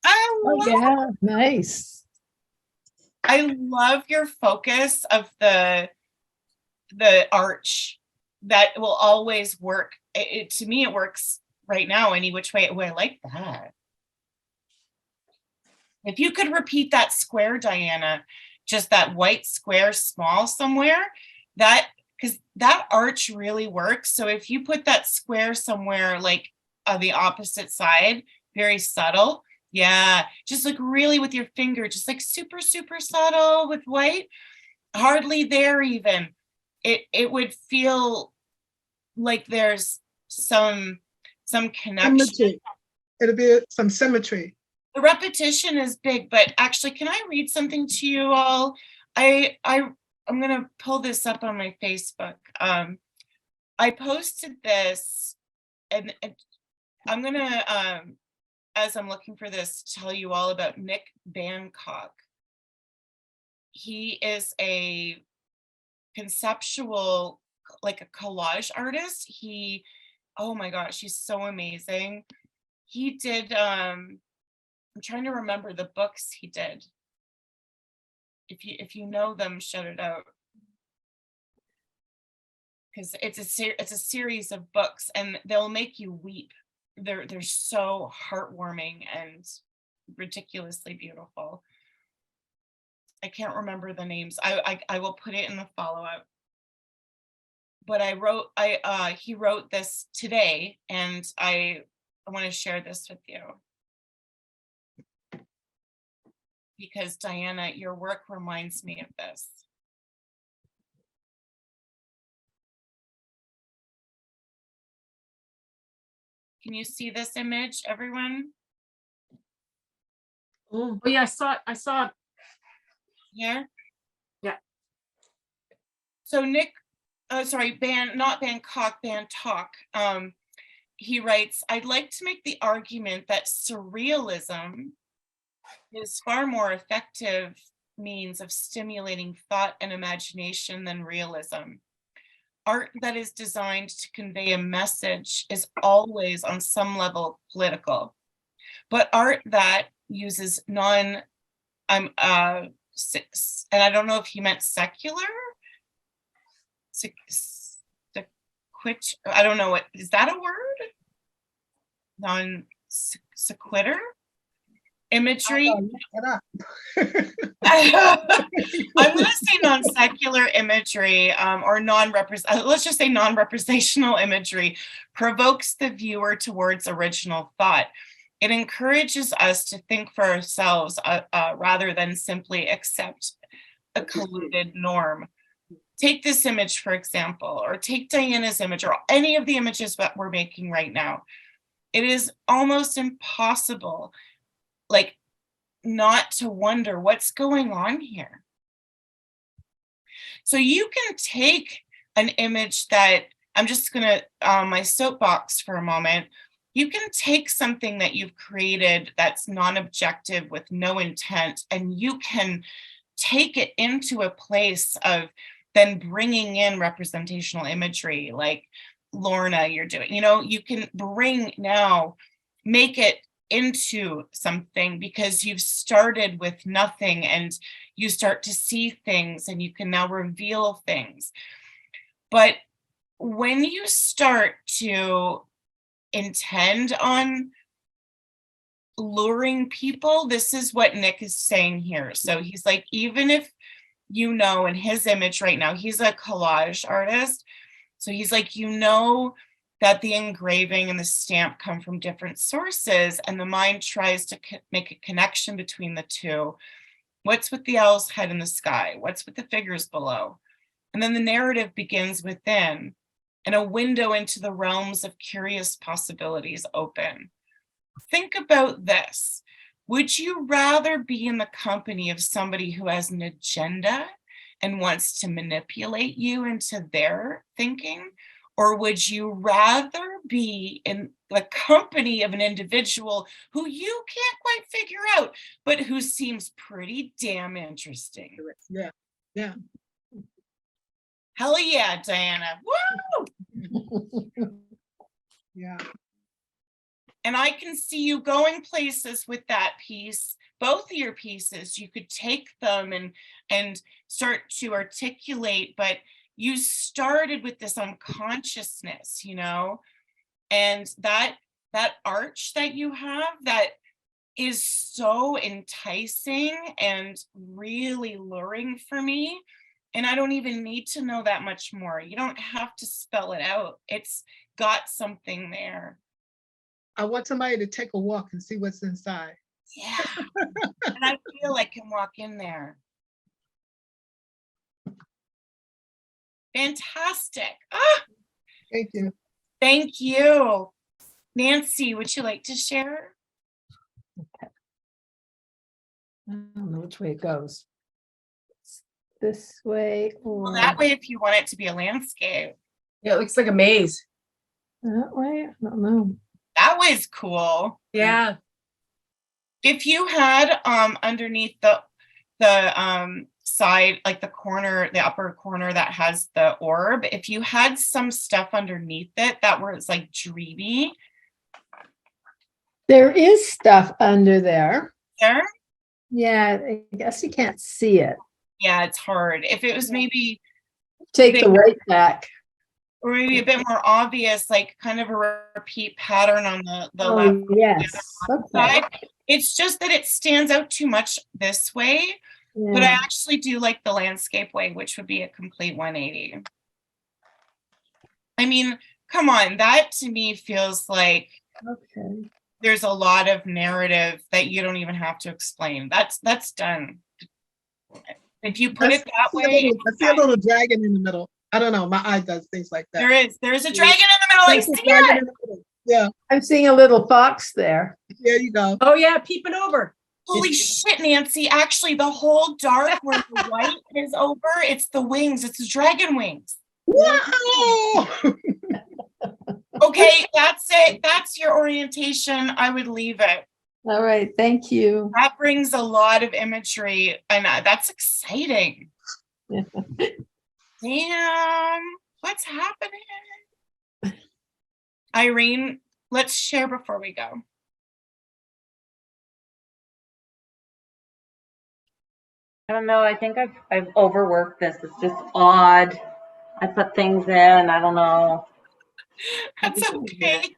I love yeah, nice. I love your focus of the arch. That will always work. To me, it works right now any which way. Oh, I like that. If you could repeat that square, Diana, just that white square small somewhere, because that arch really works. So if you put that square somewhere like on the opposite side, very subtle. Yeah, just like really with your finger, just like super, super subtle with white, hardly there even. It would feel like there's some connection. Symmetry. It'll be some symmetry. The repetition is big, but actually, can I read something to you all? I'm gonna pull this up on my Facebook. I posted this, and I'm gonna as I'm looking for this, tell you all about Nick Bancock. He is a conceptual, like a collage artist. Oh my gosh, he's so amazing. He did, I'm trying to remember the books he did. If you know them, shout it out. Because it's a series of books and they'll make you weep. They're so heartwarming and ridiculously beautiful. I can't remember the names. I will put it in the follow-up. But he wrote this today, and I want to share this with you. Because Diana, your work reminds me of this. Can you see this image, everyone? Oh yeah, I saw it. Yeah. Yeah. So Nick, not Bangkok, Bantok. He writes, I'd like to make the argument that surrealism is far more effective means of stimulating thought and imagination than realism. Art that is designed to convey a message is always on some level political, but art that uses and I don't know if he meant secular, I don't know what, is that a word? Non-sequitur imagery. I'm going to say non-secular imagery or let's just say non-representational imagery provokes the viewer towards original thought. It encourages us to think for ourselves rather than simply accept a colluded norm. Take this image, for example, or take Diana's image or any of the images that we're making right now. It is almost impossible, like, not to wonder what's going on here. So you can take an image that, I'm just gonna, my soapbox for a moment. You can take something that you've created that's non-objective with no intent, and you can take it into a place of then bringing in representational imagery like Lorna, you're doing, you can make it into something because you've started with nothing and you start to see things and you can now reveal things. But when you start to intend on luring people, this is what Nick is saying here. So he's like, even if in his image right now, he's a collage artist. So he's like, that the engraving and the stamp come from different sources, and the mind tries to make a connection between the two. What's with the owl's head in the sky? What's with the figures below? And then the narrative begins within, and a window into the realms of curious possibilities open. Think about this. Would you rather be in the company of somebody who has an agenda and wants to manipulate you into their thinking? Or would you rather be in the company of an individual who you can't quite figure out, but who seems pretty damn interesting? Yeah, yeah. Hell yeah, Diana. Woo! Yeah. And I can see you going places with that piece, both of your pieces. You could take them and start to articulate, but you started with this unconsciousness, and that arch that you have that is so enticing and really luring for me. And I don't even need to know that much more. You don't have to spell it out. It's got something there. I want somebody to take a walk and see what's inside. Yeah. And I feel I can walk in there. Fantastic. Thank you. Thank you. Nancy, would you like to share? Okay. I don't know which way it goes. This way or Well, that way, if you want it to be a landscape. Yeah, it looks like a maze. that way? I don't know. That way's cool. Yeah. If you had underneath the side, like the corner, the upper corner that has the orb, if you had some stuff underneath it that was like dreamy. There is stuff under there. There? Yeah, I guess you can't see it. Yeah, it's hard. If it was maybe Take the weight back. or maybe a bit more obvious, like kind of a repeat pattern on the Oh, left yes. Okay. side. It's just that it stands out too much this way, but I Yeah. actually do like the landscape way, which would be a complete 180. I mean, come on, that to me feels like Okay. there's a lot of narrative that you don't even have to explain. That's done. If you put it that way, I see a little dragon in the middle. I don't know. My eye does things like that. there's a dragon in the middle. I There's a see dragon it. in the middle. Yeah, I'm seeing a little fox there. there you go. Oh yeah, peeping over. Holy shit, Nancy. Actually, the whole dark where the white is over, it's the wings. It's the dragon wings. Wow! Okay, that's it. That's your orientation. I would leave it. All right, thank you. That brings a lot of imagery, and that's exciting. Damn, what's happening? Irene, let's share before we go. I don't know. I think I've overworked this. It's just odd. I put things in. I don't know. That's okay.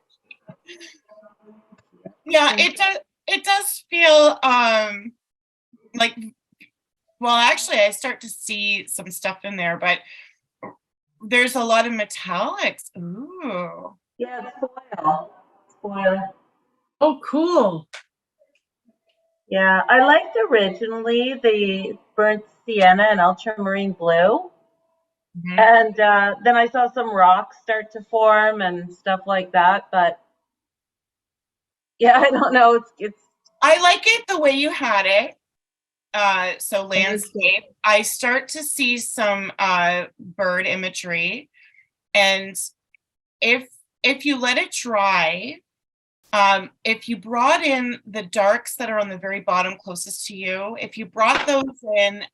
Yeah, it does feel like, well, actually I start to see some stuff in there, but there's a lot of metallics. Ooh. Yeah, it's foil. It's foil. Oh, cool. Yeah, I liked originally the burnt sienna and ultramarine blue. Mhm. And then I saw some rocks start to form and stuff like that. But yeah, I don't know. It's I like it the way you had it. So landscape. I start to see some bird imagery, and if you let it dry, if you brought in the darks that are on the very bottom closest to you, if you brought those in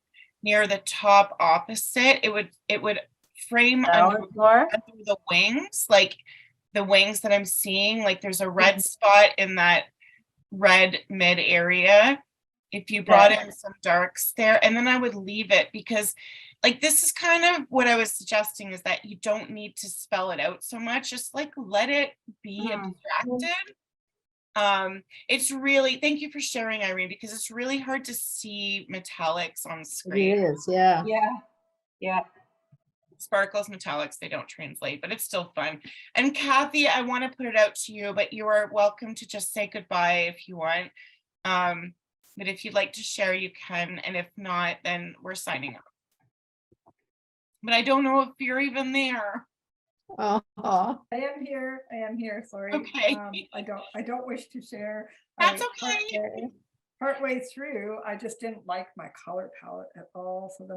near the top opposite, it would frame under more. the wings, like the wings that I'm seeing. Like there's a red spot in that red mid area. If you brought in some darks there, and then I would leave it, because like this is kind of what I was suggesting, is that you don't need to spell it out so much. Just like let it be abstracted. It's really, thank you for sharing, Irene, because it's really hard to see metallics on It screen. is, yeah. Yeah. Sparkles, metallics, they don't translate, but it's still fun. And Kathy, I want to put it out to you, but you are welcome to just say goodbye if you want. But if you'd like to share, you can, and if not, then we're signing off. But I don't know if you're even there. Oh, I am here. Sorry. Okay. I don't wish to share. That's okay. Partway through, I just didn't like my color palette at all. So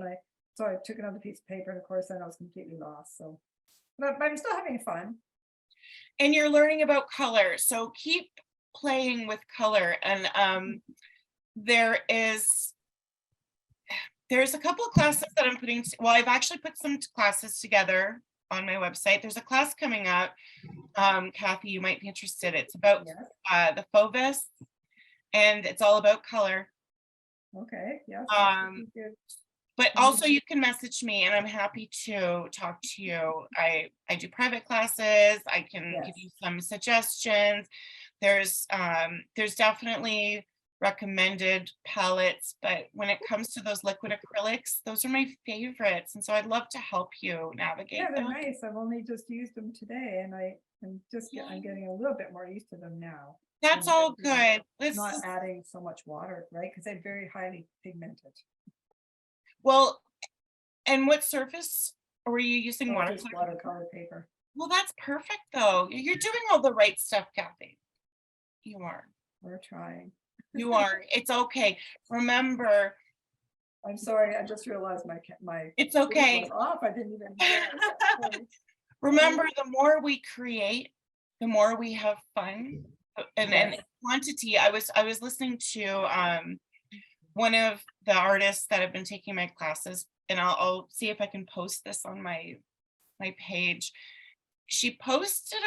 I took another piece of paper, and of course, then I was completely lost. So, but I'm still having fun. And you're learning about color, so keep playing with color. And there's a couple of classes that I'm putting, well, I've actually put some classes together on my website. There's a class coming up, Kathy, you might be interested. It's about the Fauves, and it's all about color. Okay, yeah. But also you can message me, and I'm happy to talk to you. I do private classes. I can give you some suggestions. There's definitely recommended palettes, but when it comes to those liquid acrylics, those are my favorites, and so I'd love to help you navigate Yeah, they're them. nice. I've only just used them today, and I'm getting a little bit more used to them now. That's all good. Not adding so much water, right? Because they're very highly pigmented. Well, and what surface were you using? Watercolor paper. Well, that's perfect though. You're doing all the right stuff, Kathy. You are. We're trying. You are. It's okay. Remember. I'm sorry. I just realized my. It's okay. Was off. I didn't even. Remember, the more we create, the more we have fun. And quantity. I was listening to one of the artists that have been taking my classes, and I'll see if I can post this on my page. She posted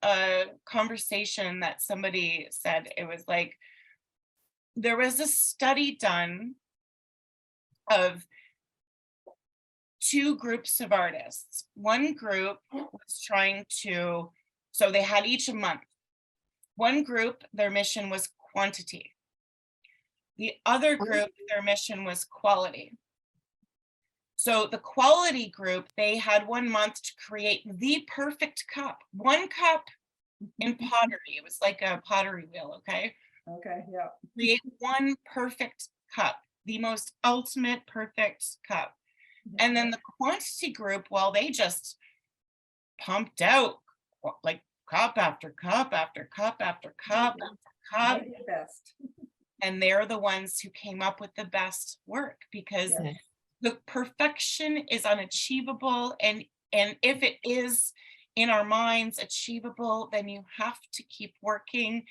a conversation that somebody said. It was like, there was a study done of two groups of artists. One group was trying to, so they had each a month. One group, their mission was quantity. The other group, their mission was quality. So the quality group, they had 1 month to create the perfect cup. One cup in pottery. It was like a pottery wheel, okay? Okay, yeah. Create one perfect cup, the most ultimate perfect cup. And then the quantity group, well, they just pumped out like cup after cup after cup after cup after cup. Best. And they're the ones who came up with the best work, because the perfection is unachievable. And if it is in our minds achievable, then you have to keep working.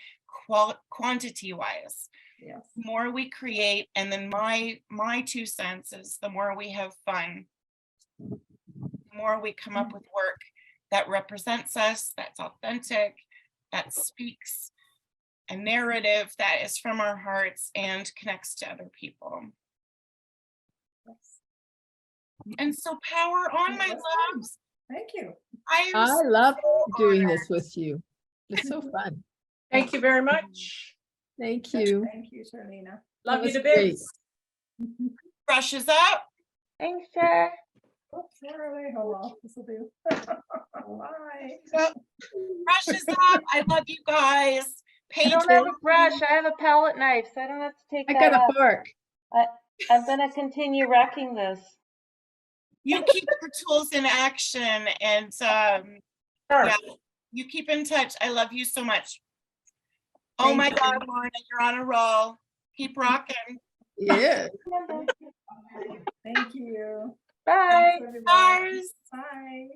quantity wise. Yes. The more we create, and then my 2 cents is the more we have fun, the more we come up with work that represents us, that's authentic, that speaks a narrative that is from our hearts and connects to other people. Yes. And so power on, my That's loves. Thank you. I am I so love doing honored. this with you. It's so fun. Thank you very much. Thank you. Thank you, Charlena. Love you was to great. bits. Brushes up. Thanks, Cher. Oh, sorry, hold on, this will do. Bye. Brushes up. I love you guys. I Paige, don't have a brush. I have a palette knife, so I don't have to take I that got a off. fork. I'm gonna continue wrecking this. you keep your tools in action, and Sure. yeah, you keep in touch. I love you so much. Oh Thank my you. God, Lorna, you're on a roll. Keep rocking. Yeah. Thank you. Bye. Thanks, everybody. Stars. Bye.